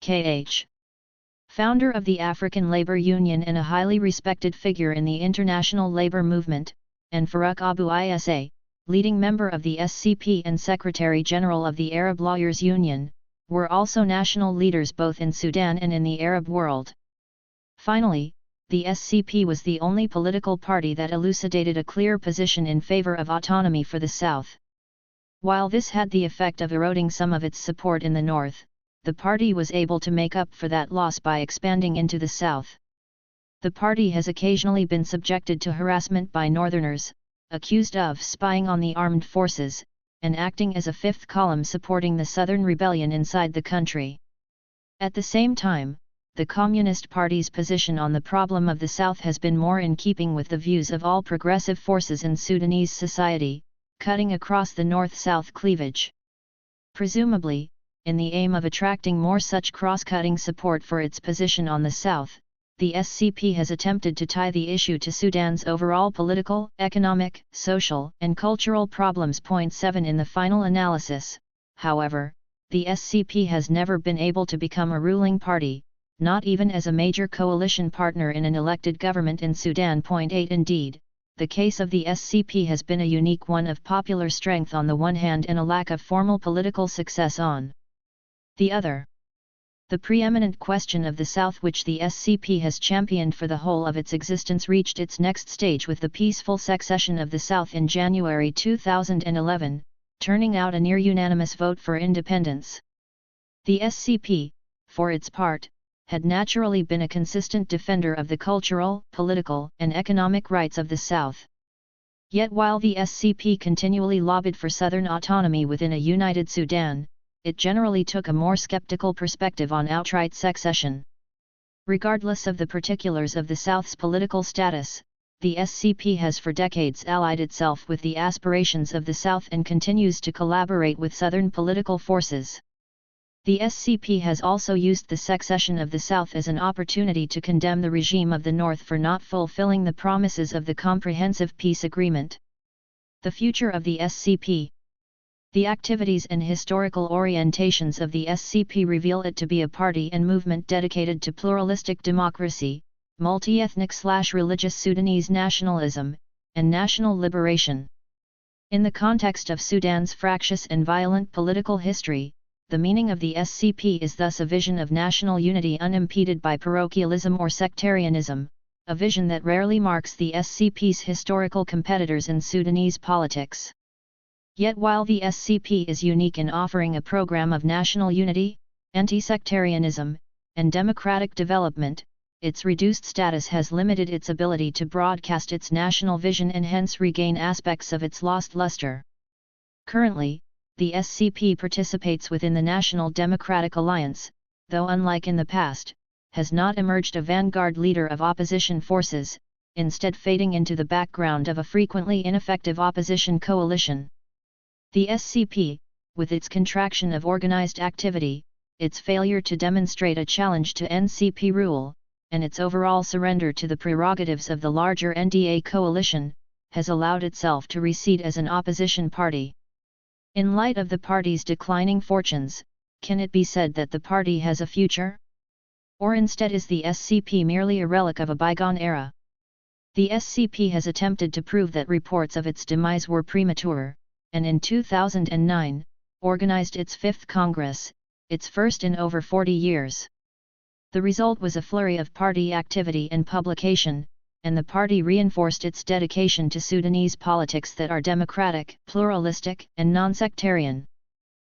Kh. Founder of the African Labor Union and a highly respected figure in the international labor movement, and Farouk Abu Isa, leading member of the SCP and Secretary General of the Arab Lawyers Union, were also national leaders both in Sudan and in the Arab world. Finally, the SCP was the only political party that elucidated a clear position in favor of autonomy for the South. While this had the effect of eroding some of its support in the North, the party was able to make up for that loss by expanding into the South. The party has occasionally been subjected to harassment by Northerners, accused of spying on the armed forces, and acting as a fifth column supporting the Southern rebellion inside the country. At the same time, the Communist Party's position on the problem of the South has been more in keeping with the views of all progressive forces in Sudanese society, cutting across the North-South cleavage. Presumably, in the aim of attracting more such cross-cutting support for its position on the South, the SCP has attempted to tie the issue to Sudan's overall political, economic, social, and cultural problems. 7 In the final analysis, however, the SCP has never been able to become a ruling party, not even as a major coalition partner in an elected government in Sudan. 8 Indeed, the case of the SCP has been a unique one of popular strength on the one hand and a lack of formal political success on the other. The preeminent question of the South, which the SCP has championed for the whole of its existence, reached its next stage with the peaceful secession of the South in January 2011, turning out a near-unanimous vote for independence. The SCP, for its part, had naturally been a consistent defender of the cultural, political, and economic rights of the South. Yet while the SCP continually lobbied for Southern autonomy within a united Sudan, it generally took a more skeptical perspective on outright secession. Regardless of the particulars of the South's political status, the SCP has for decades allied itself with the aspirations of the South and continues to collaborate with Southern political forces. The SCP has also used the secession of the South as an opportunity to condemn the regime of the North for not fulfilling the promises of the Comprehensive Peace Agreement. The future of the SCP. The activities and historical orientations of the SCP reveal it to be a party and movement dedicated to pluralistic democracy, multi-ethnic/religious Sudanese nationalism, and national liberation. In the context of Sudan's fractious and violent political history, the meaning of the SCP is thus a vision of national unity unimpeded by parochialism or sectarianism, a vision that rarely marks the SCP's historical competitors in Sudanese politics. Yet while the SCP is unique in offering a program of national unity, anti-sectarianism, and democratic development, its reduced status has limited its ability to broadcast its national vision and hence regain aspects of its lost luster. Currently, the SCP participates within the National Democratic Alliance, though unlike in the past, has not emerged a vanguard leader of opposition forces, instead fading into the background of a frequently ineffective opposition coalition. The SCP, with its contraction of organized activity, its failure to demonstrate a challenge to NCP rule, and its overall surrender to the prerogatives of the larger NDA coalition, has allowed itself to recede as an opposition party. In light of the party's declining fortunes, can it be said that the party has a future? Or instead is the SCP merely a relic of a bygone era? The SCP has attempted to prove that reports of its demise were premature, and in 2009, organized its 5th Congress, its first in over 40 years. The result was a flurry of party activity and publication, and the party reinforced its dedication to Sudanese politics that are democratic, pluralistic, and non-sectarian.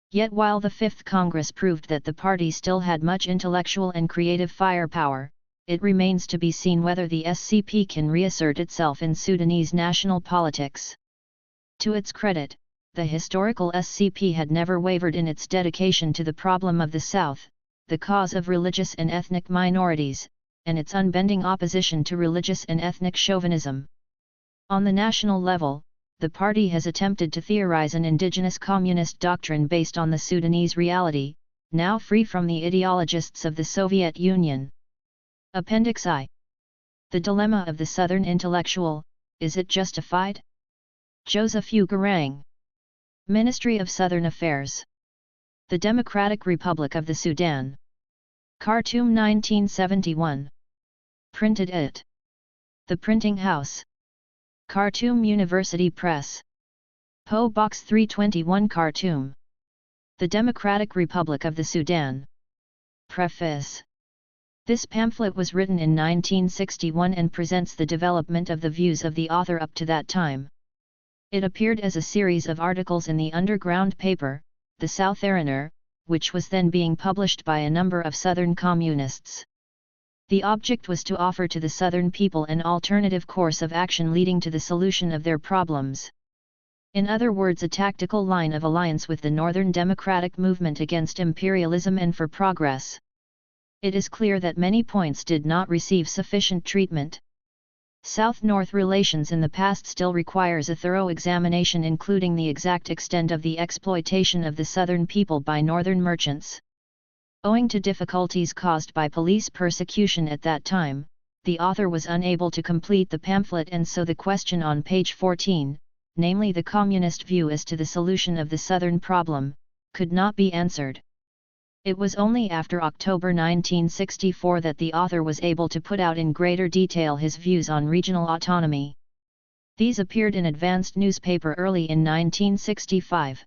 Yet while the 5th Congress proved that the party still had much intellectual and creative firepower, it remains to be seen whether the SCP can reassert itself in Sudanese national politics. To its credit, the historical SCP had never wavered in its dedication to the problem of the South, the cause of religious and ethnic minorities, and its unbending opposition to religious and ethnic chauvinism. On the national level, the party has attempted to theorize an indigenous communist doctrine based on the Sudanese reality, now free from the ideologists of the Soviet Union. Appendix I. The dilemma of the Southern intellectual, is it justified? Joseph U. Garang. Ministry of Southern Affairs. The Democratic Republic of the Sudan. Khartoum 1971. Printed at The Printing House. Khartoum University Press. PO Box 321 Khartoum. The Democratic Republic of the Sudan. Preface. This pamphlet was written in 1961 and presents the development of the views of the author up to that time. It appeared as a series of articles in the underground paper, The Southerner, which was then being published by a number of Southern communists. The object was to offer to the Southern people an alternative course of action leading to the solution of their problems. In other words, a tactical line of alliance with the Northern Democratic Movement against imperialism and for progress. It is clear that many points did not receive sufficient treatment. South-North relations in the past still requires a thorough examination, including the exact extent of the exploitation of the Southern people by Northern merchants. Owing to difficulties caused by police persecution at that time, the author was unable to complete the pamphlet, and so the question on page 14, namely the communist view as to the solution of the Southern problem, could not be answered. It was only after October 1964 that the author was able to put out in greater detail his views on regional autonomy. These appeared in advanced newspaper early in 1965.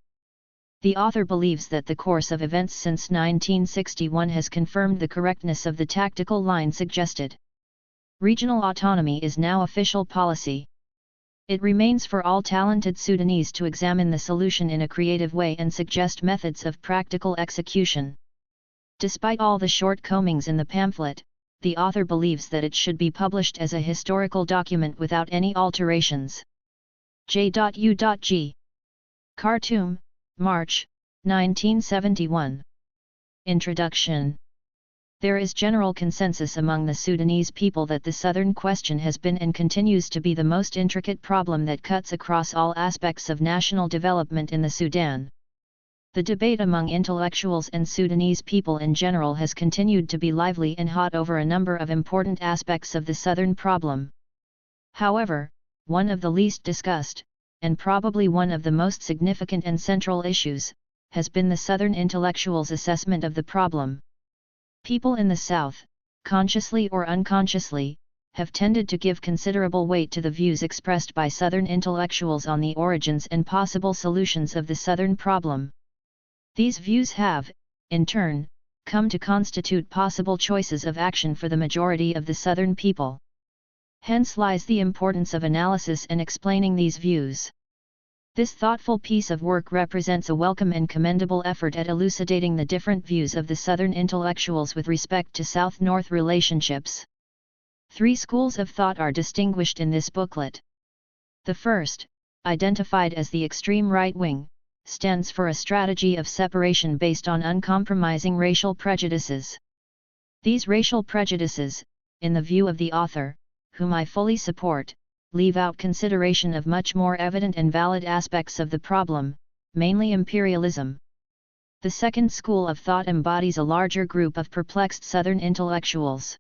The author believes that the course of events since 1961 has confirmed the correctness of the tactical line suggested. Regional autonomy is now official policy. It remains for all talented Sudanese to examine the solution in a creative way and suggest methods of practical execution. Despite all the shortcomings in the pamphlet, the author believes that it should be published as a historical document without any alterations. J.U.G. Khartoum, March, 1971. Introduction. There is general consensus among the Sudanese people that the Southern question has been and continues to be the most intricate problem that cuts across all aspects of national development in the Sudan. The debate among intellectuals and Sudanese people in general has continued to be lively and hot over a number of important aspects of the Southern problem. However, one of the least discussed, and probably one of the most significant and central issues, has been the Southern intellectuals' assessment of the problem. People in the South, consciously or unconsciously, have tended to give considerable weight to the views expressed by Southern intellectuals on the origins and possible solutions of the Southern problem. These views have, in turn, come to constitute possible choices of action for the majority of the Southern people. Hence lies the importance of analysis and explaining these views. This thoughtful piece of work represents a welcome and commendable effort at elucidating the different views of the Southern intellectuals with respect to South-North relationships. 3 schools of thought are distinguished in this booklet. The first, identified as the extreme right wing, stands for a strategy of separation based on uncompromising racial prejudices. These racial prejudices, in the view of the author, whom I fully support, leave out consideration of much more evident and valid aspects of the problem, mainly imperialism. The second school of thought embodies a larger group of perplexed Southern intellectuals.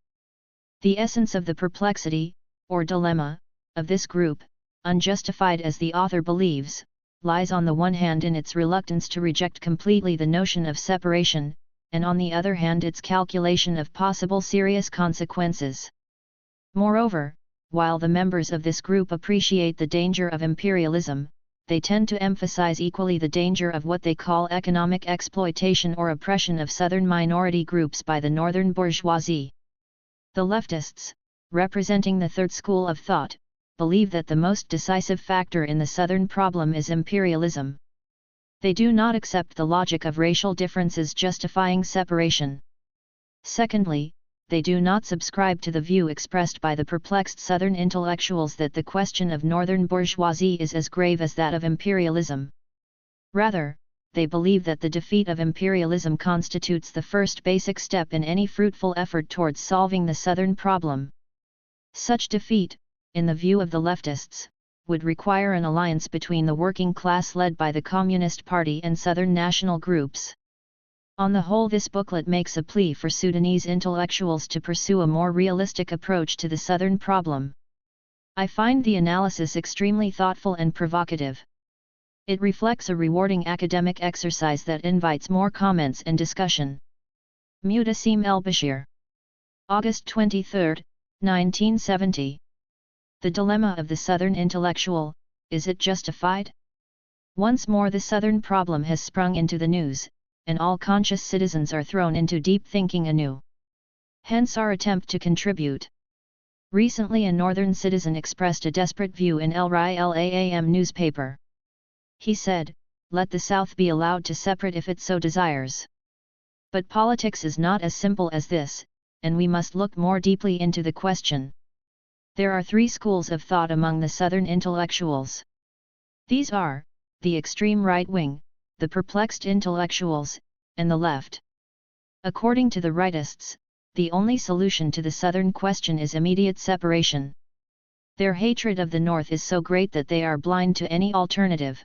The essence of the perplexity, or dilemma, of this group, unjustified as the author believes, lies on the one hand in its reluctance to reject completely the notion of separation, and on the other hand its calculation of possible serious consequences. Moreover, while the members of this group appreciate the danger of imperialism, they tend to emphasize equally the danger of what they call economic exploitation or oppression of Southern minority groups by the Northern bourgeoisie. The leftists, representing the third school of thought, believe that the most decisive factor in the Southern problem is imperialism. They do not accept the logic of racial differences justifying separation. Secondly, they do not subscribe to the view expressed by the perplexed Southern intellectuals that the question of Northern bourgeoisie is as grave as that of imperialism. Rather, they believe that the defeat of imperialism constitutes the first basic step in any fruitful effort towards solving the Southern problem. Such defeat, in the view of the leftists, would require an alliance between the working class led by the Communist Party and Southern national groups. On the whole, this booklet makes a plea for Sudanese intellectuals to pursue a more realistic approach to the Southern problem. I find the analysis extremely thoughtful and provocative. It reflects a rewarding academic exercise that invites more comments and discussion. Mutassim El-Bashir. August 23, 1970. The dilemma of the Southern intellectual, is it justified? Once more the Southern problem has sprung into the news, and all conscious citizens are thrown into deep thinking anew. Hence our attempt to contribute. Recently a Northern citizen expressed a desperate view in El Rilaam newspaper. He said, "Let the South be allowed to separate if it so desires." But politics is not as simple as this, and we must look more deeply into the question. There are 3 schools of thought among the Southern intellectuals. These are, the extreme right wing, the perplexed intellectuals, and the left. According to the rightists, the only solution to the Southern question is immediate separation. Their hatred of the North is so great that they are blind to any alternative.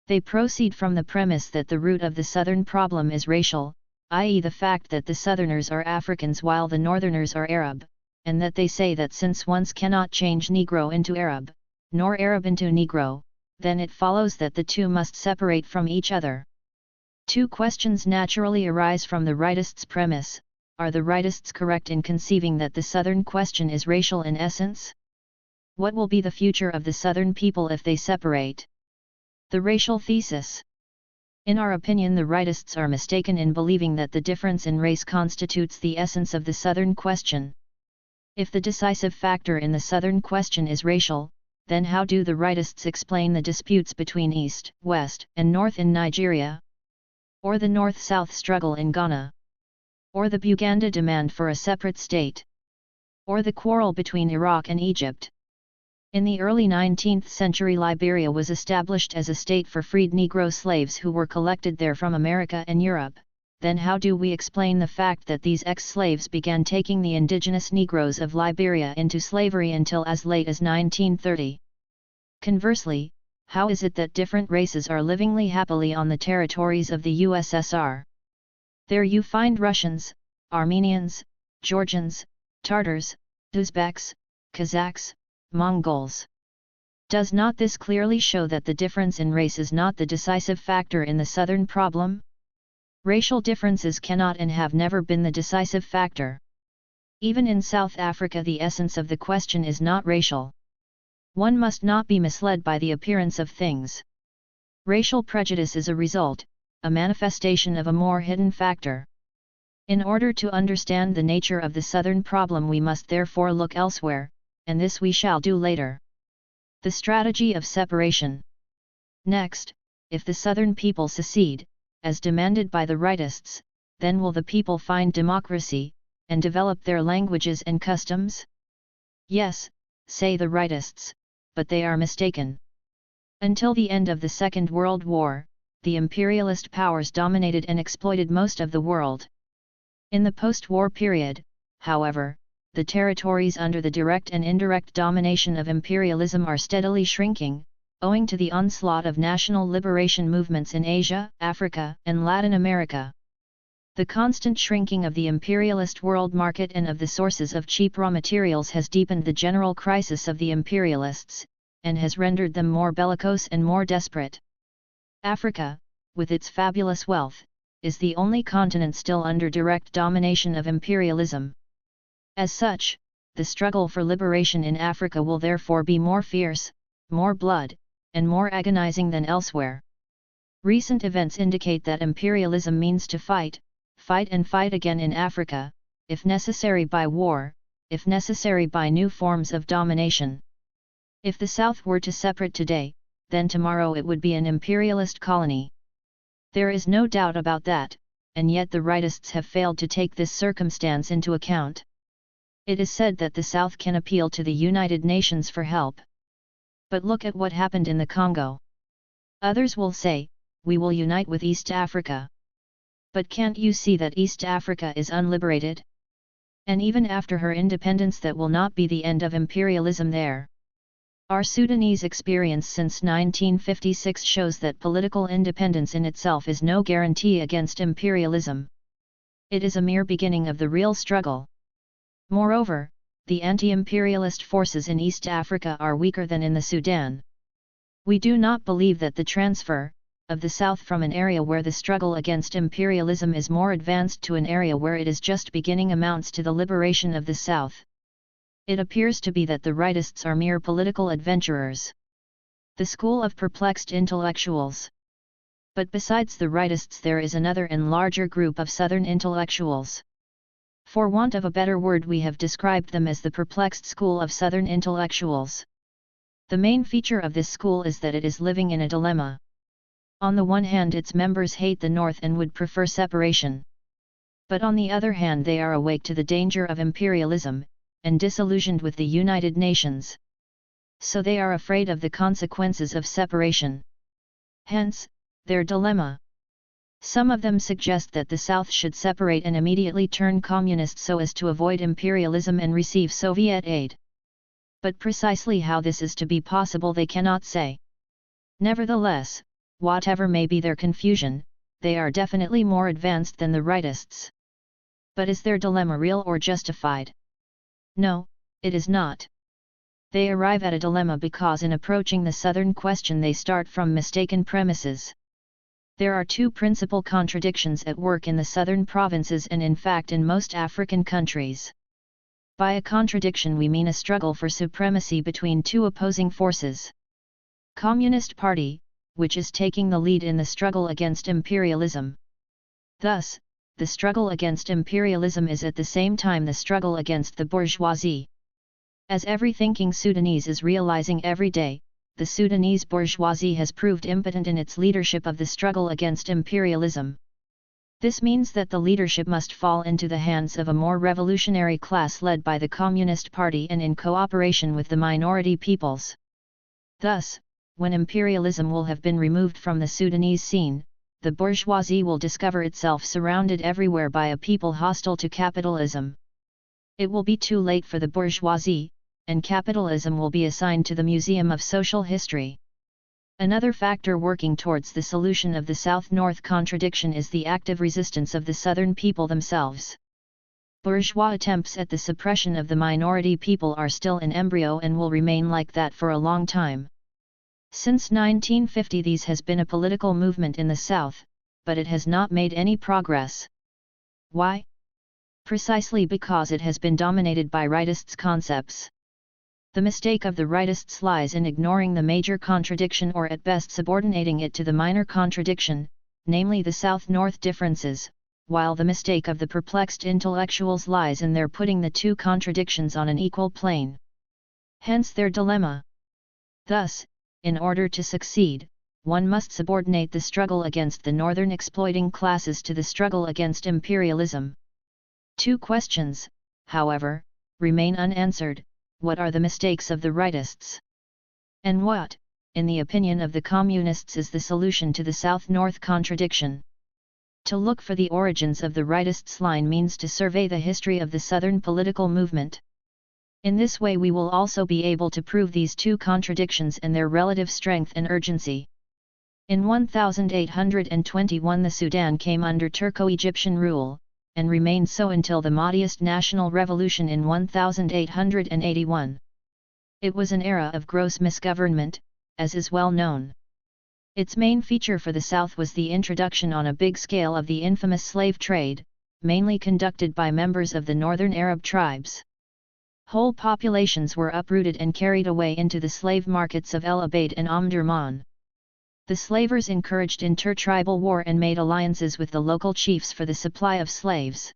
They proceed from the premise that the root of the Southern problem is racial, i.e. the fact that the Southerners are Africans while the Northerners are Arab, and that they say that since one cannot change Negro into Arab, nor Arab into Negro, then it follows that the two must separate from each other. 2 questions naturally arise from the rightists' premise. Are the rightists correct in conceiving that the Southern question is racial in essence? What will be the future of the Southern people if they separate? The racial thesis. In our opinion, the rightists are mistaken in believing that the difference in race constitutes the essence of the Southern question. If the decisive factor in the Southern question is racial, then how do the rightists explain the disputes between East, West, and North in Nigeria? Or the North-South struggle in Ghana? Or the Buganda demand for a separate state? Or the quarrel between Iraq and Egypt? In the early 19th century, Liberia was established as a state for freed Negro slaves who were collected there from America and Europe. Then how do we explain the fact that these ex-slaves began taking the indigenous Negroes of Liberia into slavery until as late as 1930? Conversely, how is it that different races are living happily on the territories of the USSR? There you find Russians, Armenians, Georgians, Tartars, Uzbeks, Kazakhs, Mongols. Does not this clearly show that the difference in race is not the decisive factor in the Southern problem? Racial differences cannot and have never been the decisive factor. Even in South Africa, the essence of the question is not racial. One must not be misled by the appearance of things. Racial prejudice is a result, a manifestation of a more hidden factor. In order to understand the nature of the Southern problem, we must therefore look elsewhere, and this we shall do later. The strategy of separation. Next, if the Southern people secede, as demanded by the rightists, then will the people find democracy, and develop their languages and customs? Yes, say the rightists, but they are mistaken. Until the end of the Second World War, the imperialist powers dominated and exploited most of the world. In the post-war period, however, the territories under the direct and indirect domination of imperialism are steadily shrinking, owing to the onslaught of national liberation movements in Asia, Africa, and Latin America. The constant shrinking of the imperialist world market and of the sources of cheap raw materials has deepened the general crisis of the imperialists, and has rendered them more bellicose and more desperate. Africa, with its fabulous wealth, is the only continent still under direct domination of imperialism. As such, the struggle for liberation in Africa will therefore be more fierce, more blood, and more agonizing than elsewhere. Recent events indicate that imperialism means to fight, fight and fight again in Africa, if necessary by war, if necessary by new forms of domination. If the South were to separate today, then tomorrow it would be an imperialist colony. There is no doubt about that, and yet the rightists have failed to take this circumstance into account. It is said that the South can appeal to the United Nations for help. But look at what happened in the Congo. Others will say, we will unite with East Africa. But can't you see that East Africa is unliberated? And even after her independence, that will not be the end of imperialism there. Our Sudanese experience since 1956 shows that political independence in itself is no guarantee against imperialism. It is a mere beginning of the real struggle. Moreover, the anti-imperialist forces in East Africa are weaker than in the Sudan. We do not believe that the transfer of the South from an area where the struggle against imperialism is more advanced to an area where it is just beginning amounts to the liberation of the South. It appears to be that the rightists are mere political adventurers. The school of perplexed intellectuals. But besides the rightists, there is another and larger group of Southern intellectuals. For want of a better word, we have described them as the perplexed school of Southern intellectuals. The main feature of this school is that it is living in a dilemma. On the one hand, its members hate the North and would prefer separation. But on the other hand, they are awake to the danger of imperialism, and disillusioned with the United Nations. So they are afraid of the consequences of separation. Hence, their dilemma. Some of them suggest that the South should separate and immediately turn communist so as to avoid imperialism and receive Soviet aid. But precisely how this is to be possible they cannot say. Nevertheless, whatever may be their confusion, they are definitely more advanced than the rightists. But is their dilemma real or justified? No, it is not. They arrive at a dilemma because in approaching the Southern question they start from mistaken premises. There are two principal contradictions at work in the Southern provinces and in fact in most African countries. By a contradiction we mean a struggle for supremacy between two opposing forces. Communist Party, which is taking the lead in the struggle against imperialism. Thus, the struggle against imperialism is at the same time the struggle against the bourgeoisie. As every thinking Sudanese is realizing every day, the Sudanese bourgeoisie has proved impotent in its leadership of the struggle against imperialism. This means that the leadership must fall into the hands of a more revolutionary class led by the Communist Party and in cooperation with the minority peoples. Thus, when imperialism will have been removed from the Sudanese scene, the bourgeoisie will discover itself surrounded everywhere by a people hostile to capitalism. It will be too late for the bourgeoisie, and capitalism will be assigned to the Museum of Social History. Another factor working towards the solution of the South-North contradiction is the active resistance of the Southern people themselves. Bourgeois attempts at the suppression of the minority people are still in embryo and will remain like that for a long time. Since 1950 these has been a political movement in the South, but it has not made any progress. Why? Precisely because it has been dominated by rightists' concepts. The mistake of the rightists lies in ignoring the major contradiction or at best subordinating it to the minor contradiction, namely the South-North differences, while the mistake of the perplexed intellectuals lies in their putting the two contradictions on an equal plane. Hence their dilemma. Thus, in order to succeed, one must subordinate the struggle against the northern exploiting classes to the struggle against imperialism. Two questions, however, remain unanswered: what are the mistakes of the rightists? And what, in the opinion of the communists, is the solution to the South-North contradiction? To look for the origins of the rightists' line means to survey the history of the Southern political movement. In this way we will also be able to prove these two contradictions and their relative strength and urgency. In 1821 the Sudan came under Turco-Egyptian rule, and remained so until the Mahdist national revolution in 1881. It was an era of gross misgovernment, as is well known. Its main feature for the South was the introduction on a big scale of the infamous slave trade, mainly conducted by members of the northern Arab tribes. Whole populations were uprooted and carried away into the slave markets of El Obeid and Omdurman. The slavers encouraged intertribal war and made alliances with the local chiefs for the supply of slaves.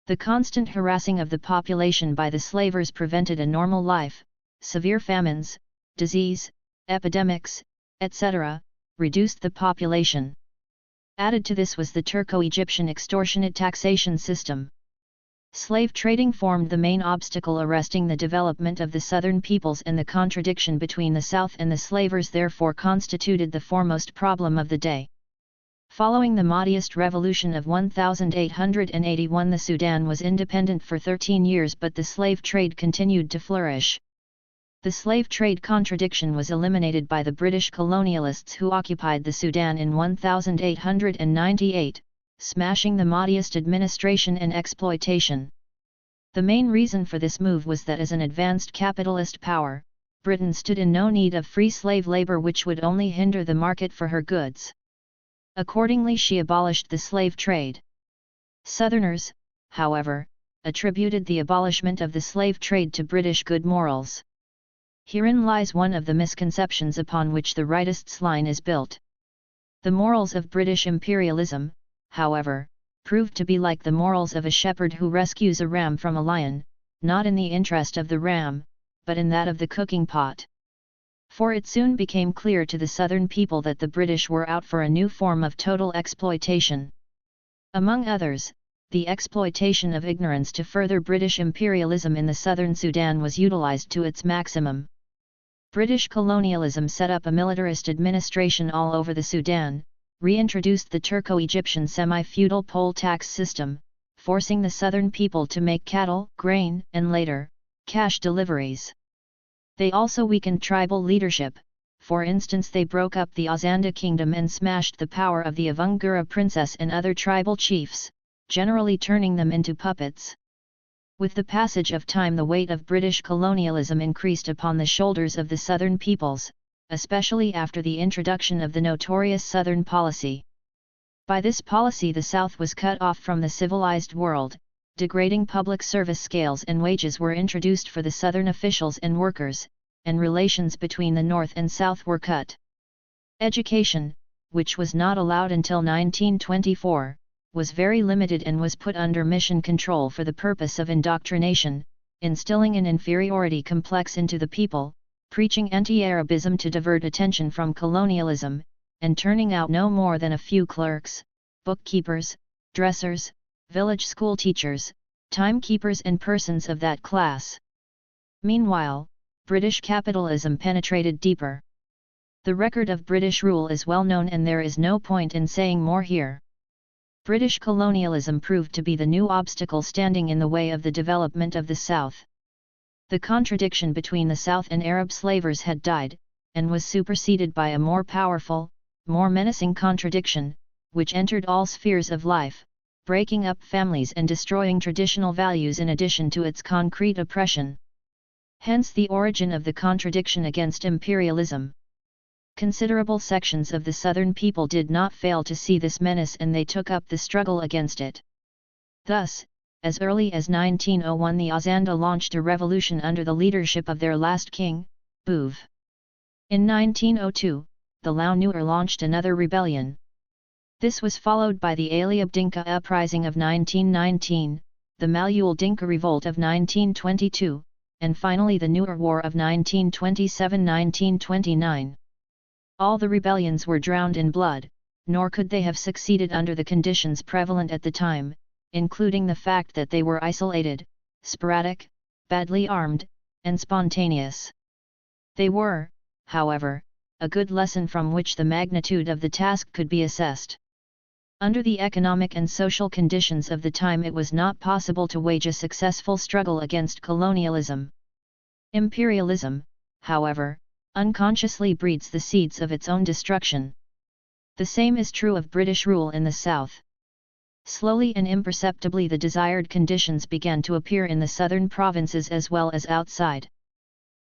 The constant harassing of the population by the slavers prevented a normal life. Severe famines, disease, epidemics, etc., reduced the population. Added to this was the Turco-Egyptian extortionate taxation system. Slave trading formed the main obstacle arresting the development of the southern peoples, and the contradiction between the South and the slavers therefore constituted the foremost problem of the day. Following the Mahdist revolution of 1881 the Sudan was independent for 13 years, but the slave trade continued to flourish. The slave trade contradiction was eliminated by the British colonialists who occupied the Sudan in 1898, smashing the Mahdist administration and exploitation. The main reason for this move was that as an advanced capitalist power, Britain stood in no need of free slave labor which would only hinder the market for her goods. Accordingly she abolished the slave trade. Southerners, however, attributed the abolishment of the slave trade to British good morals. Herein lies one of the misconceptions upon which the rightists' line is built. The morals of British imperialism, however, proved to be like the morals of a shepherd who rescues a ram from a lion, not in the interest of the ram, but in that of the cooking pot. For it soon became clear to the southern people that the British were out for a new form of total exploitation. Among others, the exploitation of ignorance to further British imperialism in the southern Sudan was utilized to its maximum. British colonialism set up a militarist administration all over the Sudan, reintroduced the Turco-Egyptian semi-feudal poll tax system, forcing the southern people to make cattle, grain, and later, cash deliveries. They also weakened tribal leadership. For instance, they broke up the Azanda kingdom and smashed the power of the Avungura princess and other tribal chiefs, generally turning them into puppets. With the passage of time the weight of British colonialism increased upon the shoulders of the southern peoples, especially after the introduction of the notorious Southern Policy. By this policy the South was cut off from the civilized world, degrading public service scales and wages were introduced for the Southern officials and workers, and relations between the North and South were cut. Education, which was not allowed until 1924, was very limited and was put under mission control for the purpose of indoctrination, instilling an inferiority complex into the people, preaching anti-Arabism to divert attention from colonialism, and turning out no more than a few clerks, bookkeepers, dressers, village school teachers, timekeepers and persons of that class. Meanwhile, British capitalism penetrated deeper. The record of British rule is well known and there is no point in saying more here. British colonialism proved to be the new obstacle standing in the way of the development of the South. The contradiction between the South and Arab slavers had died, and was superseded by a more powerful, more menacing contradiction, which entered all spheres of life, breaking up families and destroying traditional values in addition to its concrete oppression. Hence the origin of the contradiction against imperialism. Considerable sections of the southern people did not fail to see this menace, and they took up the struggle against it. Thus, as early as 1901 the Azanda launched a revolution under the leadership of their last king, Bouv. In 1902, the Lao Nuer launched another rebellion. This was followed by the Aliab Dinka uprising of 1919, the Malual Dinka revolt of 1922, and finally the Nuer War of 1927–1929. All the rebellions were drowned in blood, nor could they have succeeded under the conditions prevalent at the time, including the fact that they were isolated, sporadic, badly armed, and spontaneous. They were, however, a good lesson from which the magnitude of the task could be assessed. Under the economic and social conditions of the time it was not possible to wage a successful struggle against colonialism. Imperialism, however, unconsciously breeds the seeds of its own destruction. The same is true of British rule in the South. Slowly and imperceptibly the desired conditions began to appear in the southern provinces as well as outside.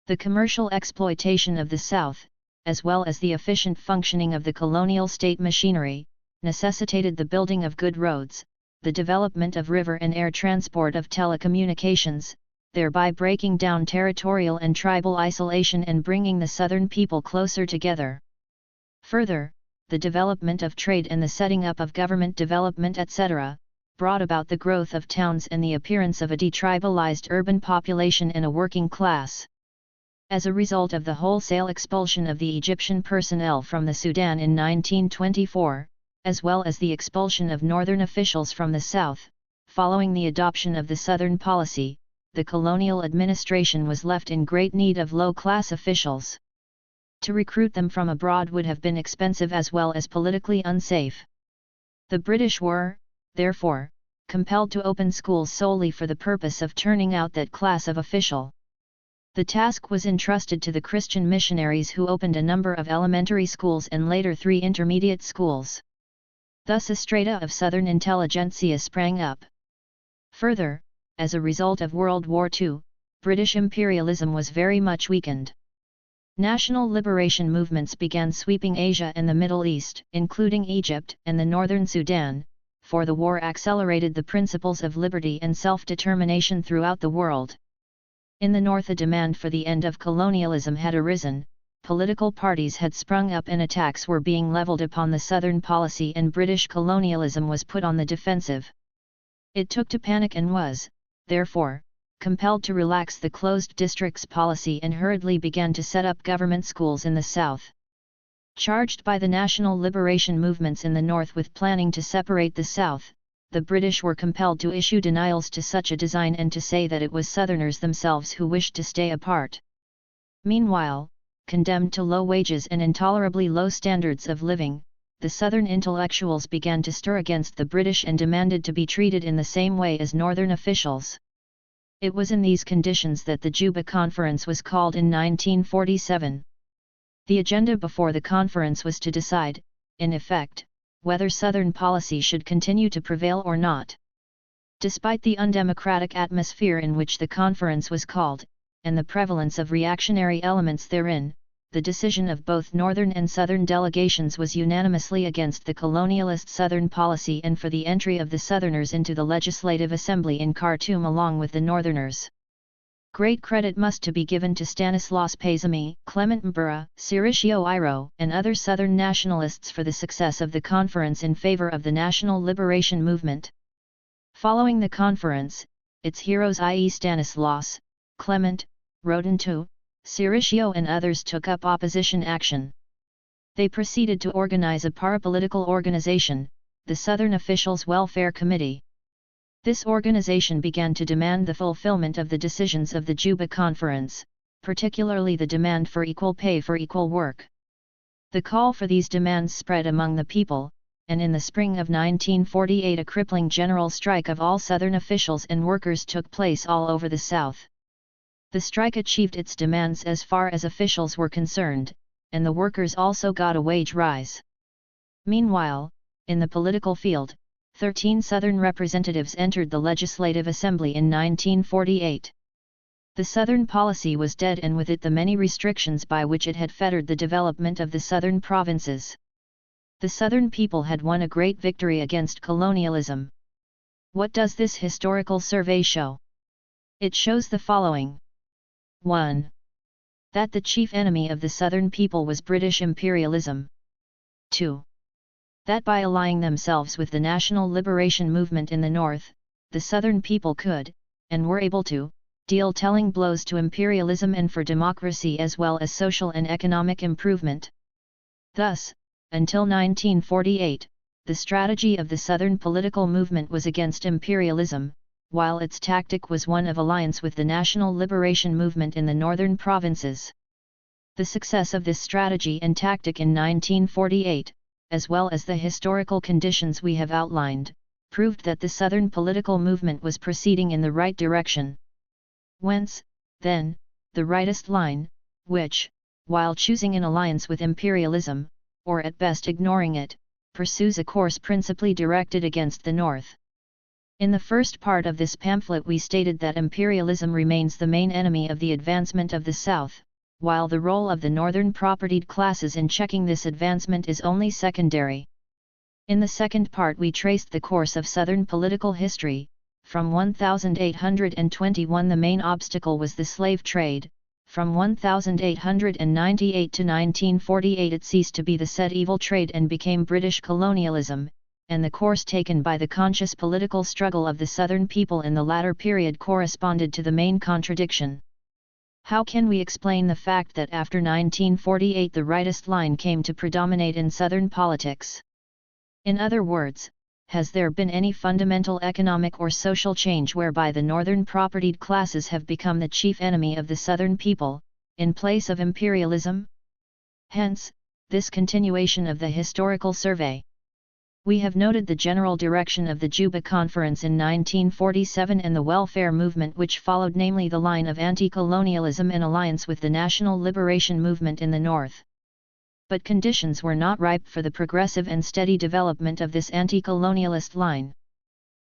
The commercial exploitation of the South, as well as the efficient functioning of the colonial state machinery, necessitated the building of good roads, the development of river and air transport, of telecommunications, thereby breaking down territorial and tribal isolation and bringing the southern people closer together. Further, the development of trade and the setting up of government development etc., brought about the growth of towns and the appearance of a detribalized urban population and a working class. As a result of the wholesale expulsion of the Egyptian personnel from the Sudan in 1924, as well as the expulsion of northern officials from the south, following the adoption of the Southern policy, the colonial administration was left in great need of low-class officials. To recruit them from abroad would have been expensive as well as politically unsafe. The British were, therefore, compelled to open schools solely for the purpose of turning out that class of official. The task was entrusted to the Christian missionaries, who opened a number of elementary schools and later 3 intermediate schools. Thus a strata of southern intelligentsia sprang up. Further, as a result of World War II, British imperialism was very much weakened. National liberation movements began sweeping Asia and the Middle East, including Egypt and the northern Sudan, for the war accelerated the principles of liberty and self-determination throughout the world. In the north a demand for the end of colonialism had arisen, political parties had sprung up and attacks were being leveled upon the southern policy, and British colonialism was put on the defensive. It took to panic and was, therefore, compelled to relax the closed districts policy and hurriedly began to set up government schools in the south. Charged by the national liberation movements in the north with planning to separate the south, the British were compelled to issue denials to such a design and to say that it was Southerners themselves who wished to stay apart. Meanwhile, condemned to low wages and intolerably low standards of living, the Southern intellectuals began to stir against the British and demanded to be treated in the same way as Northern officials. It was in these conditions that the Juba Conference was called in 1947. The agenda before the conference was to decide, in effect, whether Southern policy should continue to prevail or not. Despite the undemocratic atmosphere in which the conference was called, and the prevalence of reactionary elements therein, the decision of both Northern and Southern delegations was unanimously against the colonialist Southern policy and for the entry of the Southerners into the Legislative Assembly in Khartoum along with the Northerners. Great credit must to be given to Stanislas Pazami, Clement Mbura, Siriccio Iro, and other Southern nationalists for the success of the conference in favor of the national liberation movement. Following the conference, its heroes, i.e. Stanislas, Clement, Rodentu, Siriccio and others took up opposition action. They proceeded to organize a parapolitical organization, the Southern Officials Welfare Committee. This organization began to demand the fulfillment of the decisions of the Juba Conference, particularly the demand for equal pay for equal work. The call for these demands spread among the people, and in the spring of 1948 a crippling general strike of all Southern officials and workers took place all over the South. The strike achieved its demands as far as officials were concerned, and the workers also got a wage rise. Meanwhile, in the political field, 13 Southern representatives entered the Legislative Assembly in 1948. The Southern policy was dead, and with it the many restrictions by which it had fettered the development of the Southern provinces. The Southern people had won a great victory against colonialism. What does this historical survey show? It shows the following. 1. That the chief enemy of the Southern people was British imperialism. 2. That by allying themselves with the national liberation movement in the North, the Southern people could, and were able to, deal telling blows to imperialism and for democracy as well as social and economic improvement. Thus, until 1948, the strategy of the Southern political movement was against imperialism, while its tactic was one of alliance with the national liberation movement in the northern provinces. The success of this strategy and tactic in 1948, as well as the historical conditions we have outlined, proved that the Southern political movement was proceeding in the right direction. Whence, then, the rightist line, which, while choosing an alliance with imperialism, or at best ignoring it, pursues a course principally directed against the North. In the first part of this pamphlet we stated that imperialism remains the main enemy of the advancement of the South, while the role of the northern propertied classes in checking this advancement is only secondary. In the second part we traced the course of Southern political history. From 1821 the main obstacle was the slave trade, from 1898 to 1948 it ceased to be the said evil trade and became British colonialism, and the course taken by the conscious political struggle of the Southern people in the latter period corresponded to the main contradiction. How can we explain the fact that after 1948 the rightist line came to predominate in Southern politics? In other words, has there been any fundamental economic or social change whereby the northern propertied classes have become the chief enemy of the Southern people, in place of imperialism? Hence, this continuation of the historical survey. We have noted the general direction of the Juba Conference in 1947 and the welfare movement which followed, namely the line of anti-colonialism and alliance with the national liberation movement in the North. But conditions were not ripe for the progressive and steady development of this anti-colonialist line.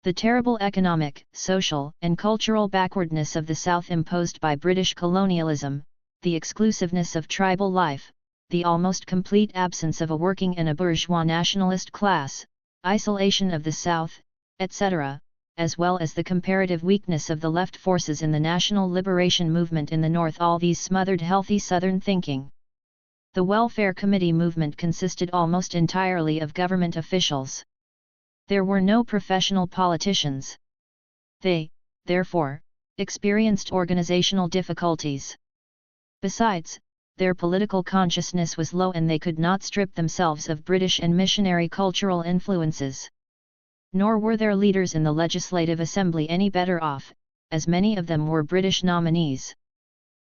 The terrible economic, social, and cultural backwardness of the South imposed by British colonialism, the exclusiveness of tribal life, the almost complete absence of a working and a bourgeois nationalist class, isolation of the South, etc., as well as the comparative weakness of the left forces in the national liberation movement in the North, all these smothered healthy Southern thinking. The Welfare Committee movement consisted almost entirely of government officials. There were no professional politicians. They, therefore, experienced organizational difficulties. Besides, their political consciousness was low and they could not strip themselves of British and missionary cultural influences. Nor were their leaders in the Legislative Assembly any better off, as many of them were British nominees.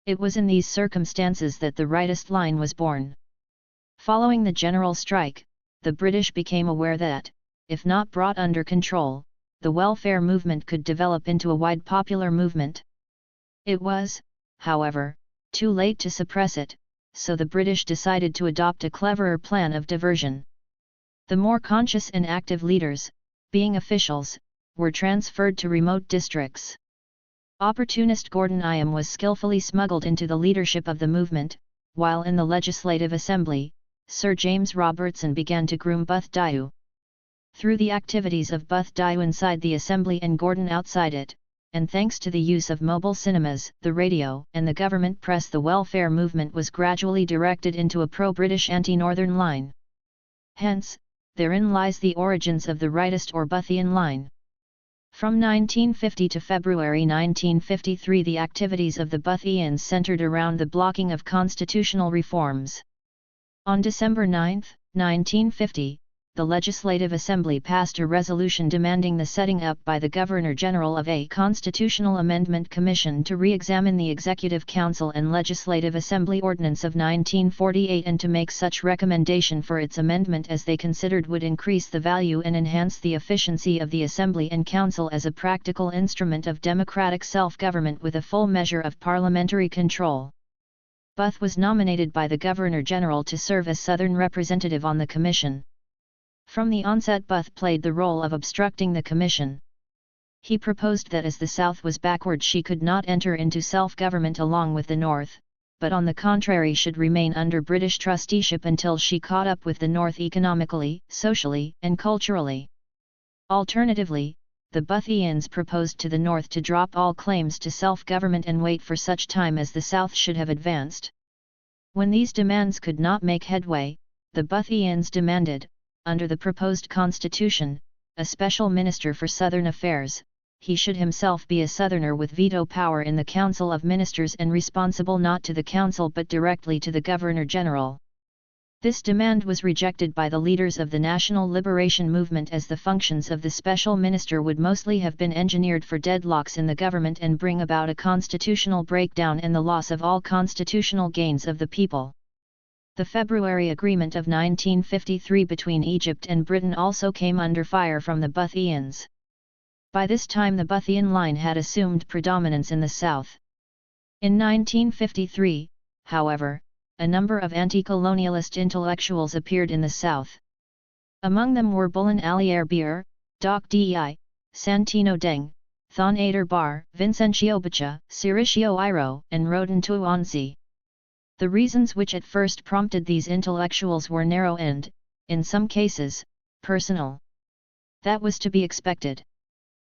It was in these circumstances that the rightist line was born. Following the general strike, the British became aware that, if not brought under control, the welfare movement could develop into a wide popular movement. It was, however, too late to suppress it, so the British decided to adopt a cleverer plan of diversion. The more conscious and active leaders, being officials, were transferred to remote districts. Opportunist Gordon Iam was skillfully smuggled into the leadership of the movement, while in the Legislative Assembly, Sir James Robertson began to groom Buth Diu. Through the activities of Buth Diu inside the Assembly and Gordon outside it, and thanks to the use of mobile cinemas, the radio, and the government press, the welfare movement was gradually directed into a pro-British anti-Northern line. Hence, therein lies the origins of the rightist or Buthian line. From 1950 to February 1953 the activities of the Buthians centered around the blocking of constitutional reforms. On December 9, 1950, the Legislative Assembly passed a resolution demanding the setting up by the Governor-General of a Constitutional Amendment Commission to re-examine the Executive Council and Legislative Assembly Ordinance of 1948 and to make such recommendation for its amendment as they considered would increase the value and enhance the efficiency of the Assembly and Council as a practical instrument of democratic self-government with a full measure of parliamentary control. Buth was nominated by the Governor-General to serve as Southern representative on the commission. From the onset Buth played the role of obstructing the commission. He proposed that as the South was backward she could not enter into self-government along with the North, but on the contrary should remain under British trusteeship until she caught up with the North economically, socially, and culturally. Alternatively, the Bothians proposed to the North to drop all claims to self-government and wait for such time as the South should have advanced. When these demands could not make headway, the Bothians demanded, under the proposed constitution, a special minister for Southern affairs. He should himself be a Southerner with veto power in the Council of Ministers and responsible not to the Council but directly to the Governor-General. This demand was rejected by the leaders of the National Liberation Movement, as the functions of the special minister would mostly have been engineered for deadlocks in the government and bring about a constitutional breakdown and the loss of all constitutional gains of the people. The February Agreement of 1953 between Egypt and Britain also came under fire from the Bothians. By this time the Bothian line had assumed predominance in the south. In 1953, however, a number of anti-colonialist intellectuals appeared in the south. Among them were Bullen Ali Erbier, Doc Dei, Santino Deng, Thon Ader Bar, Vincencio Bacha, Ciricio Iro, and Roden Tuanzi. The reasons which at first prompted these intellectuals were narrow and, in some cases, personal. That was to be expected.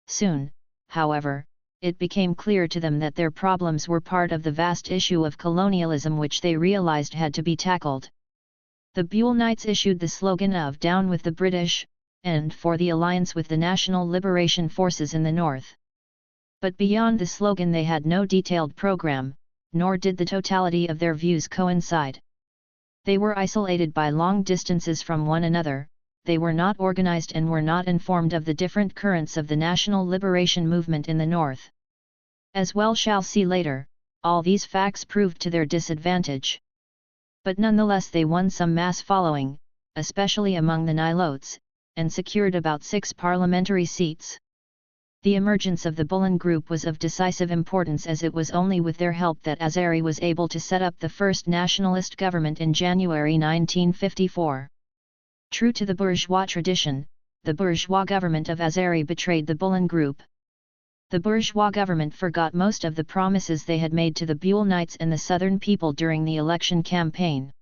Soon, however, it became clear to them that their problems were part of the vast issue of colonialism which they realized had to be tackled. The Buell Knights issued the slogan of "Down with the British," and for the alliance with the National Liberation Forces in the North. But beyond the slogan they had no detailed program, nor did the totality of their views coincide. They were isolated by long distances from one another. They were not organized and were not informed of the different currents of the national liberation movement in the North. As well shall see later, all these facts proved to their disadvantage. But nonetheless they won some mass following, especially among the Nilotes, and secured about 6 parliamentary seats. The emergence of the Bullen Group was of decisive importance, as it was only with their help that Azeri was able to set up the first nationalist government in January 1954. True to the bourgeois tradition, the bourgeois government of Azeri betrayed the Bullen Group. The bourgeois government forgot most of the promises they had made to the Buell Knights and the Southern people during the election campaign.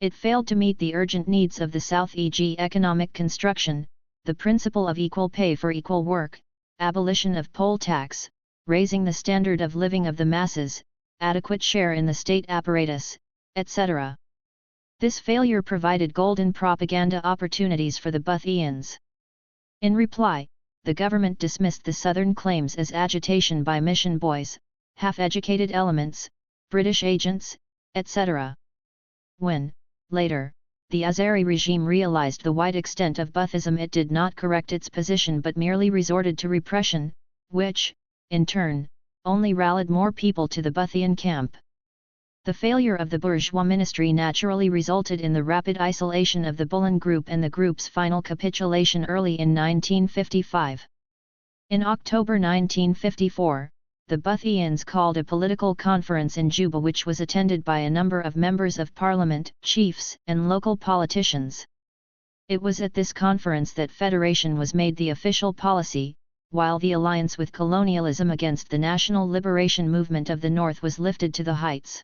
It failed to meet the urgent needs of the South, e.g. economic construction, the principle of equal pay for equal work, abolition of poll tax, raising the standard of living of the masses, adequate share in the state apparatus, etc. This failure provided golden propaganda opportunities for the Bothians. In reply, the government dismissed the Southern claims as agitation by mission boys, half-educated elements, British agents, etc. When, later, the Azeri regime realized the wide extent of Bothism, it did not correct its position but merely resorted to repression, which, in turn, only rallied more people to the Bothian camp. The failure of the bourgeois ministry naturally resulted in the rapid isolation of the Bullen Group and the group's final capitulation early in 1955. In October 1954, the Bothians called a political conference in Juba which was attended by a number of members of parliament, chiefs, and local politicians. It was at this conference that federation was made the official policy, while the alliance with colonialism against the National Liberation Movement of the North was lifted to the heights.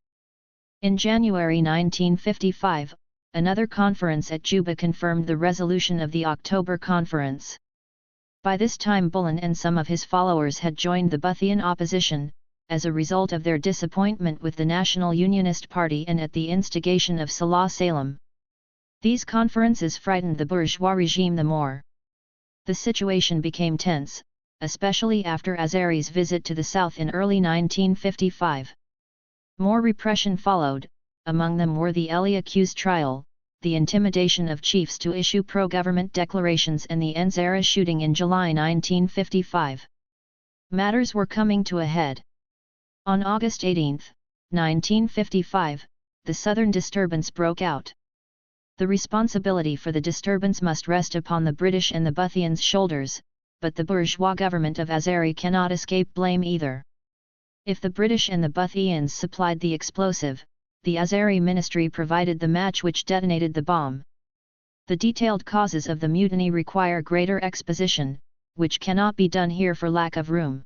In January 1955, another conference at Juba confirmed the resolution of the October conference. By this time Bullen and some of his followers had joined the Bothian opposition, as a result of their disappointment with the National Unionist Party and at the instigation of Salah Salem. These conferences frightened the bourgeois regime the more. The situation became tense, especially after Azeri's visit to the south in early 1955. More repression followed, among them were the Eli Accused trial, the intimidation of chiefs to issue pro-government declarations and the Nzara shooting in July 1955. Matters were coming to a head. On August 18, 1955, the southern disturbance broke out. The responsibility for the disturbance must rest upon the British and the Bothians' shoulders, but the bourgeois government of Azeri cannot escape blame either. If the British and the Bothians supplied the explosive, the Azeri ministry provided the match which detonated the bomb. The detailed causes of the mutiny require greater exposition, which cannot be done here for lack of room.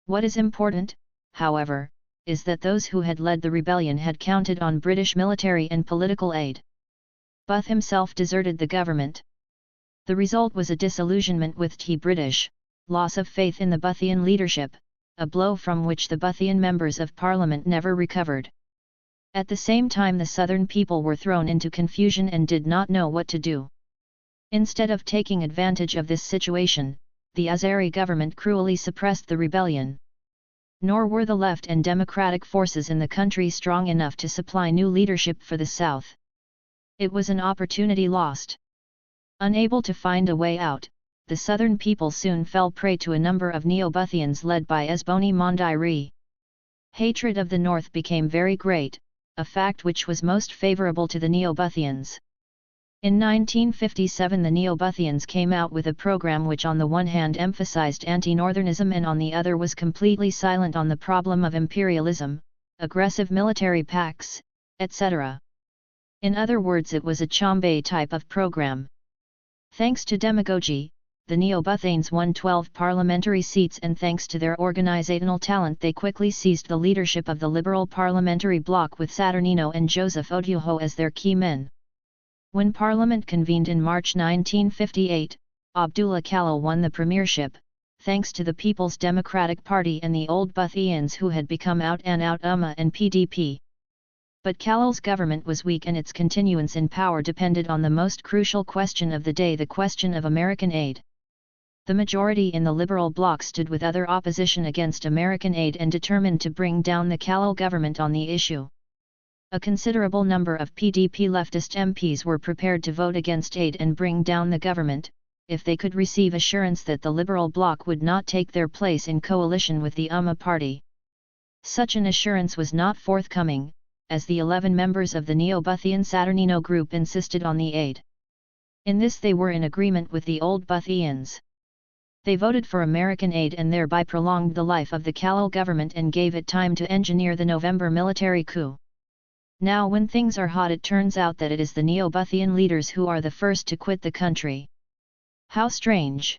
What is important, however, is that those who had led the rebellion had counted on British military and political aid. Booth himself deserted the government. The result was a disillusionment with the British, loss of faith in the Boothian leadership, a blow from which the Boothian members of Parliament never recovered. At the same time, the southern people were thrown into confusion and did not know what to do. Instead of taking advantage of this situation, the Azeri government cruelly suppressed the rebellion. Nor were the left and democratic forces in the country strong enough to supply new leadership for the south. It was an opportunity lost. Unable to find a way out, the southern people soon fell prey to a number of Neo-Boothians led by Esboni Mondiri. Hatred of the north became very great, a fact which was most favorable to the Neo-Boothians. In 1957 the Neo-Boothians came out with a program which on the one hand emphasized anti-Northernism and on the other was completely silent on the problem of imperialism, aggressive military pacts, etc. In other words, it was a Chambay type of program. Thanks to demagogy, the Neo-Boothians won 12 parliamentary seats, and thanks to their organizational talent they quickly seized the leadership of the Liberal parliamentary bloc with Saturnino and Joseph Odioho as their key men. When Parliament convened in March 1958, Abdullah Khalil won the premiership, thanks to the People's Democratic Party and the old Boothians who had become out-and-out Ummah and PDP. But Khalil's government was weak and its continuance in power depended on the most crucial question of the day, the question of American aid. The majority in the Liberal bloc stood with other opposition against American aid and determined to bring down the Khalil government on the issue. A considerable number of PDP leftist MPs were prepared to vote against aid and bring down the government, if they could receive assurance that the Liberal bloc would not take their place in coalition with the Ummah party. Such an assurance was not forthcoming, as the 11 members of the Neo-Boothian Saturnino group insisted on the aid. In this they were in agreement with the old Boothians. They voted for American aid and thereby prolonged the life of the Khalil government and gave it time to engineer the November military coup. Now when things are hot, it turns out that it is the Neo-Boothian leaders who are the first to quit the country. How strange!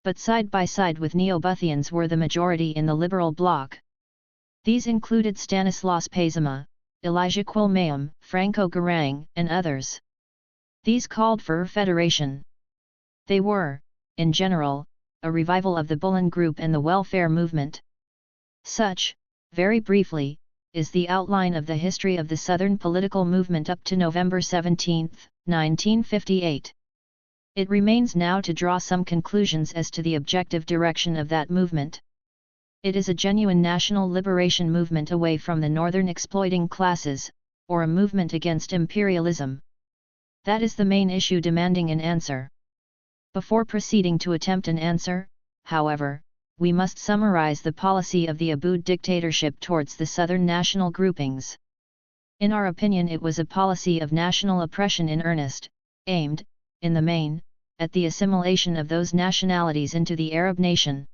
But side by side with Neo-Boothians were the majority in the Liberal bloc. These included Stanislas Pazima, Elijah Quilmayam, Franco Garang, and others. These called for a federation. They were, in general, a revival of the Bullen Group and the welfare movement. Such, very briefly, is the outline of the history of the Southern political movement up to November 17, 1958. It remains now to draw some conclusions as to the objective direction of that movement. It is a genuine national liberation movement away from the northern exploiting classes, or a movement against imperialism. That is the main issue demanding an answer. Before proceeding to attempt an answer, however, we must summarize the policy of the Aboud dictatorship towards the southern national groupings. In our opinion, it was a policy of national oppression in earnest, aimed, in the main, at the assimilation of those nationalities into the Arab nation.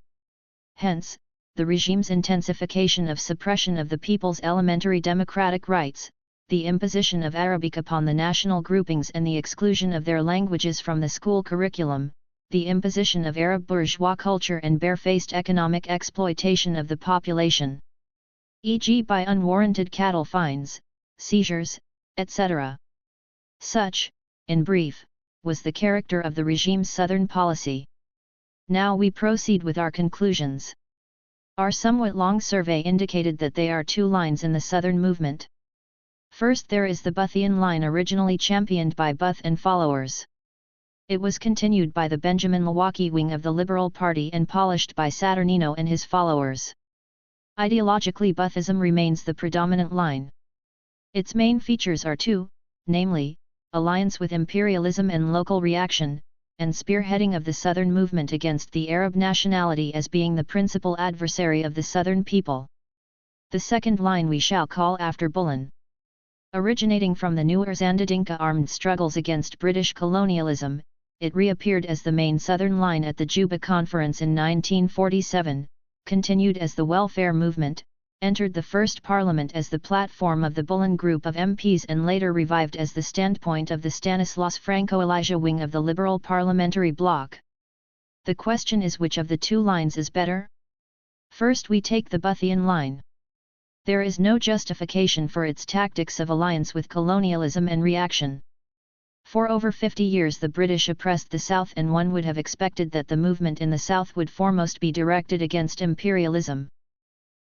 Hence, the regime's intensification of suppression of the people's elementary democratic rights, the imposition of Arabic upon the national groupings and the exclusion of their languages from the school curriculum, the imposition of Arab bourgeois culture and barefaced economic exploitation of the population, e.g. by unwarranted cattle fines, seizures, etc. Such, in brief, was the character of the regime's southern policy. Now we proceed with our conclusions. Our somewhat long survey indicated that there are two lines in the southern movement. First, there is the Boothian line, originally championed by Booth and followers. It was continued by the Benjamin Lawaki wing of the Liberal Party and polished by Saturnino and his followers. Ideologically, Boothism remains the predominant line. Its main features are two, namely, alliance with imperialism and local reaction, and spearheading of the southern movement against the Arab nationality as being the principal adversary of the southern people. The second line we shall call after Bullen. Originating from the newer Zandadinka armed struggles against British colonialism, it reappeared as the main southern line at the Juba Conference in 1947, continued as the welfare movement, entered the first parliament as the platform of the Bullen group of MPs and later revived as the standpoint of the Stanislas Franco Elijah wing of the Liberal parliamentary bloc. The question is, which of the two lines is better? First we take the Ba'athian line. There is no justification for its tactics of alliance with colonialism and reaction. For over 50 years the British oppressed the South, and one would have expected that the movement in the South would foremost be directed against imperialism.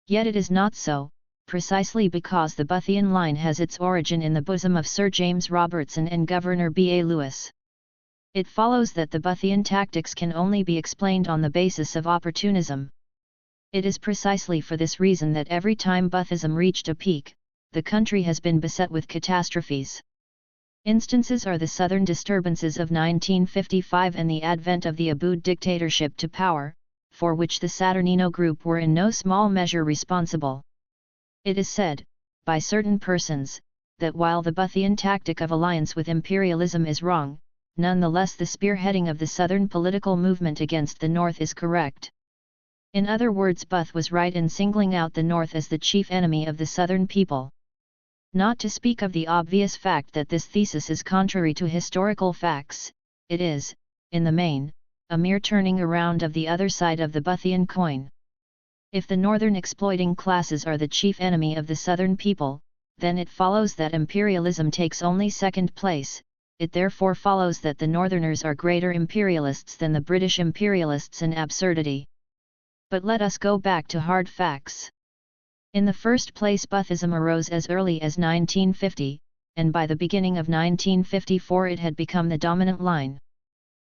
Yet it is not so, precisely because the Ba'athian line has its origin in the bosom of Sir James Robertson and Governor B. A. Lewis. It follows that the Ba'athian tactics can only be explained on the basis of opportunism. It is precisely for this reason that every time Ba'athism reached a peak, the country has been beset with catastrophes. Instances are the southern disturbances of 1955 and the advent of the Aboud dictatorship to power, for which the Saturnino group were in no small measure responsible. It is said, by certain persons, that while the Ba'athian tactic of alliance with imperialism is wrong, nonetheless the spearheading of the southern political movement against the North is correct. In other words, Ba'ath was right in singling out the North as the chief enemy of the southern people. Not to speak of the obvious fact that this thesis is contrary to historical facts, it is, in the main, a mere turning around of the other side of the Ba'athian coin. If the northern exploiting classes are the chief enemy of the southern people, then it follows that imperialism takes only second place. It therefore follows that the northerners are greater imperialists than the British imperialists, an absurdity. But let us go back to hard facts. In the first place, Ba'athism arose as early as 1950, and by the beginning of 1954 it had become the dominant line.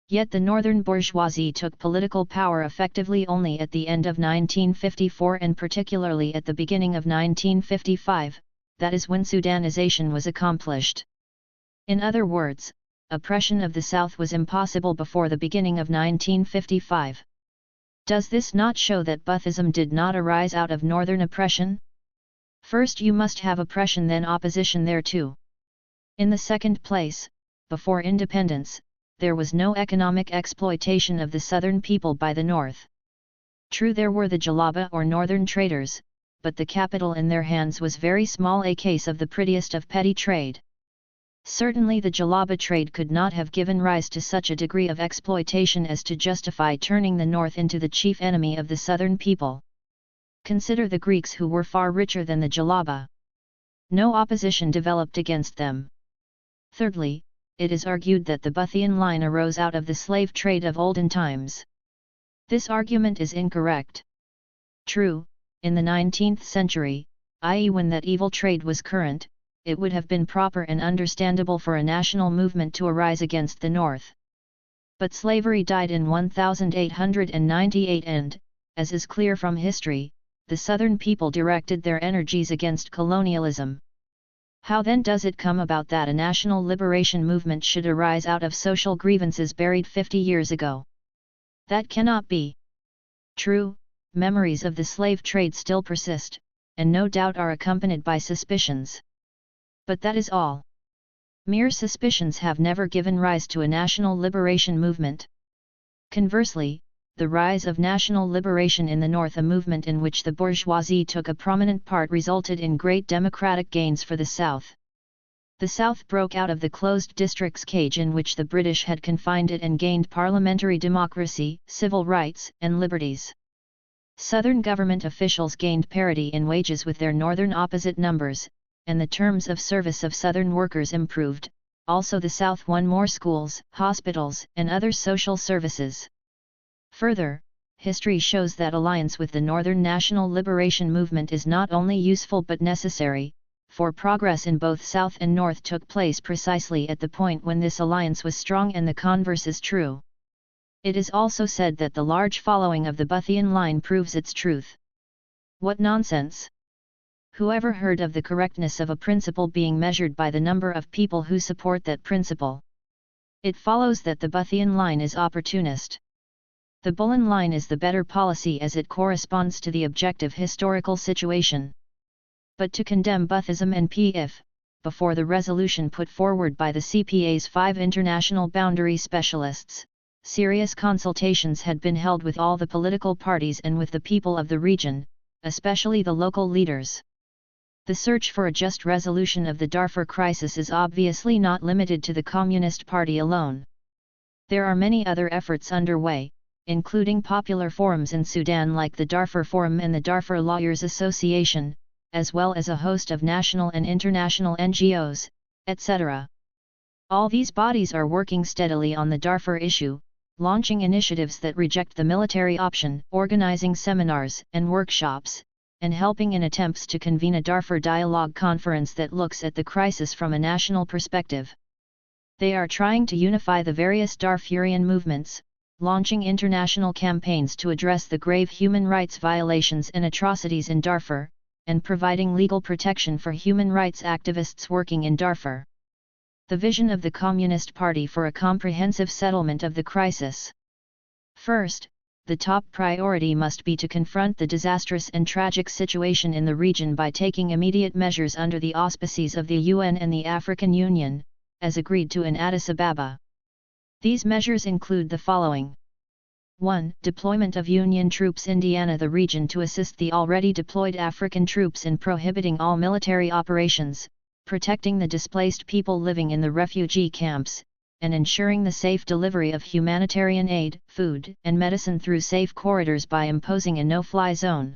Yet the northern bourgeoisie took political power effectively only at the end of 1954 and particularly at the beginning of 1955, that is when Sudanization was accomplished. In other words, oppression of the South was impossible before the beginning of 1955. Does this not show that Ba'athism did not arise out of northern oppression? First you must have oppression, then opposition thereto. In the second place, before independence, there was no economic exploitation of the southern people by the North. True, there were the Jalaba or northern traders, but the capital in their hands was very small, a case of the prettiest of petty trade. Certainly the Jalaba trade could not have given rise to such a degree of exploitation as to justify turning the North into the chief enemy of the southern people. Consider the Greeks, who were far richer than the Jalaba. No opposition developed against them. Thirdly, it is argued that the Ba'athian line arose out of the slave trade of olden times. This argument is incorrect. True, in the 19th century, i.e. when that evil trade was current, it would have been proper and understandable for a national movement to arise against the North. But slavery died in 1898 and, as is clear from history, the southern people directed their energies against colonialism. How then does it come about that a national liberation movement should arise out of social grievances buried 50 years ago? That cannot be. True, memories of the slave trade still persist, and no doubt are accompanied by suspicions. But that is all. Mere suspicions have never given rise to a national liberation movement. Conversely, the rise of national liberation in the North, a movement in which the bourgeoisie took a prominent part, resulted in great democratic gains for the South. The South broke out of the closed districts cage in which the British had confined it and gained parliamentary democracy, civil rights, and liberties. Southern government officials gained parity in wages with their northern opposite numbers, and the terms of service of Southern workers improved. Also the South won more schools, hospitals, and other social services. Further, history shows that alliance with the Northern National Liberation Movement is not only useful but necessary, for progress in both South and North took place precisely at the point when this alliance was strong, and the converse is true. It is also said that the large following of the Ba'athian line proves its truth. What nonsense! Whoever heard of the correctness of a principle being measured by the number of people who support that principle? It follows that the Ba'athian line is opportunist. The Bullen line is the better policy as it corresponds to the objective historical situation. But to condemn Ba'athism and PIF, before the resolution put forward by the CPA's 5 international boundary specialists, serious consultations had been held with all the political parties and with the people of the region, especially the local leaders. The search for a just resolution of the Darfur crisis is obviously not limited to the Communist Party alone. There are many other efforts underway, including popular forums in Sudan like the Darfur Forum and the Darfur Lawyers Association, as well as a host of national and international NGOs, etc. All these bodies are working steadily on the Darfur issue, launching initiatives that reject the military option, organizing seminars and workshops, and helping in attempts to convene a Darfur Dialogue Conference that looks at the crisis from a national perspective. They are trying to unify the various Darfurian movements, launching international campaigns to address the grave human rights violations and atrocities in Darfur, and providing legal protection for human rights activists working in Darfur. The vision of the Communist Party for a comprehensive settlement of the crisis. First, the top priority must be to confront the disastrous and tragic situation in the region by taking immediate measures under the auspices of the UN and the African Union, as agreed to in Addis Ababa. These measures include the following. 1. Deployment of Union troops in the region to assist the already deployed African troops in prohibiting all military operations, protecting the displaced people living in the refugee camps, and ensuring the safe delivery of humanitarian aid, food, and medicine through safe corridors by imposing a no-fly zone.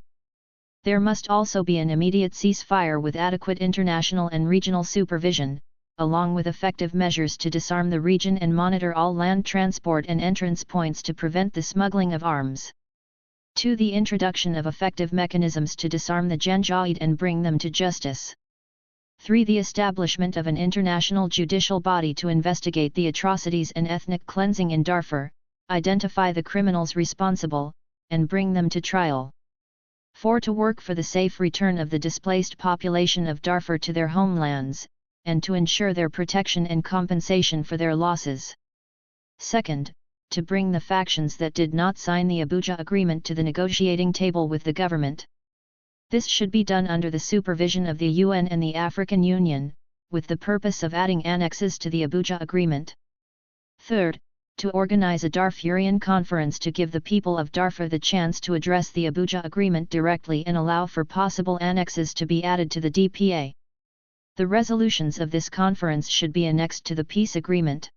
There must also be an immediate ceasefire with adequate international and regional supervision, along with effective measures to disarm the region and monitor all land transport and entrance points to prevent the smuggling of arms. 2. The introduction of effective mechanisms to disarm the Janjaweed and bring them to justice. 3. The establishment of an international judicial body to investigate the atrocities and ethnic cleansing in Darfur, identify the criminals responsible, and bring them to trial. 4. To work for the safe return of the displaced population of Darfur to their homelands, and to ensure their protection and compensation for their losses. 2. To bring the factions that did not sign the Abuja Agreement to the negotiating table with the government. This should be done under the supervision of the UN and the African Union, with the purpose of adding annexes to the Abuja Agreement. 3. To organize a Darfurian conference to give the people of Darfur the chance to address the Abuja Agreement directly and allow for possible annexes to be added to the DPA. The resolutions of this conference should be annexed to the peace agreement.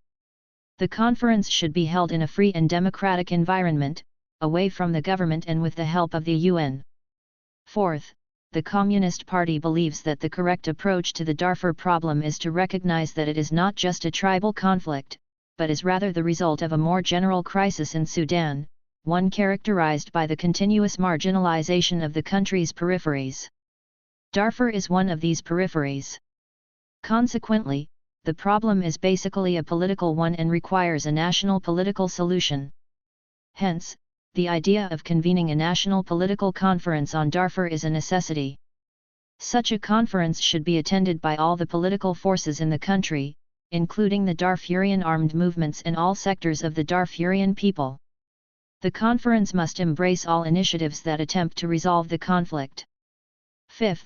The conference should be held in a free and democratic environment, away from the government and with the help of the UN. 4. The Communist Party believes that the correct approach to the Darfur problem is to recognize that it is not just a tribal conflict, but is rather the result of a more general crisis in Sudan, one characterized by the continuous marginalization of the country's peripheries. Darfur is one of these peripheries. Consequently, the problem is basically a political one and requires a national political solution. Hence, the idea of convening a national political conference on Darfur is a necessity. Such a conference should be attended by all the political forces in the country, including the Darfurian armed movements and all sectors of the Darfurian people. The conference must embrace all initiatives that attempt to resolve the conflict. 5.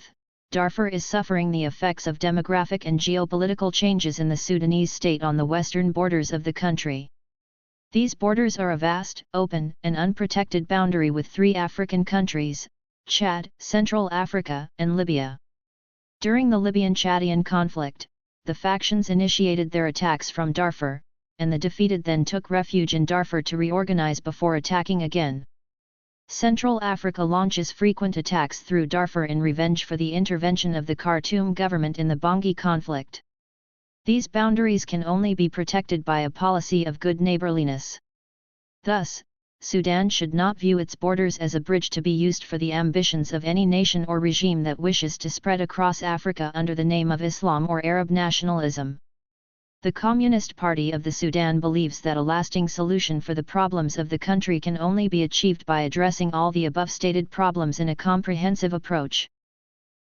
Darfur is suffering the effects of demographic and geopolitical changes in the Sudanese state on the western borders of the country. These borders are a vast, open, and unprotected boundary with 3 African countries, Chad, Central Africa, and Libya. During the Libyan-Chadian conflict, the factions initiated their attacks from Darfur, and the defeated then took refuge in Darfur to reorganize before attacking again. Central Africa launches frequent attacks through Darfur in revenge for the intervention of the Khartoum government in the Bangui conflict. These boundaries can only be protected by a policy of good neighborliness. Thus, Sudan should not view its borders as a bridge to be used for the ambitions of any nation or regime that wishes to spread across Africa under the name of Islam or Arab nationalism. The Communist Party of the Sudan believes that a lasting solution for the problems of the country can only be achieved by addressing all the above stated problems in a comprehensive approach.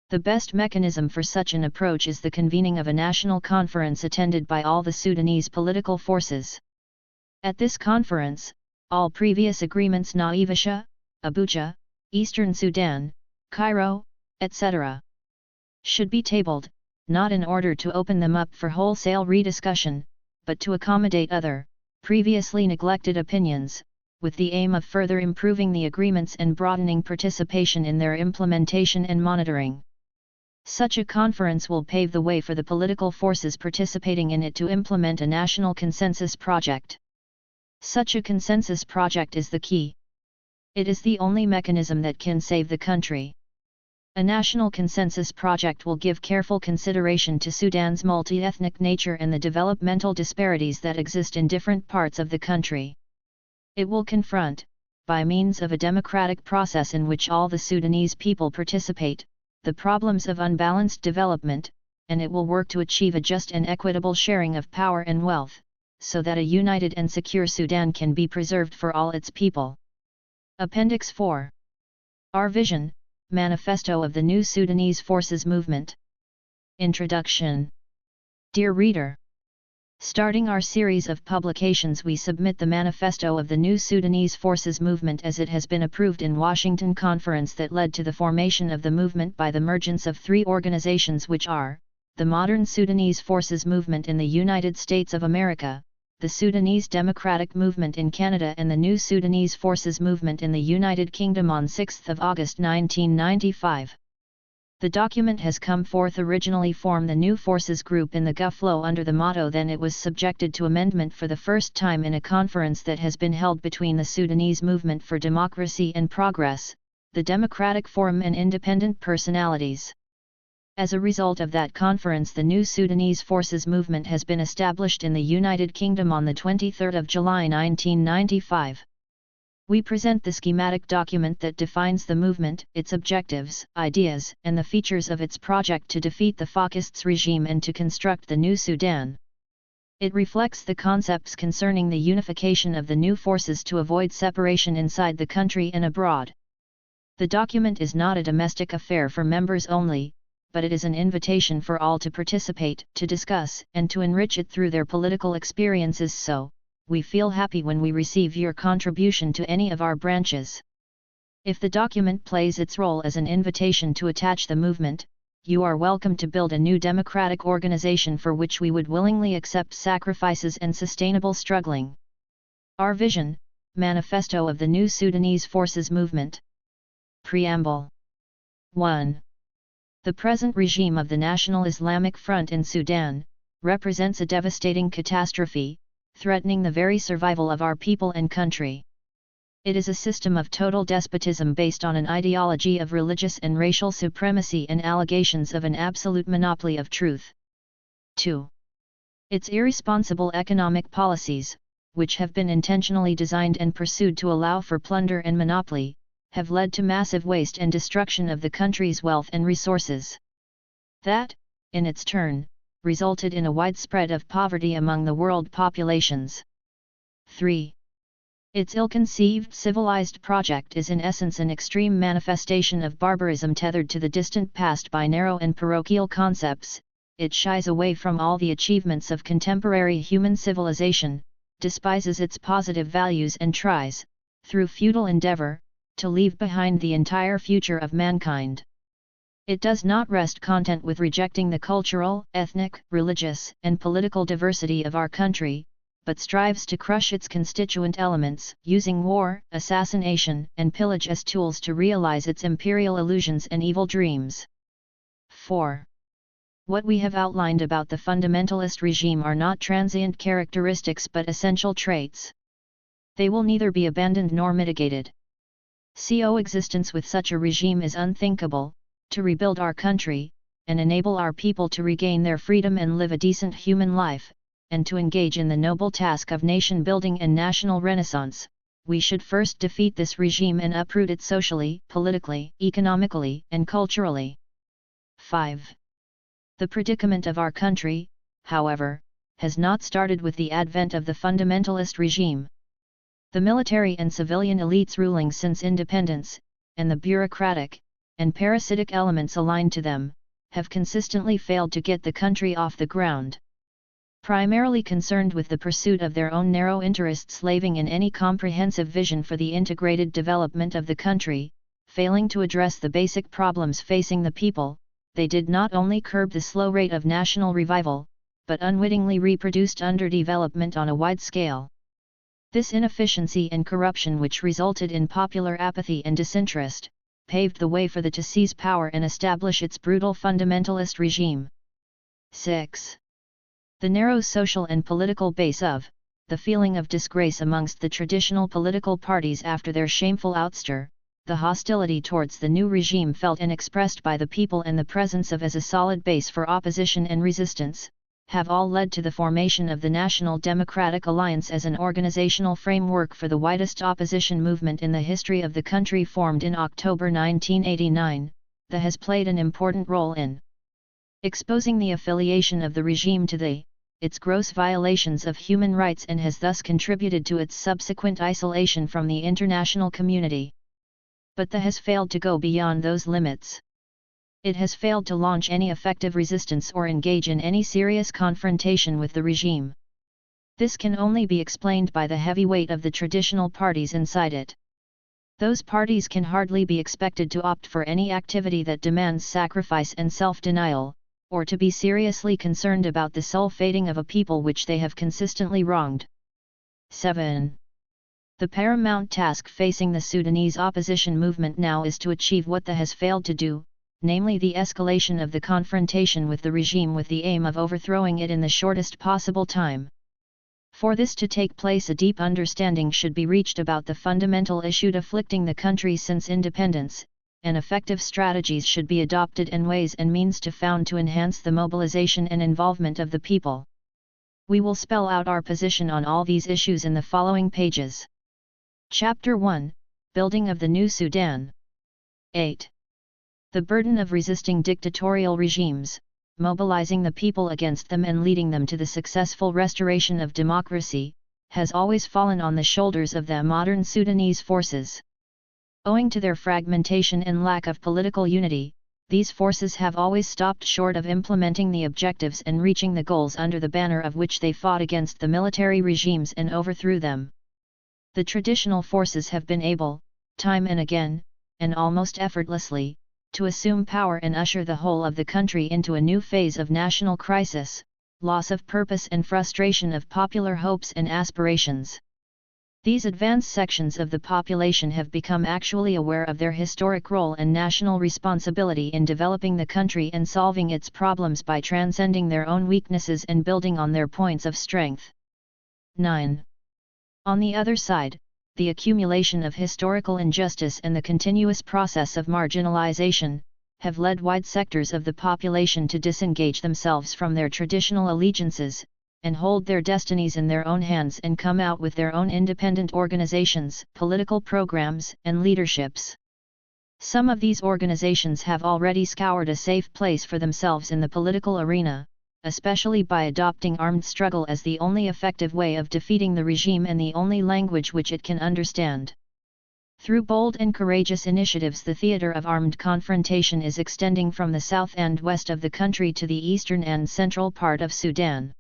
The best mechanism for such an approach is the convening of a national conference attended by all the Sudanese political forces. At this conference, all previous agreements Naivasha, Abuja, Eastern Sudan, Cairo, etc. should be tabled, not in order to open them up for wholesale rediscussion, but to accommodate other, previously neglected opinions, with the aim of further improving the agreements and broadening participation in their implementation and monitoring. Such a conference will pave the way for the political forces participating in it to implement a national consensus project. Such a consensus project is the key. It is the only mechanism that can save the country. A national consensus project will give careful consideration to Sudan's multi-ethnic nature and the developmental disparities that exist in different parts of the country. It will confront, by means of a democratic process in which all the Sudanese people participate, the problems of unbalanced development, and it will work to achieve a just and equitable sharing of power and wealth, so that a united and secure Sudan can be preserved for all its people. Appendix 4. Our Vision, Manifesto of the New Sudanese Forces Movement. Introduction. Dear reader, starting our series of publications, we submit the Manifesto of the New Sudanese Forces Movement as it has been approved in Washington Conference that led to the formation of the movement by the mergence of three organizations, which are the Modern Sudanese Forces Movement in the United States of America, the Sudanese Democratic Movement in Canada, and the New Sudanese Forces Movement in the United Kingdom on 6 August 1995. The document has come forth originally form the New Forces Group in the GUFLO under the motto. Then it was subjected to amendment for the first time in a conference that has been held between the Sudanese Movement for Democracy and Progress, the Democratic Forum, and independent personalities. As a result of that conference, the New Sudanese Forces Movement has been established in the United Kingdom on the 23rd of July 1995. We present the schematic document that defines the movement, its objectives, ideas, and the features of its project to defeat the fascists regime and to construct the new Sudan. It reflects the concepts concerning the unification of the new forces to avoid separation inside the country and abroad. The document is not a domestic affair for members only, but it is an invitation for all to participate, to discuss, and to enrich it through their political experiences. So, we feel happy when we receive your contribution to any of our branches. If the document plays its role as an invitation to attach the movement, you are welcome to build a new democratic organization for which we would willingly accept sacrifices and sustainable struggling. Our Vision, Manifesto of the New Sudanese Forces Movement. Preamble. 1. The present regime of the National Islamic Front in Sudan represents a devastating catastrophe, threatening the very survival of our people and country. It is a system of total despotism based on an ideology of religious and racial supremacy and allegations of an absolute monopoly of truth. 2. Its irresponsible economic policies, which have been intentionally designed and pursued to allow for plunder and monopoly, have led to massive waste and destruction of the country's wealth and resources. That, in its turn, resulted in a widespread of poverty among the world populations. 3. Its ill-conceived civilized project is in essence an extreme manifestation of barbarism tethered to the distant past by narrow and parochial concepts. It shies away from all the achievements of contemporary human civilization, despises its positive values, and tries, through futile endeavor, to leave behind the entire future of mankind. It does not rest content with rejecting the cultural, ethnic, religious, and political diversity of our country, but strives to crush its constituent elements, using war, assassination, and pillage as tools to realize its imperial illusions and evil dreams. 4. What we have outlined about the fundamentalist regime are not transient characteristics but essential traits. They will neither be abandoned nor mitigated. Coexistence with such a regime is unthinkable. To rebuild our country, and enable our people to regain their freedom and live a decent human life, and to engage in the noble task of nation building and national renaissance, we should first defeat this regime and uproot it socially, politically, economically, and culturally. 5. The predicament of our country, however, has not started with the advent of the fundamentalist regime. The military and civilian elites ruling since independence, and the bureaucratic and parasitic elements aligned to them, have consistently failed to get the country off the ground. Primarily concerned with the pursuit of their own narrow interests, slaving in any comprehensive vision for the integrated development of the country, failing to address the basic problems facing the people, they did not only curb the slow rate of national revival, but unwittingly reproduced underdevelopment on a wide scale. This inefficiency and corruption, which resulted in popular apathy and disinterest, paved the way for the to seize power and establish its brutal fundamentalist regime. 6. The narrow social and political base of the feeling of disgrace amongst the traditional political parties after their shameful ouster, the hostility towards the new regime felt and expressed by the people and the presence of as a solid base for opposition and resistance, have all led to the formation of the National Democratic Alliance as an organizational framework for the widest opposition movement in the history of the country, formed in October 1989, that has played an important role in exposing the affiliation of the regime to its gross violations of human rights, and has thus contributed to its subsequent isolation from the international community. But that has failed to go beyond those limits. It has failed to launch any effective resistance or engage in any serious confrontation with the regime. This can only be explained by the heavy weight of the traditional parties inside it. Those parties can hardly be expected to opt for any activity that demands sacrifice and self-denial, or to be seriously concerned about the soul fating of a people which they have consistently wronged. 7. The paramount task facing the Sudanese opposition movement now is to achieve what the has failed to do, namely the escalation of the confrontation with the regime with the aim of overthrowing it in the shortest possible time. For this to take place, a deep understanding should be reached about the fundamental issue afflicting the country since independence, and effective strategies should be adopted and ways and means found to enhance the mobilization and involvement of the people. We will spell out our position on all these issues in the following pages. Chapter 1, Building of the New Sudan. 8. The burden of resisting dictatorial regimes, mobilizing the people against them and leading them to the successful restoration of democracy, has always fallen on the shoulders of the modern Sudanese forces. Owing to their fragmentation and lack of political unity, these forces have always stopped short of implementing the objectives and reaching the goals under the banner of which they fought against the military regimes and overthrew them. The traditional forces have been able, time and again, and almost effortlessly, to assume power and usher the whole of the country into a new phase of national crisis, loss of purpose and frustration of popular hopes and aspirations. These advanced sections of the population have become actually aware of their historic role and national responsibility in developing the country and solving its problems by transcending their own weaknesses and building on their points of strength. 9. On the other side, the accumulation of historical injustice and the continuous process of marginalization have led wide sectors of the population to disengage themselves from their traditional allegiances, and hold their destinies in their own hands and come out with their own independent organizations, political programs, and leaderships. Some of these organizations have already scoured a safe place for themselves in the political arena, especially by adopting armed struggle as the only effective way of defeating the regime and the only language which it can understand. Through bold and courageous initiatives, the theater of armed confrontation is extending from the south and west of the country to the eastern and central part of Sudan.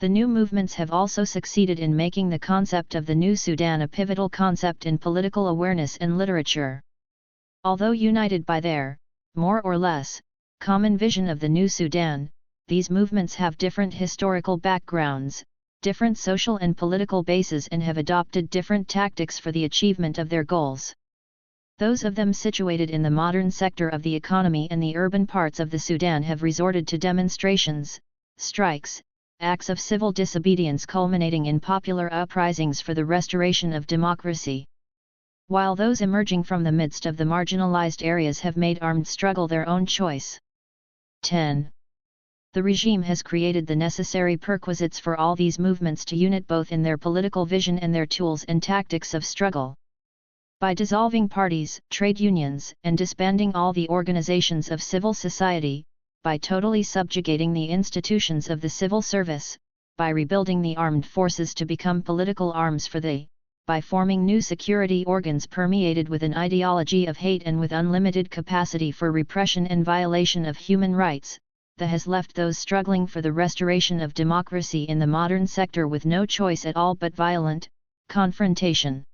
The new movements have also succeeded in making the concept of the New Sudan a pivotal concept in political awareness and literature. Although united by their, more or less, common vision of the New Sudan, these movements have different historical backgrounds, different social and political bases, and have adopted different tactics for the achievement of their goals. Those of them situated in the modern sector of the economy and the urban parts of the Sudan have resorted to demonstrations, strikes, acts of civil disobedience culminating in popular uprisings for the restoration of democracy. While those emerging from the midst of the marginalized areas have made armed struggle their own choice. 10. The regime has created the necessary perquisites for all these movements to unite both in their political vision and their tools and tactics of struggle. By dissolving parties, trade unions, and disbanding all the organizations of civil society, by totally subjugating the institutions of the civil service, by rebuilding the armed forces to become political arms for by forming new security organs permeated with an ideology of hate and with unlimited capacity for repression and violation of human rights, that has left those struggling for the restoration of democracy in the modern sector with no choice at all but violent confrontation.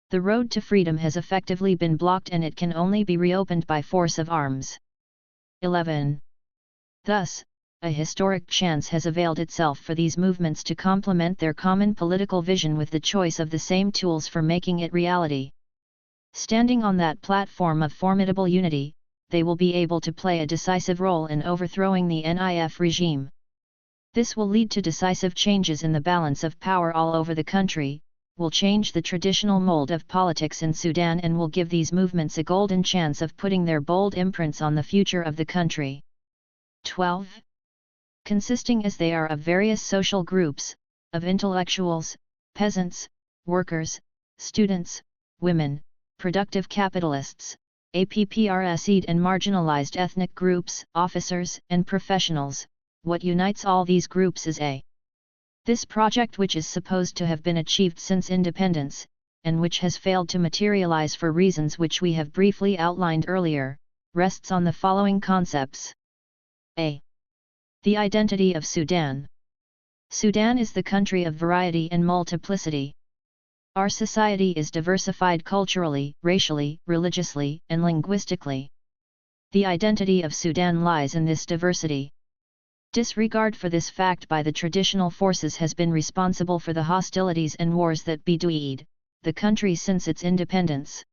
The road to freedom has effectively been blocked, and it can only be reopened by force of arms. 11. Thus, a historic chance has availed itself for these movements to complement their common political vision with the choice of the same tools for making it reality. Standing on that platform of formidable unity, they will be able to play a decisive role in overthrowing the NIF regime. This will lead to decisive changes in the balance of power all over the country, will change the traditional mold of politics in Sudan, and will give these movements a golden chance of putting their bold imprints on the future of the country. 12. Consisting as they are of various social groups, of intellectuals, peasants, workers, students, women, productive capitalists, APPRSED and marginalized ethnic groups, officers and professionals, what unites all these groups is this project, which is supposed to have been achieved since independence, and which has failed to materialize for reasons which we have briefly outlined earlier, rests on the following concepts. A. The identity of Sudan. Sudan is the country of variety and multiplicity. Our society is diversified culturally, racially, religiously, and linguistically. The identity of Sudan lies in this diversity. Disregard for this fact by the traditional forces has been responsible for the hostilities and wars that bedewed the country since its independence.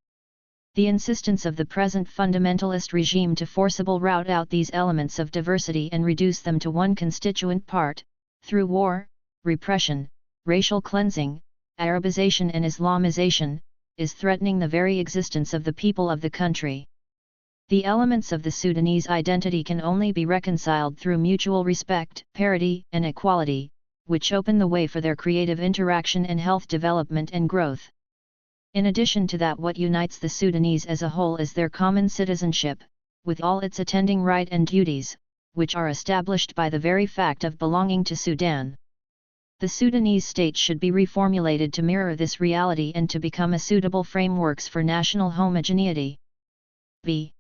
The insistence of the present fundamentalist regime to forcibly root out these elements of diversity and reduce them to one constituent part, through war, repression, racial cleansing, Arabization and Islamization, is threatening the very existence of the people of the country. The elements of the Sudanese identity can only be reconciled through mutual respect, parity, and equality, which open the way for their creative interaction and health development and growth. In addition to that, what unites the Sudanese as a whole is their common citizenship, with all its attending right and duties, which are established by the very fact of belonging to Sudan. The Sudanese state should be reformulated to mirror this reality and to become a suitable frameworks for national homogeneity. B.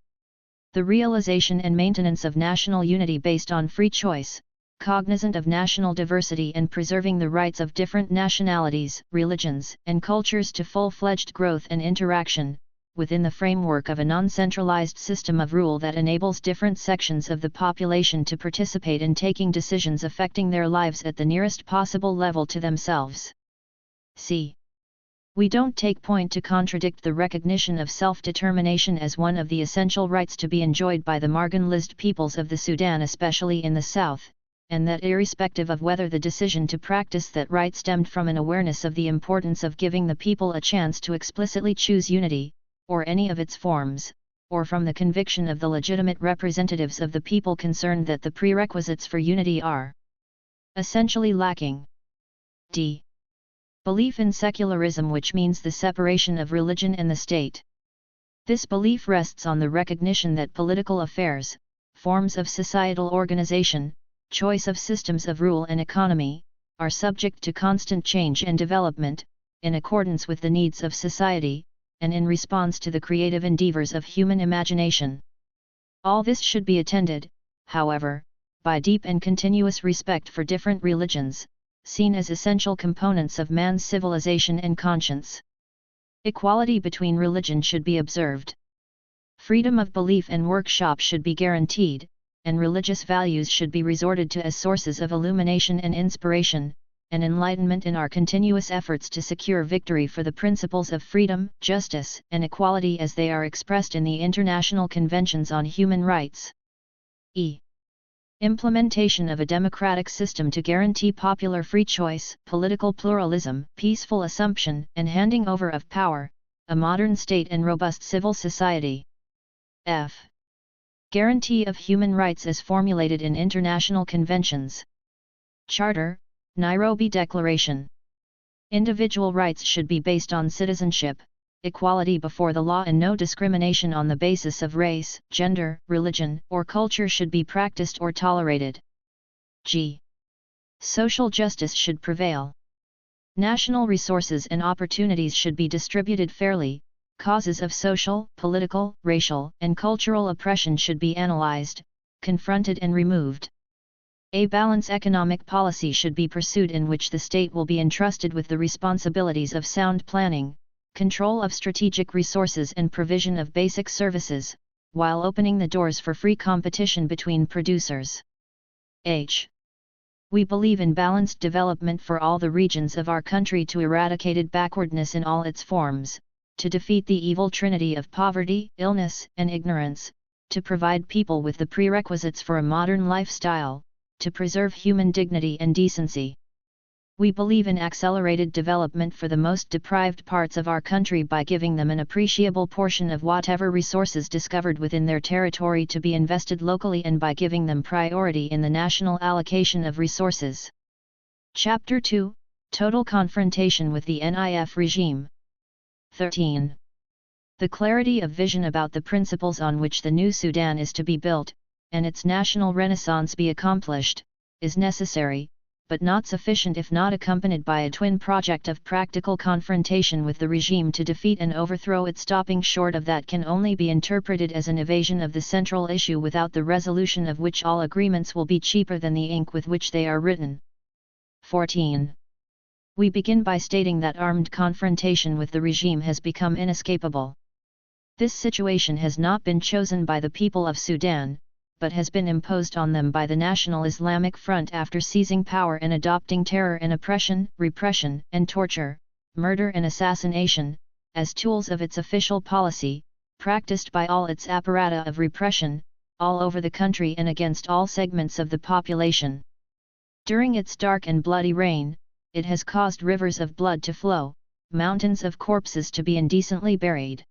The realization and maintenance of national unity based on free choice, cognizant of national diversity and preserving the rights of different nationalities, religions, and cultures to full-fledged growth and interaction, within the framework of a non-centralized system of rule that enables different sections of the population to participate in taking decisions affecting their lives at the nearest possible level to themselves. C. We don't take point to contradict the recognition of self-determination as one of the essential rights to be enjoyed by the marginalized peoples of the Sudan, especially in the south, and that irrespective of whether the decision to practice that right stemmed from an awareness of the importance of giving the people a chance to explicitly choose unity, or any of its forms, or from the conviction of the legitimate representatives of the people concerned that the prerequisites for unity are essentially lacking. D. Belief in secularism, which means the separation of religion and the state. This belief rests on the recognition that political affairs, forms of societal organization, choice of systems of rule and economy, are subject to constant change and development, in accordance with the needs of society, and in response to the creative endeavors of human imagination. All this should be attended, however, by deep and continuous respect for different religions, seen as essential components of man's civilization and conscience. Equality between religion should be observed. Freedom of belief and workshop should be guaranteed, and religious values should be resorted to as sources of illumination and inspiration, and enlightenment in our continuous efforts to secure victory for the principles of freedom, justice, and equality as they are expressed in the International Conventions on Human Rights. E. Implementation of a democratic system to guarantee popular free choice, political pluralism, peaceful assumption and handing over of power, a modern state and robust civil society. F. Guarantee of human rights as formulated in international conventions. Charter, Nairobi Declaration. Individual rights should be based on citizenship, equality before the law, and no discrimination on the basis of race, gender, religion, or culture should be practiced or tolerated. G. Social justice should prevail. National resources and opportunities should be distributed fairly, causes of social, political, racial, and cultural oppression should be analyzed, confronted and removed. A balanced economic policy should be pursued in which the state will be entrusted with the responsibilities of sound planning, control of strategic resources and provision of basic services, while opening the doors for free competition between producers. H. We believe in balanced development for all the regions of our country to eradicate backwardness in all its forms, to defeat the evil trinity of poverty, illness, and ignorance, to provide people with the prerequisites for a modern lifestyle, to preserve human dignity and decency. We believe in accelerated development for the most deprived parts of our country by giving them an appreciable portion of whatever resources discovered within their territory to be invested locally and by giving them priority in the national allocation of resources. Chapter 2: Total Confrontation with the NIF Regime. 13. The clarity of vision about the principles on which the new Sudan is to be built, and its national renaissance be accomplished, is necessary, but not sufficient if not accompanied by a twin project of practical confrontation with the regime to defeat and overthrow it. Stopping short of that can only be interpreted as an evasion of the central issue, without the resolution of which all agreements will be cheaper than the ink with which they are written. 14. We begin by stating that armed confrontation with the regime has become inescapable. This situation has not been chosen by the people of Sudan, but has been imposed on them by the National Islamic Front after seizing power and adopting terror and oppression, repression and torture, murder and assassination, as tools of its official policy, practiced by all its apparata of repression, all over the country and against all segments of the population. During its dark and bloody reign, it has caused rivers of blood to flow, mountains of corpses to be indecently buried.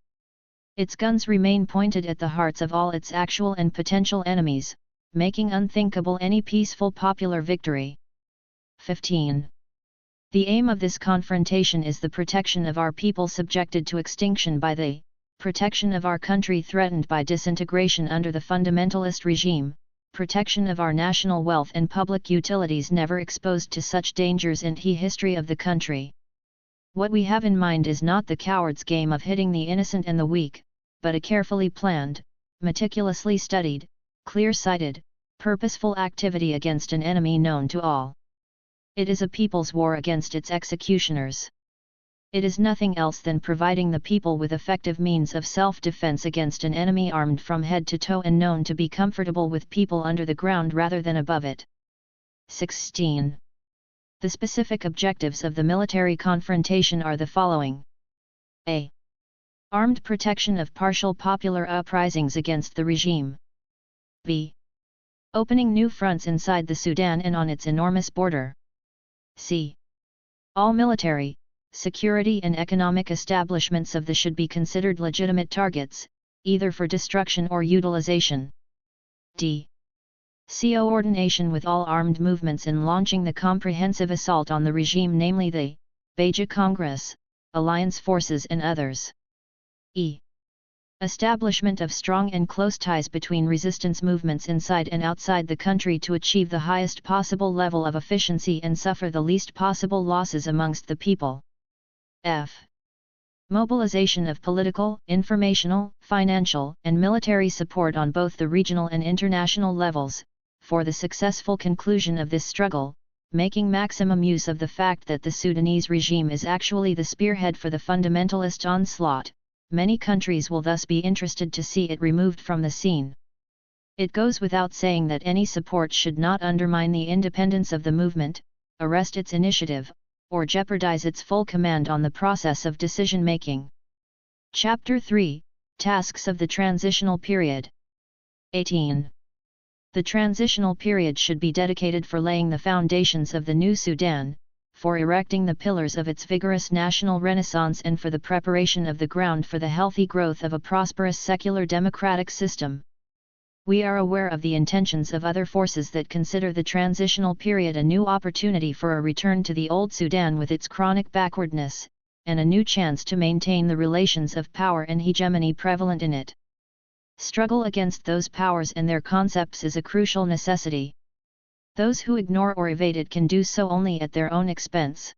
Its guns remain pointed at the hearts of all its actual and potential enemies, making unthinkable any peaceful popular victory. 15. The aim of this confrontation is the protection of our people subjected to extinction by the protection of our country threatened by disintegration under the fundamentalist regime, protection of our national wealth and public utilities never exposed to such dangers in the history of the country. What we have in mind is not the coward's game of hitting the innocent and the weak, but a carefully planned, meticulously studied, clear-sighted, purposeful activity against an enemy known to all. It is a people's war against its executioners. It is nothing else than providing the people with effective means of self-defense against an enemy armed from head to toe and known to be comfortable with people under the ground rather than above it. 16. The specific objectives of the military confrontation are the following. A. Armed protection of partial popular uprisings against the regime. B. Opening new fronts inside the Sudan and on its enormous border. C. All military, security and economic establishments of the should be considered legitimate targets, either for destruction or utilization. D. Coordination with all armed movements in launching the comprehensive assault on the regime, namely the Beja Congress, alliance forces and others. E. Establishment of strong and close ties between resistance movements inside and outside the country to achieve the highest possible level of efficiency and suffer the least possible losses amongst the people. F. Mobilization of political, informational, financial, and military support on both the regional and international levels, for the successful conclusion of this struggle, making maximum use of the fact that the Sudanese regime is actually the spearhead for the fundamentalist onslaught. Many countries will thus be interested to see it removed from the scene. It goes without saying that any support should not undermine the independence of the movement, arrest its initiative, or jeopardize its full command on the process of decision-making. Chapter 3: Tasks of the Transitional Period. 18. The transitional period should be dedicated for laying the foundations of the new Sudan, for erecting the pillars of its vigorous national renaissance and for the preparation of the ground for the healthy growth of a prosperous secular democratic system. We are aware of the intentions of other forces that consider the transitional period a new opportunity for a return to the old Sudan with its chronic backwardness, and a new chance to maintain the relations of power and hegemony prevalent in it. Struggle against those powers and their concepts is a crucial necessity. Those who ignore or evade it can do so only at their own expense.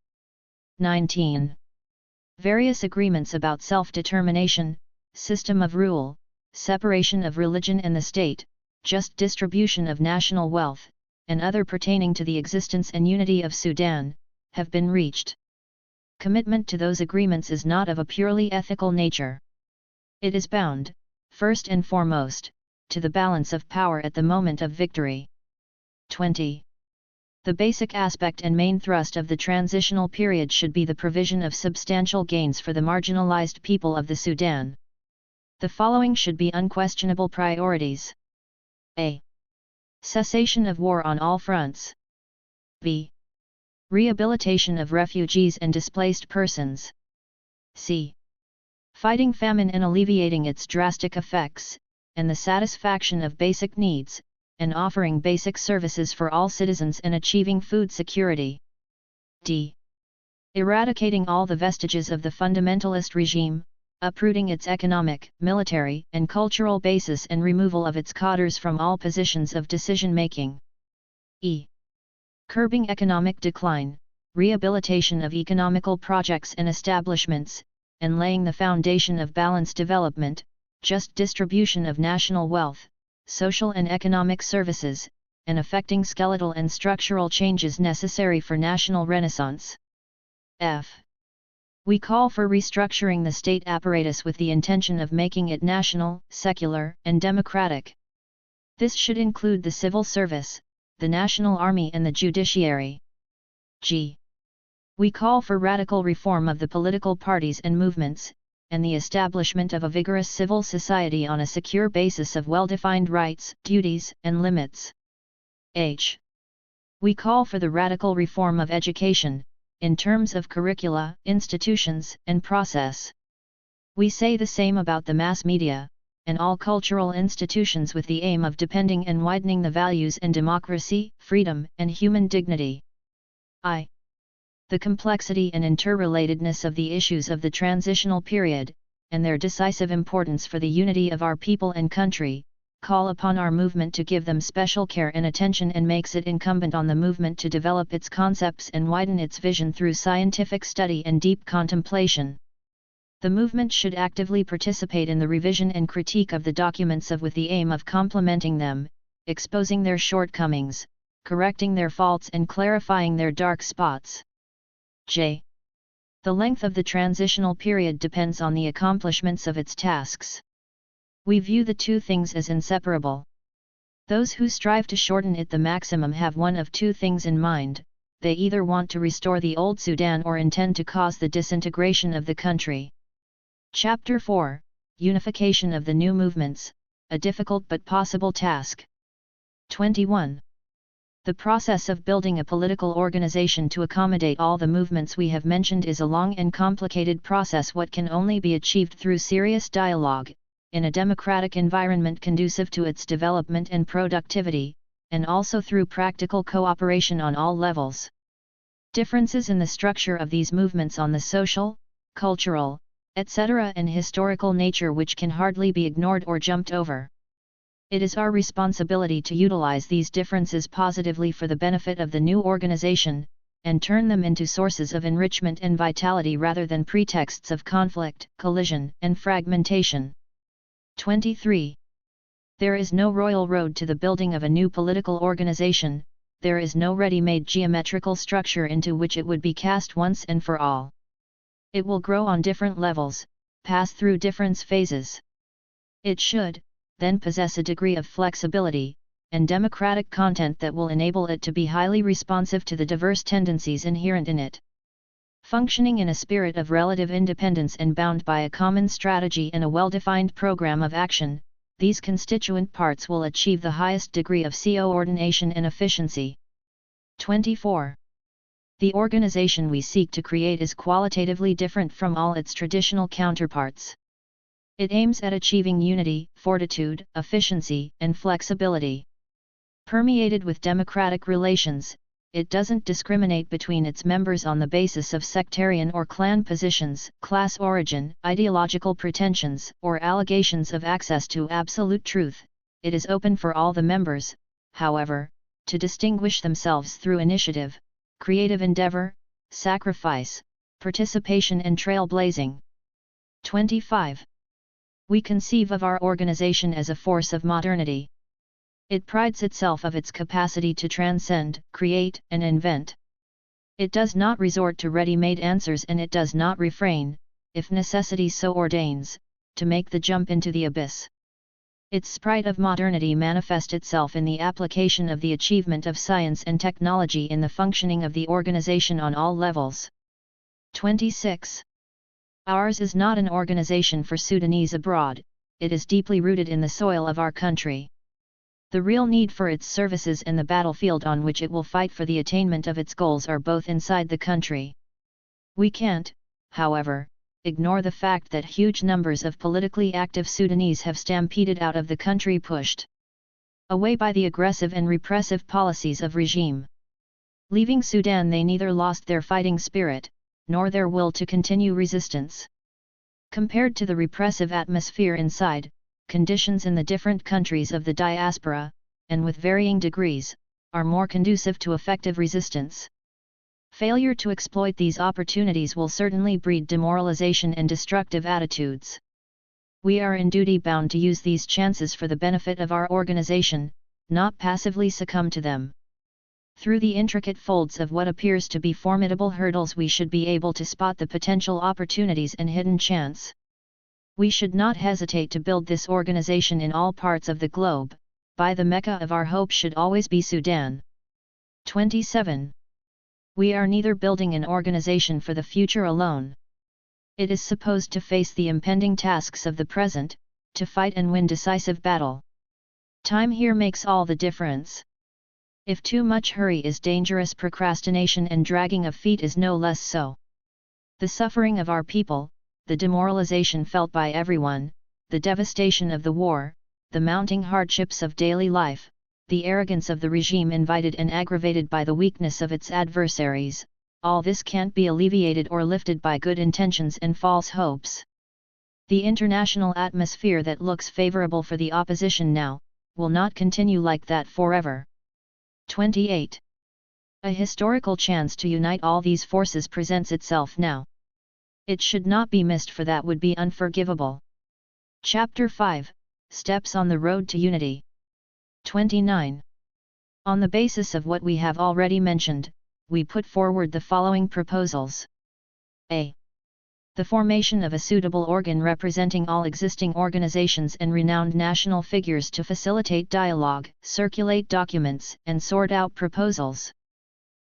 19. Various agreements about self-determination, system of rule, separation of religion and the state, just distribution of national wealth, and other pertaining to the existence and unity of Sudan, have been reached. Commitment to those agreements is not of a purely ethical nature. It is bound, first and foremost, to the balance of power at the moment of victory. 20. The basic aspect and main thrust of the transitional period should be the provision of substantial gains for the marginalized people of the Sudan. The following should be unquestionable priorities. A. Cessation of war on all fronts. B. Rehabilitation of refugees and displaced persons. C. Fighting famine and alleviating its drastic effects, and the satisfaction of basic needs, and offering basic services for all citizens and achieving food security. D. Eradicating all the vestiges of the fundamentalist regime, uprooting its economic, military, and cultural basis and removal of its cadres from all positions of decision-making. E. Curbing economic decline, rehabilitation of economical projects and establishments, and laying the foundation of balanced development, just distribution of national wealth, social and economic services, and effecting skeletal and structural changes necessary for national renaissance. F. We call for restructuring the state apparatus with the intention of making it national, secular, and democratic. This should include the civil service, the national army and the judiciary. G. We call for radical reform of the political parties and movements, and the establishment of a vigorous civil society on a secure basis of well-defined rights, duties, and limits. H. We call for the radical reform of education, in terms of curricula, institutions, and process. We say the same about the mass media, and all cultural institutions with the aim of defending and widening the values and democracy, freedom, and human dignity. I. The complexity and interrelatedness of the issues of the transitional period, and their decisive importance for the unity of our people and country, call upon our movement to give them special care and attention and makes it incumbent on the movement to develop its concepts and widen its vision through scientific study and deep contemplation. The movement should actively participate in the revision and critique of the documents with the aim of complementing them, exposing their shortcomings, correcting their faults and clarifying their dark spots. J. The length of the transitional period depends on the accomplishments of its tasks. We view the two things as inseparable. Those who strive to shorten it the maximum have one of two things in mind: they either want to restore the old Sudan or intend to cause the disintegration of the country. Chapter 4, Unification of the New Movements, a difficult but possible task. 21. The process of building a political organization to accommodate all the movements we have mentioned is a long and complicated process what can only be achieved through serious dialogue, in a democratic environment conducive to its development and productivity, and also through practical cooperation on all levels. Differences in the structure of these movements on the social, cultural, etc. and historical nature which can hardly be ignored or jumped over. It is our responsibility to utilize these differences positively for the benefit of the new organization, and turn them into sources of enrichment and vitality rather than pretexts of conflict, collision, and fragmentation. 23. There is no royal road to the building of a new political organization, there is no ready-made geometrical structure into which it would be cast once and for all. It will grow on different levels, pass through different phases. It should, then, possess a degree of flexibility and democratic content that will enable it to be highly responsive to the diverse tendencies inherent in it. Functioning in a spirit of relative independence and bound by a common strategy and a well-defined program of action, these constituent parts will achieve the highest degree of coordination and efficiency. 24. The organization we seek to create is qualitatively different from all its traditional counterparts. It aims at achieving unity, fortitude, efficiency, and flexibility. Permeated with democratic relations, it doesn't discriminate between its members on the basis of sectarian or clan positions, class origin, ideological pretensions, or allegations of access to absolute truth. It is open for all the members, however, to distinguish themselves through initiative, creative endeavor, sacrifice, participation and trailblazing. 25. We conceive of our organization as a force of modernity. It prides itself of its capacity to transcend, create, and invent. It does not resort to ready-made answers and it does not refrain, if necessity so ordains, to make the jump into the abyss. Its sprite of modernity manifests itself in the application of the achievement of science and technology in the functioning of the organization on all levels. 26. Ours is not an organization for Sudanese abroad, it is deeply rooted in the soil of our country. The real need for its services and the battlefield on which it will fight for the attainment of its goals are both inside the country. We can't, however, ignore the fact that huge numbers of politically active Sudanese have stampeded out of the country, pushed away by the aggressive and repressive policies of regime. Leaving Sudan, they neither lost their fighting spirit, nor their will to continue resistance. Compared to the repressive atmosphere inside, conditions in the different countries of the diaspora, and with varying degrees, are more conducive to effective resistance. Failure to exploit these opportunities will certainly breed demoralization and destructive attitudes. We are in duty bound to use these chances for the benefit of our organization, not passively succumb to them. Through the intricate folds of what appears to be formidable hurdles, we should be able to spot the potential opportunities and hidden chance. We should not hesitate to build this organization in all parts of the globe, by the Mecca of our hope should always be Sudan. 27. We are neither building an organization for the future alone. It is supposed to face the impending tasks of the present, to fight and win decisive battle. Time here makes all the difference. If too much hurry is dangerous, procrastination and dragging of feet is no less so. The suffering of our people, the demoralization felt by everyone, the devastation of the war, the mounting hardships of daily life, the arrogance of the regime invited and aggravated by the weakness of its adversaries, all this can't be alleviated or lifted by good intentions and false hopes. The international atmosphere that looks favorable for the opposition now, will not continue like that forever. 28. A historical chance to unite all these forces presents itself now. It should not be missed, for that would be unforgivable. Chapter 5, Steps on the Road to Unity. 29. On the basis of what we have already mentioned, we put forward the following proposals. A. The formation of a suitable organ representing all existing organizations and renowned national figures to facilitate dialogue, circulate documents, and sort out proposals.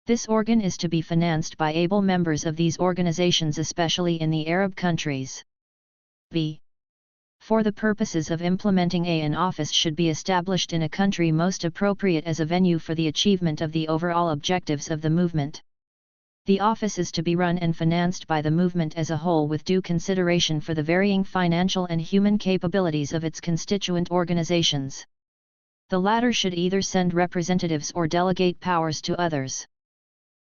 This organ is to be financed by able members of these organizations, especially in the Arab countries. B. For the purposes of implementing an office should be established in a country most appropriate as a venue for the achievement of the overall objectives of the movement. The office is to be run and financed by the movement as a whole with due consideration for the varying financial and human capabilities of its constituent organizations. The latter should either send representatives or delegate powers to others.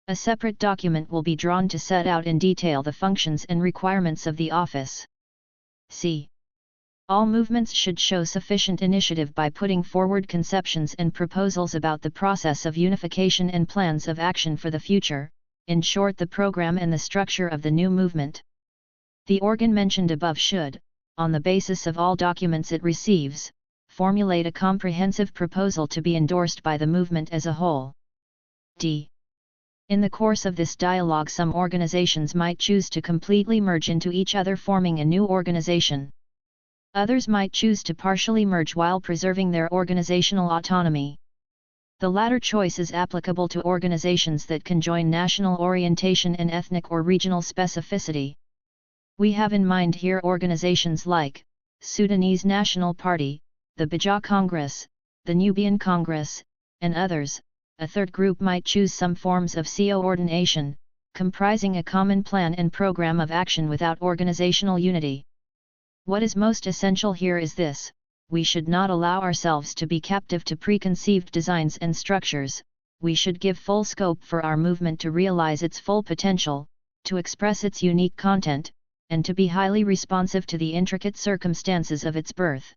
A separate document will be drawn to set out in detail the functions and requirements of the office. C. All movements should show sufficient initiative by putting forward conceptions and proposals about the process of unification and plans of action for the future, in short the program and the structure of the new movement. The organ mentioned above should, on the basis of all documents it receives, formulate a comprehensive proposal to be endorsed by the movement as a whole. D. In the course of this dialogue, some organizations might choose to completely merge into each other, forming a new organization. Others might choose to partially merge while preserving their organizational autonomy. The latter choice is applicable to organizations that conjoin national orientation and ethnic or regional specificity. We have in mind here organizations like Sudanese National Party, the Baja Congress, the Nubian Congress, and others. A third group might choose some forms of coordination, comprising a common plan and program of action without organizational unity. What is most essential here is this: we should not allow ourselves to be captive to preconceived designs and structures. We should give full scope for our movement to realize its full potential, to express its unique content, and to be highly responsive to the intricate circumstances of its birth.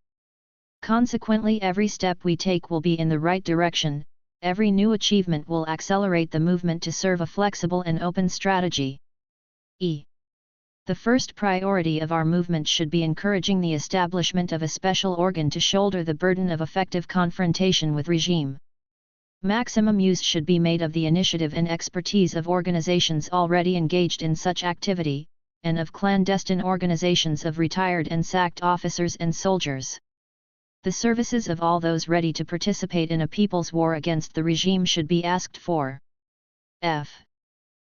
Consequently, every step we take will be in the right direction. Every new achievement will accelerate the movement to serve a flexible and open strategy. E. The first priority of our movement should be encouraging the establishment of a special organ to shoulder the burden of effective confrontation with regime. Maximum use should be made of the initiative and expertise of organizations already engaged in such activity, and of clandestine organizations of retired and sacked officers and soldiers. The services of all those ready to participate in a people's war against the regime should be asked for. F.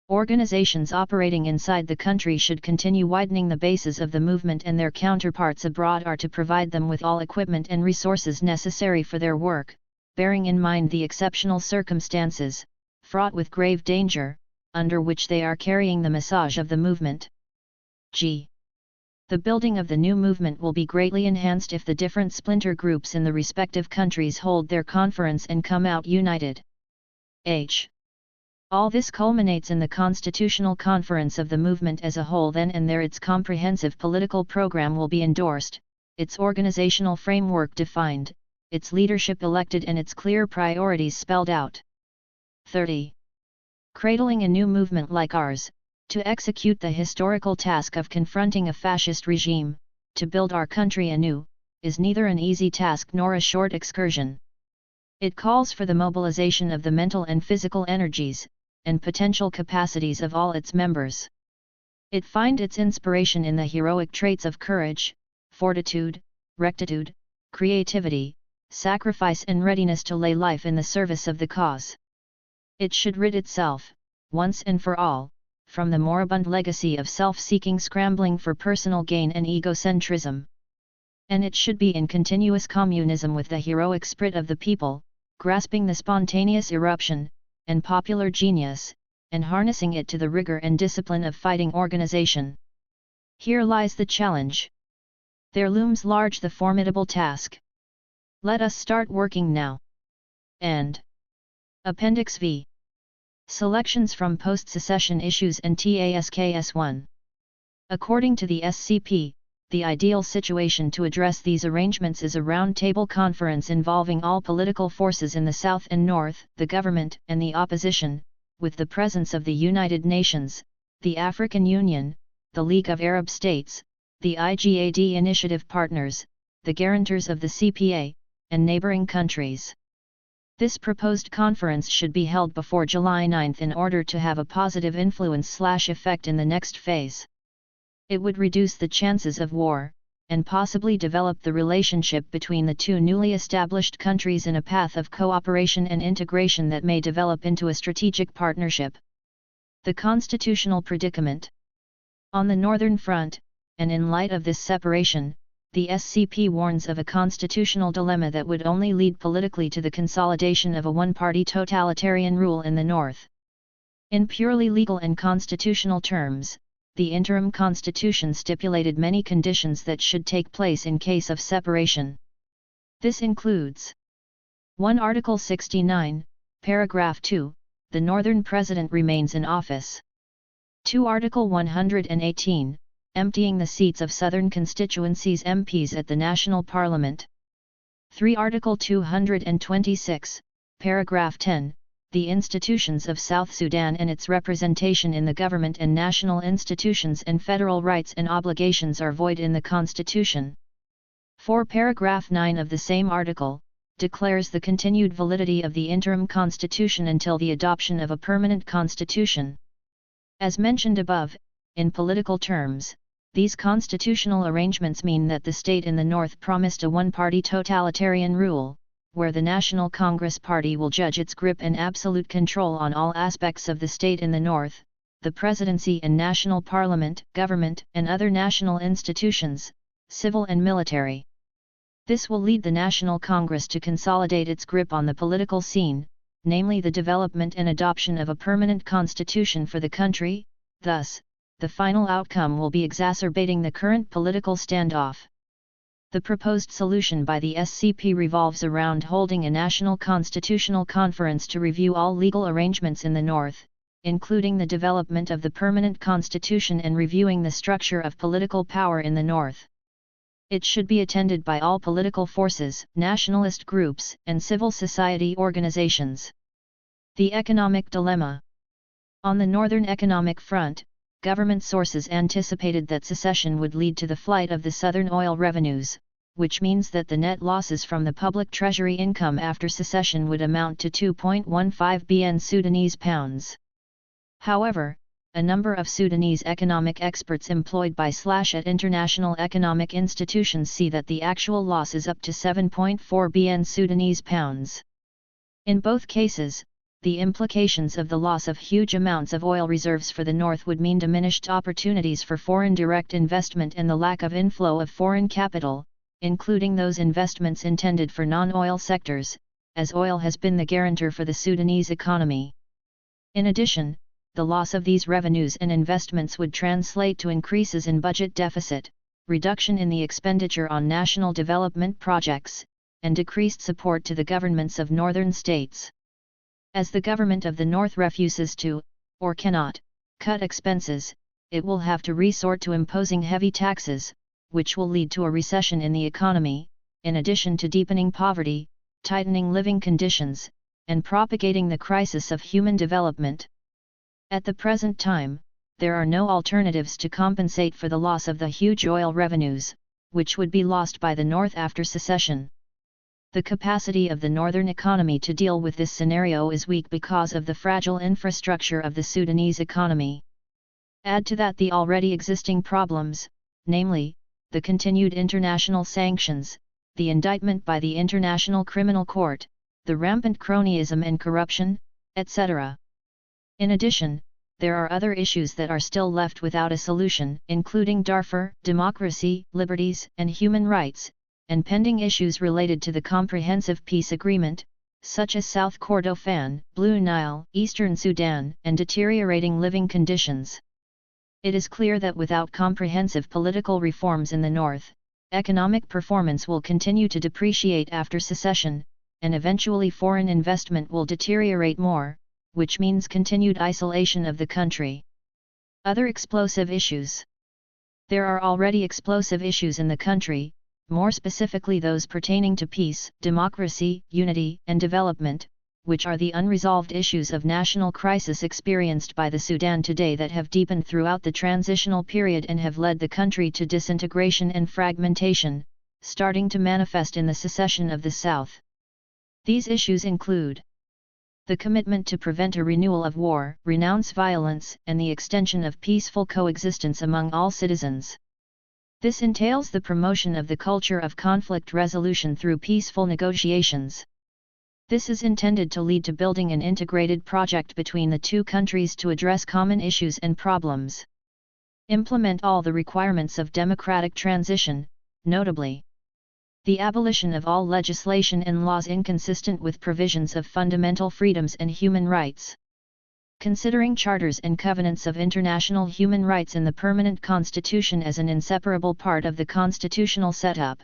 Organizations operating inside the country should continue widening the bases of the movement, and their counterparts abroad are to provide them with all equipment and resources necessary for their work, bearing in mind the exceptional circumstances, fraught with grave danger, under which they are carrying the message of the movement. G. The building of the new movement will be greatly enhanced if the different splinter groups in the respective countries hold their conference and come out united. H. All this culminates in the constitutional conference of the movement as a whole. Then and there its comprehensive political program will be endorsed, its organizational framework defined, its leadership elected and its clear priorities spelled out. 30. Cradling a new movement like ours, to execute the historical task of confronting a fascist regime, to build our country anew, is neither an easy task nor a short excursion. It calls for the mobilization of the mental and physical energies, and potential capacities of all its members. It finds its inspiration in the heroic traits of courage, fortitude, rectitude, creativity, sacrifice and readiness to lay life in the service of the cause. It should rid itself, once and for all, from the moribund legacy of self-seeking scrambling for personal gain and egocentrism. And it should be in continuous communism with the heroic spirit of the people, grasping the spontaneous eruption, and popular genius, and harnessing it to the rigor and discipline of fighting organization. Here lies the challenge. There looms large the formidable task. Let us start working now. And Appendix V. Selections from post-secession issues and TASKS 1. According to the SCP, the ideal situation to address these arrangements is a round-table conference involving all political forces in the South and North, the government and the opposition, with the presence of the United Nations, the African Union, the League of Arab States, the IGAD initiative partners, the guarantors of the CPA, and neighboring countries. This proposed conference should be held before July 9 in order to have a positive influence/effect in the next phase. It would reduce the chances of war, and possibly develop the relationship between the two newly established countries in a path of cooperation and integration that may develop into a strategic partnership. The constitutional predicament. On the Northern Front, and in light of this separation, the SCP warns of a constitutional dilemma that would only lead politically to the consolidation of a one-party totalitarian rule in the North. In purely legal and constitutional terms, the interim constitution stipulated many conditions that should take place in case of separation. This includes 1. Article 69, Paragraph 2, the Northern President remains in office. 2. Article 118, emptying the seats of Southern constituencies' MPs at the National Parliament. 3. Article 226, Paragraph 10, the institutions of South Sudan and its representation in the government and national institutions and federal rights and obligations are void in the Constitution. 4. Paragraph 9 of the same article, declares the continued validity of the interim constitution until the adoption of a permanent constitution. As mentioned above, in political terms, these constitutional arrangements mean that the state in the North promised a one-party totalitarian rule, where the National Congress Party will judge its grip and absolute control on all aspects of the state in the North, the presidency and national parliament, government, and other national institutions, civil and military. This will lead the National Congress to consolidate its grip on the political scene, namely the development and adoption of a permanent constitution for the country. Thus, the final outcome will be exacerbating the current political standoff. The proposed solution by the SCP revolves around holding a national constitutional conference to review all legal arrangements in the North, including the development of the permanent constitution and reviewing the structure of political power in the North. It should be attended by all political forces, nationalist groups, and civil society organizations. The economic dilemma. On the Northern economic front, government sources anticipated that secession would lead to the flight of the Southern oil revenues, which means that the net losses from the public treasury income after secession would amount to 2.15 bn Sudanese pounds. However, a number of Sudanese economic experts employed by at international economic institutions see that the actual loss is up to 7.4 bn Sudanese pounds. In both cases, the implications of the loss of huge amounts of oil reserves for the North would mean diminished opportunities for foreign direct investment and the lack of inflow of foreign capital, including those investments intended for non-oil sectors, as oil has been the guarantor for the Sudanese economy. In addition, the loss of these revenues and investments would translate to increases in budget deficit, reduction in the expenditure on national development projects, and decreased support to the governments of northern states. As the government of the North refuses to, or cannot, cut expenses, it will have to resort to imposing heavy taxes, which will lead to a recession in the economy, in addition to deepening poverty, tightening living conditions, and propagating the crisis of human development. At the present time, there are no alternatives to compensate for the loss of the huge oil revenues, which would be lost by the North after secession. The capacity of the northern economy to deal with this scenario is weak because of the fragile infrastructure of the Sudanese economy. Add to that the already existing problems, namely, the continued international sanctions, the indictment by the International Criminal Court, the rampant cronyism and corruption, etc. In addition, there are other issues that are still left without a solution, including Darfur, democracy, liberties, and human rights, and pending issues related to the Comprehensive Peace Agreement, such as South Kordofan, Blue Nile, Eastern Sudan, and deteriorating living conditions. It is clear that without comprehensive political reforms in the North, economic performance will continue to depreciate after secession, and eventually foreign investment will deteriorate more, which means continued isolation of the country. Other explosive issues. There are already explosive issues in the country, more specifically those pertaining to peace, democracy, unity, and development, which are the unresolved issues of national crisis experienced by the Sudan today that have deepened throughout the transitional period and have led the country to disintegration and fragmentation, starting to manifest in the secession of the South. These issues include the commitment to prevent a renewal of war, renounce violence, and the extension of peaceful coexistence among all citizens. This entails the promotion of the culture of conflict resolution through peaceful negotiations. This is intended to lead to building an integrated project between the two countries to address common issues and problems. Implement all the requirements of democratic transition, notably the abolition of all legislation and laws inconsistent with provisions of fundamental freedoms and human rights. Considering charters and covenants of international human rights in the permanent constitution as an inseparable part of the constitutional setup.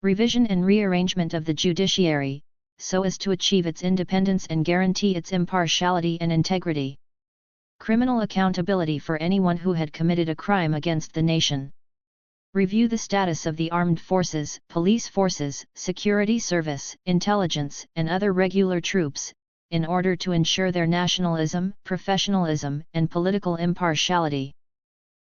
Revision and rearrangement of the judiciary, so as to achieve its independence and guarantee its impartiality and integrity. Criminal accountability for anyone who had committed a crime against the nation. Review the status of the armed forces, police forces, security service, intelligence, and other regular troops, in order to ensure their nationalism, professionalism, and political impartiality.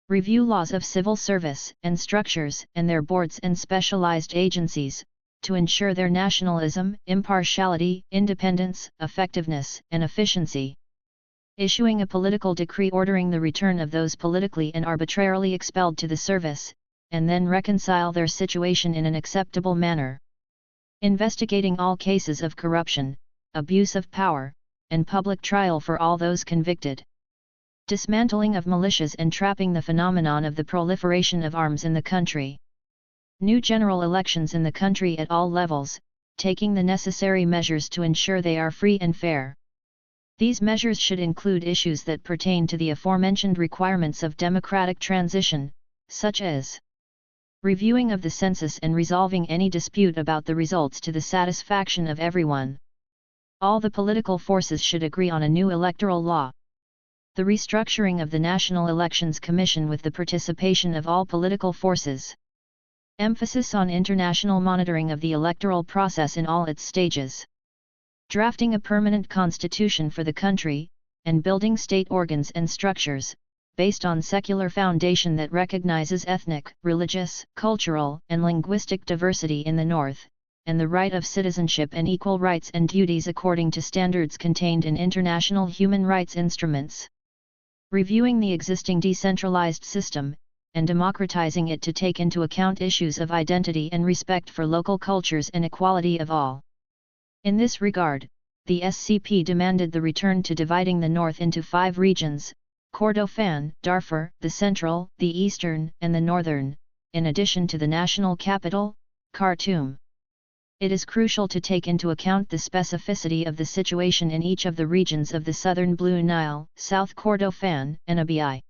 Review laws of civil service and structures and their boards and specialized agencies, to ensure their nationalism, impartiality, independence, effectiveness, and efficiency. Issuing a political decree ordering the return of those politically and arbitrarily expelled to the service, and then reconcile their situation in an acceptable manner. Investigating all cases of corruption, abuse of power, and public trial for all those convicted. Dismantling of militias and trapping the phenomenon of the proliferation of arms in the country. New general elections in the country at all levels, taking the necessary measures to ensure they are free and fair. These measures should include issues that pertain to the aforementioned requirements of democratic transition, such as reviewing of the census and resolving any dispute about the results to the satisfaction of everyone. All the political forces should agree on a new electoral law. The restructuring of the National Elections Commission with the participation of all political forces. Emphasis on international monitoring of the electoral process in all its stages. Drafting a permanent constitution for the country, and building state organs and structures, based on secular foundation that recognizes ethnic, religious, cultural, and linguistic diversity in the North, and the right of citizenship and equal rights and duties according to standards contained in international human rights instruments. Reviewing the existing decentralized system, and democratizing it to take into account issues of identity and respect for local cultures and equality of all. In this regard, the SCP demanded the return to dividing the North into 5 regions: Kordofan, Darfur, the Central, the Eastern, and the Northern, in addition to the national capital, Khartoum. It is crucial to take into account the specificity of the situation in each of the regions of the southern Blue Nile, South Kordofan, and Abyei.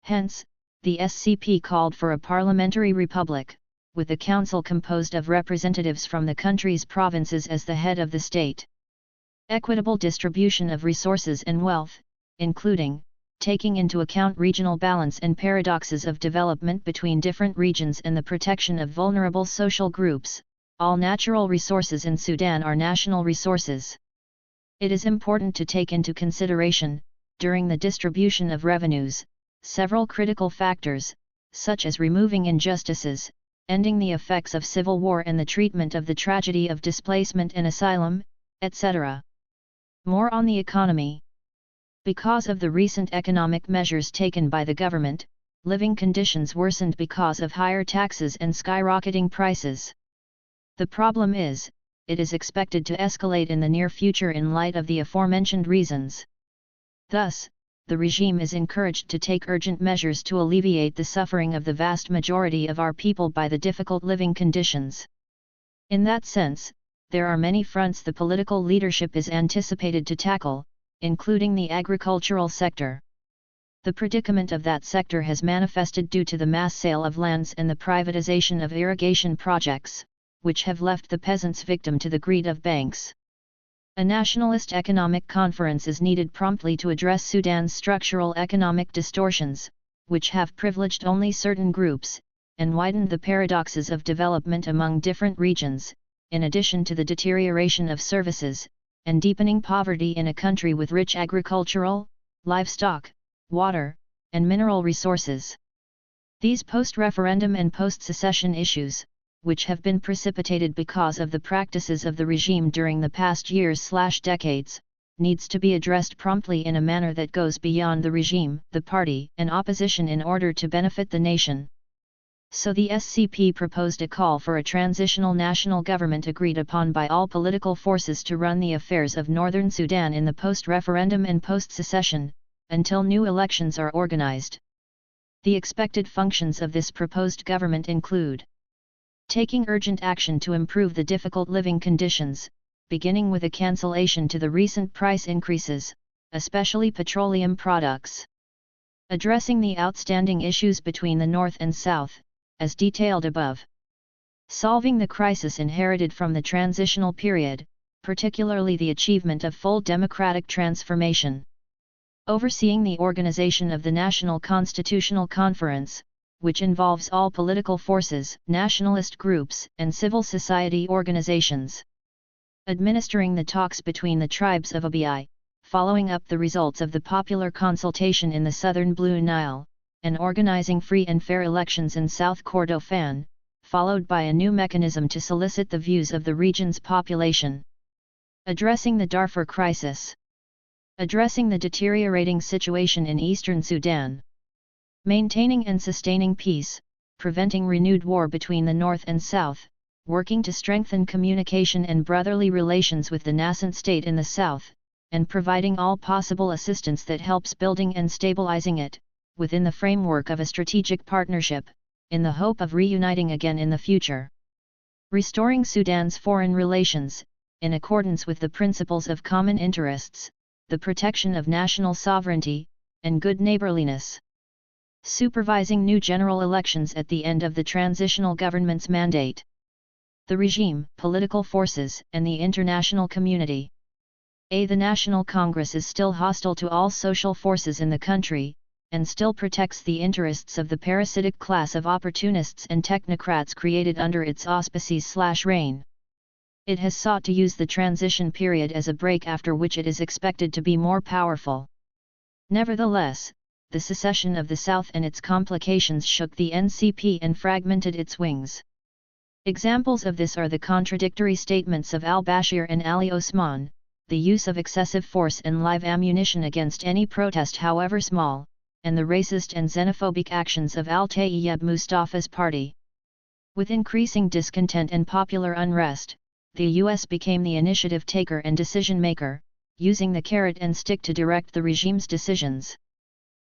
Hence, the SCP called for a parliamentary republic, with the council composed of representatives from the country's provinces as the head of the state. Equitable distribution of resources and wealth, including, taking into account regional balance and paradoxes of development between different regions and the protection of vulnerable social groups. All natural resources in Sudan are national resources. It is important to take into consideration, during the distribution of revenues, several critical factors, such as removing injustices, ending the effects of civil war and the treatment of the tragedy of displacement and asylum, etc. More on the economy. Because of the recent economic measures taken by the government, living conditions worsened because of higher taxes and skyrocketing prices. The problem is, it is expected to escalate in the near future in light of the aforementioned reasons. Thus, the regime is encouraged to take urgent measures to alleviate the suffering of the vast majority of our people by the difficult living conditions. In that sense, there are many fronts the political leadership is anticipated to tackle, including the agricultural sector. The predicament of that sector has manifested due to the mass sale of lands and the privatization of irrigation projects, which have left the peasants victim to the greed of banks. A nationalist economic conference is needed promptly to address Sudan's structural economic distortions, which have privileged only certain groups, and widened the paradoxes of development among different regions, in addition to the deterioration of services, and deepening poverty in a country with rich agricultural, livestock, water, and mineral resources. These post-referendum and post-secession issues, which have been precipitated because of the practices of the regime during the past years/decades, needs to be addressed promptly in a manner that goes beyond the regime, the party, and opposition in order to benefit the nation. So the SCP proposed a call for a transitional national government agreed upon by all political forces to run the affairs of northern Sudan in the post-referendum and post-secession, until new elections are organized. The expected functions of this proposed government include taking urgent action to improve the difficult living conditions, beginning with a cancellation to the recent price increases, especially petroleum products. Addressing the outstanding issues between the North and South, as detailed above. Solving the crisis inherited from the transitional period, particularly the achievement of full democratic transformation. Overseeing the organization of the National Constitutional Conference, which involves all political forces, nationalist groups, and civil society organizations. Administering the talks between the tribes of Abyei, following up the results of the popular consultation in the southern Blue Nile, and organizing free and fair elections in South Kordofan, followed by a new mechanism to solicit the views of the region's population. Addressing the Darfur crisis. Addressing the deteriorating situation in eastern Sudan. Maintaining and sustaining peace, preventing renewed war between the North and South, working to strengthen communication and brotherly relations with the nascent state in the South, and providing all possible assistance that helps building and stabilizing it, within the framework of a strategic partnership, in the hope of reuniting again in the future. Restoring Sudan's foreign relations, in accordance with the principles of common interests, the protection of national sovereignty, and good neighborliness. Supervising new general elections at the end of the transitional government's mandate. The regime, political forces, and the international community. The National Congress is still hostile to all social forces in the country, and still protects the interests of the parasitic class of opportunists and technocrats created under its auspices/reign. It has sought to use the transition period as a break after which it is expected to be more powerful. Nevertheless, the secession of the South and its complications shook the NCP and fragmented its wings. Examples of this are the contradictory statements of al-Bashir and Ali Osman, the use of excessive force and live ammunition against any protest however small, and the racist and xenophobic actions of al-Tayyib Mustafa's party. With increasing discontent and popular unrest, the US became the initiative taker and decision maker, using the carrot and stick to direct the regime's decisions.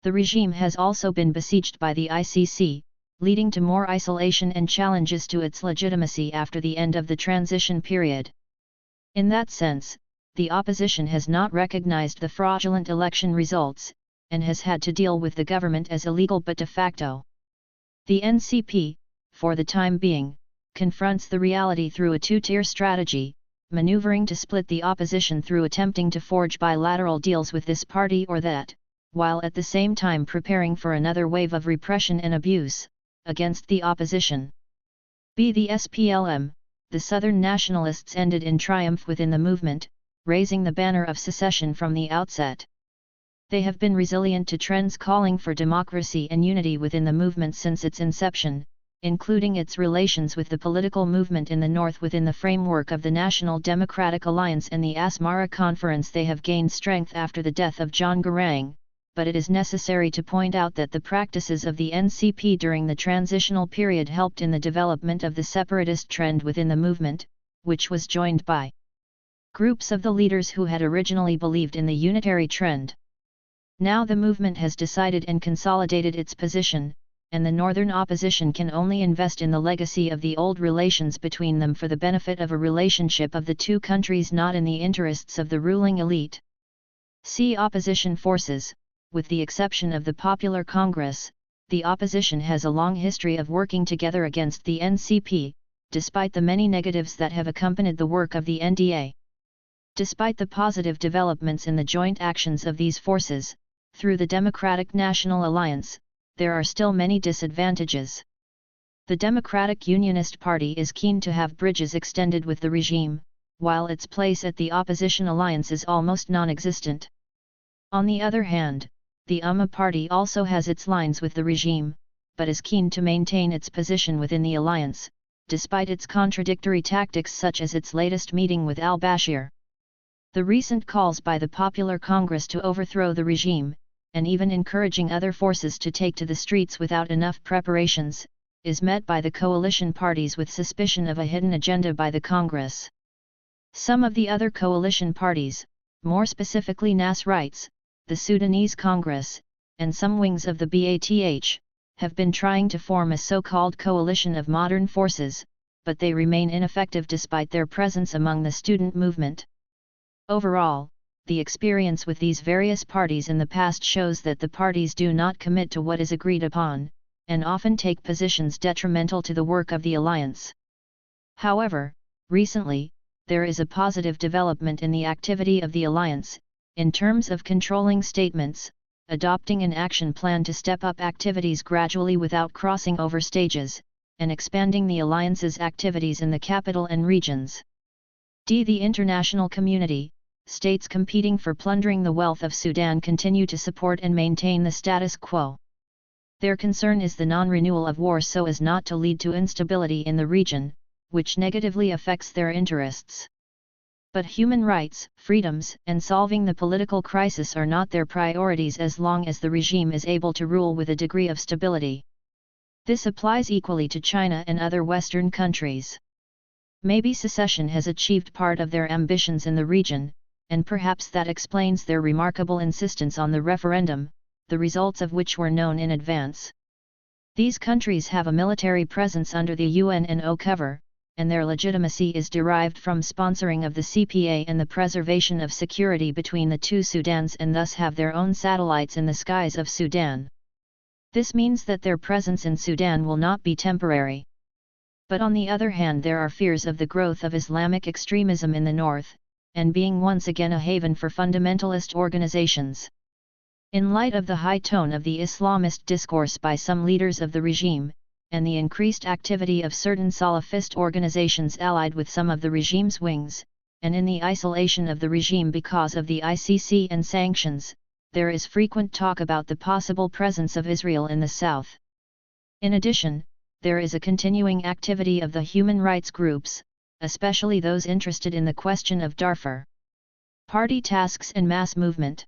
The regime has also been besieged by the ICC, leading to more isolation and challenges to its legitimacy after the end of the transition period. In that sense, the opposition has not recognized the fraudulent election results, and has had to deal with the government as illegal but de facto. The NCP, for the time being, confronts the reality through a two-tier strategy, maneuvering to split the opposition through attempting to forge bilateral deals with this party or that, while at the same time preparing for another wave of repression and abuse against the opposition. The SPLM, the Southern Nationalists ended in triumph within the movement, raising the banner of secession from the outset. They have been resilient to trends calling for democracy and unity within the movement since its inception, including its relations with the political movement in the North within the framework of the National Democratic Alliance and the Asmara Conference. They have gained strength after the death of John Garang, but it is necessary to point out that the practices of the NCP during the transitional period helped in the development of the separatist trend within the movement, which was joined by groups of the leaders who had originally believed in the unitary trend. Now the movement has decided and consolidated its position, and the northern opposition can only invest in the legacy of the old relations between them for the benefit of a relationship of the two countries, not in the interests of the ruling elite. See opposition forces. With the exception of the Popular Congress, the opposition has a long history of working together against the NCP, despite the many negatives that have accompanied the work of the NDA. Despite the positive developments in the joint actions of these forces, through the Democratic National Alliance, there are still many disadvantages. The Democratic Unionist Party is keen to have bridges extended with the regime, while its place at the opposition alliance is almost non-existent. On the other hand, the UMA party also has its lines with the regime, but is keen to maintain its position within the alliance, despite its contradictory tactics such as its latest meeting with al-Bashir. The recent calls by the Popular Congress to overthrow the regime, and even encouraging other forces to take to the streets without enough preparations, is met by the coalition parties with suspicion of a hidden agenda by the Congress. Some of the other coalition parties, more specifically Nasrites, the Sudanese Congress, and some wings of the BATH, have been trying to form a so-called coalition of modern forces, but they remain ineffective despite their presence among the student movement. Overall, the experience with these various parties in the past shows that the parties do not commit to what is agreed upon, and often take positions detrimental to the work of the alliance. However, recently, there is a positive development in the activity of the alliance, in terms of controlling statements, adopting an action plan to step up activities gradually without crossing over stages, and expanding the alliance's activities in the capital and regions. The international community, states competing for plundering the wealth of Sudan continue to support and maintain the status quo. Their concern is the non-renewal of war so as not to lead to instability in the region, which negatively affects their interests. But human rights, freedoms, and solving the political crisis are not their priorities as long as the regime is able to rule with a degree of stability. This applies equally to China and other Western countries. Maybe secession has achieved part of their ambitions in the region, and perhaps that explains their remarkable insistence on the referendum, the results of which were known in advance. These countries have a military presence under the UNO cover, and their legitimacy is derived from sponsoring of the CPA and the preservation of security between the two Sudans, and thus have their own satellites in the skies of Sudan. This means that their presence in Sudan will not be temporary. But on the other hand, there are fears of the growth of Islamic extremism in the north, and being once again a haven for fundamentalist organizations. In light of the high tone of the Islamist discourse by some leaders of the regime, and the increased activity of certain Salafist organizations allied with some of the regime's wings, and in the isolation of the regime because of the ICC and sanctions, there is frequent talk about the possible presence of Israel in the south. In addition, there is a continuing activity of the human rights groups, especially those interested in the question of Darfur. Party tasks and mass movement.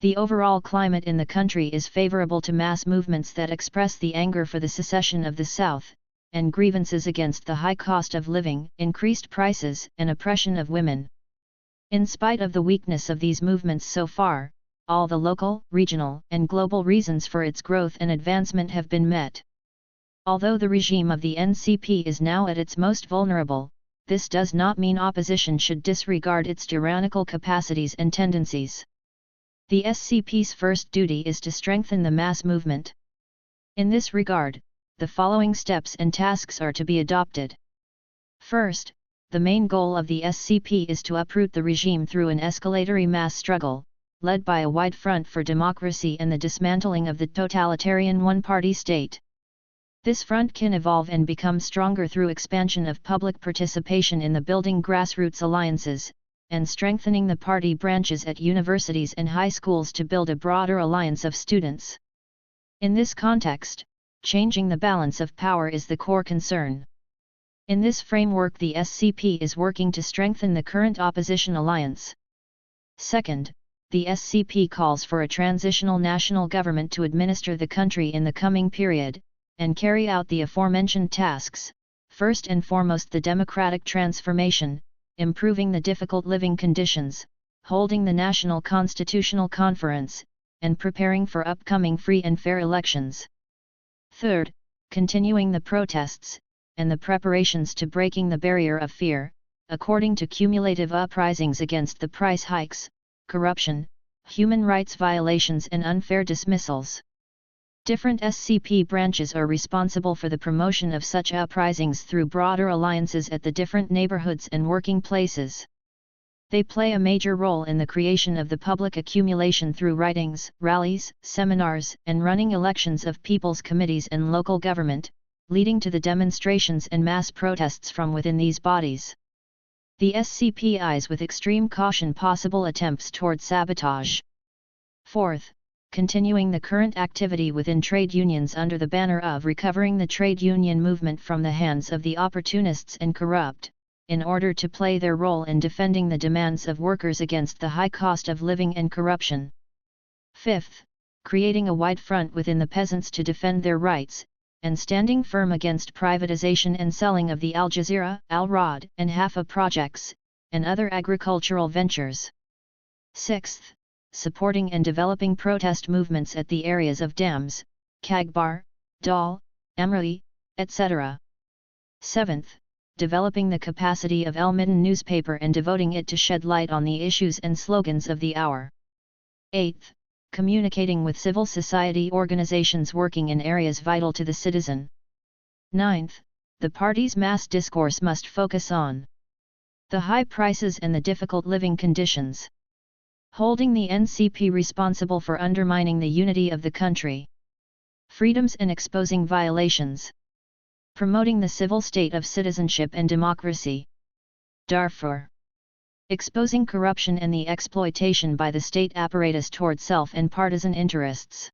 The overall climate in the country is favorable to mass movements that express the anger for the secession of the South, and grievances against the high cost of living, increased prices, and oppression of women. In spite of the weakness of these movements so far, all the local, regional, and global reasons for its growth and advancement have been met. Although the regime of the NCP is now at its most vulnerable, this does not mean opposition should disregard its tyrannical capacities and tendencies. The SCP's first duty is to strengthen the mass movement. In this regard, the following steps and tasks are to be adopted. First, the main goal of the SCP is to uproot the regime through an escalatory mass struggle, led by a wide front for democracy and the dismantling of the totalitarian one-party state. This front can evolve and become stronger through expansion of public participation in the building grassroots alliances, and strengthening the party branches at universities and high schools to build a broader alliance of students. In this context, changing the balance of power is the core concern. In this framework, the SCP is working to strengthen the current opposition alliance. Second, the SCP calls for a transitional national government to administer the country in the coming period, and carry out the aforementioned tasks, first and foremost the democratic transformation, improving the difficult living conditions, holding the National Constitutional Conference, and preparing for upcoming free and fair elections. Third, continuing the protests, and the preparations to breaking the barrier of fear, according to cumulative uprisings against the price hikes, corruption, human rights violations and unfair dismissals. Different SCP branches are responsible for the promotion of such uprisings through broader alliances at the different neighborhoods and working places. They play a major role in the creation of the public accumulation through writings, rallies, seminars, and running elections of people's committees and local government, leading to the demonstrations and mass protests from within these bodies. The SCP eyes with extreme caution possible attempts toward sabotage. Fourth, continuing the current activity within trade unions under the banner of recovering the trade union movement from the hands of the opportunists and corrupt, in order to play their role in defending the demands of workers against the high cost of living and corruption. Fifth, creating a wide front within the peasants to defend their rights, and standing firm against privatization and selling of the Al Jazeera, Al Rad, and Hafa projects, and other agricultural ventures. Sixth, supporting and developing protest movements at the areas of Dams, Kagbar, Dal, Amrali, etc. Seventh, developing the capacity of El Middan newspaper and devoting it to shed light on the issues and slogans of the hour. Eighth, communicating with civil society organizations working in areas vital to the citizen. Ninth, the party's mass discourse must focus on the high prices and the difficult living conditions, holding the NCP responsible for undermining the unity of the country, freedoms and exposing violations, promoting the civil state of citizenship and democracy. Darfur, exposing corruption and the exploitation by the state apparatus toward self and partisan interests,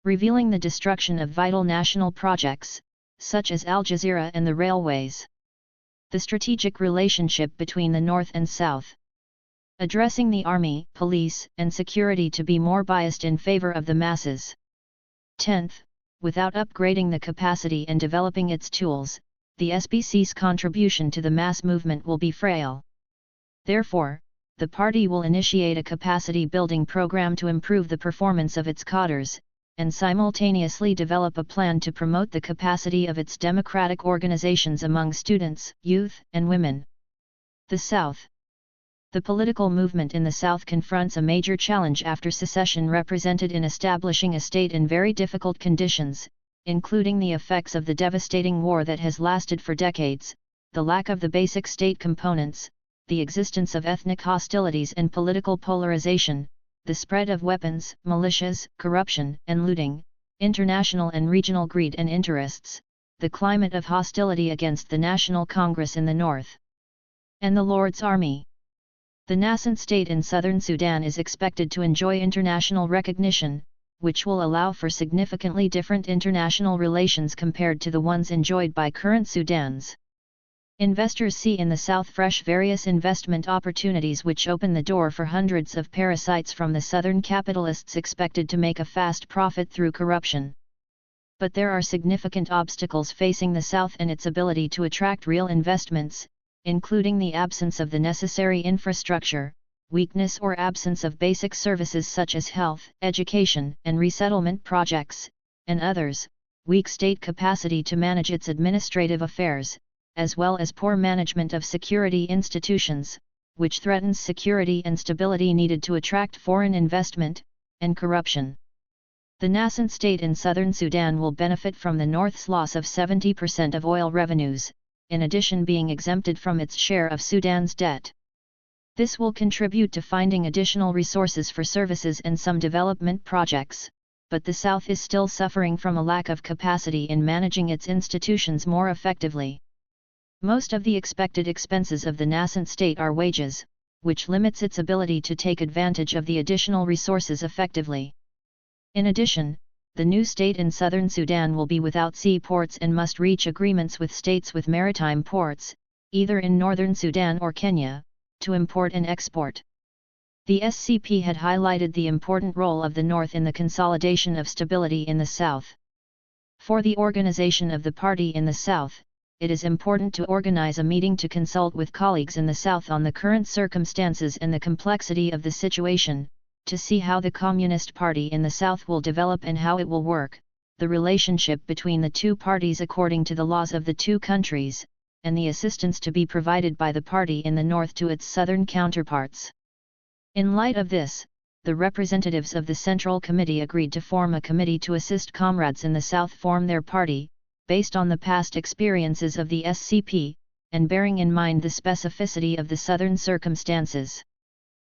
revealing the destruction of vital national projects, such as Al Jazeera and the railways, the strategic relationship between the North and South, addressing the army, police, and security to be more biased in favor of the masses. 10th, without upgrading the capacity and developing its tools, the SBC's contribution to the mass movement will be frail. Therefore, the party will initiate a capacity-building program to improve the performance of its cadres, and simultaneously develop a plan to promote the capacity of its democratic organizations among students, youth, and women. The South. The political movement in the South confronts a major challenge after secession, represented in establishing a state in very difficult conditions, including the effects of the devastating war that has lasted for decades, the lack of the basic state components, the existence of ethnic hostilities and political polarization, the spread of weapons, militias, corruption and looting, international and regional greed and interests, the climate of hostility against the National Congress in the north, and the Lord's Army. The nascent state in southern Sudan is expected to enjoy international recognition, which will allow for significantly different international relations compared to the ones enjoyed by current Sudans. Investors see in the South fresh various investment opportunities which open the door for hundreds of parasites from the southern capitalists expected to make a fast profit through corruption. But there are significant obstacles facing the South and its ability to attract real investments, including the absence of the necessary infrastructure, weakness or absence of basic services such as health, education, and resettlement projects, and others, weak state capacity to manage its administrative affairs, as well as poor management of security institutions, which threatens security and stability needed to attract foreign investment, and corruption. The nascent state in southern Sudan will benefit from the North's loss of 70% of oil revenues, in addition being exempted from its share of Sudan's debt. This will contribute to finding additional resources for services and some development projects, but the South is still suffering from a lack of capacity in managing its institutions more effectively. Most of the expected expenses of the nascent state are wages, which limits its ability to take advantage of the additional resources effectively. In addition, the new state in southern Sudan will be without seaports and must reach agreements with states with maritime ports, either in northern Sudan or Kenya, to import and export. The SCP had highlighted the important role of the North in the consolidation of stability in the South. For the organization of the party in the South, it is important to organize a meeting to consult with colleagues in the South on the current circumstances and the complexity of the situation, to see how the Communist Party in the South will develop and how it will work, the relationship between the two parties according to the laws of the two countries, and the assistance to be provided by the party in the North to its southern counterparts. In light of this, the representatives of the Central Committee agreed to form a committee to assist comrades in the South form their party, based on the past experiences of the SCP, and bearing in mind the specificity of the southern circumstances.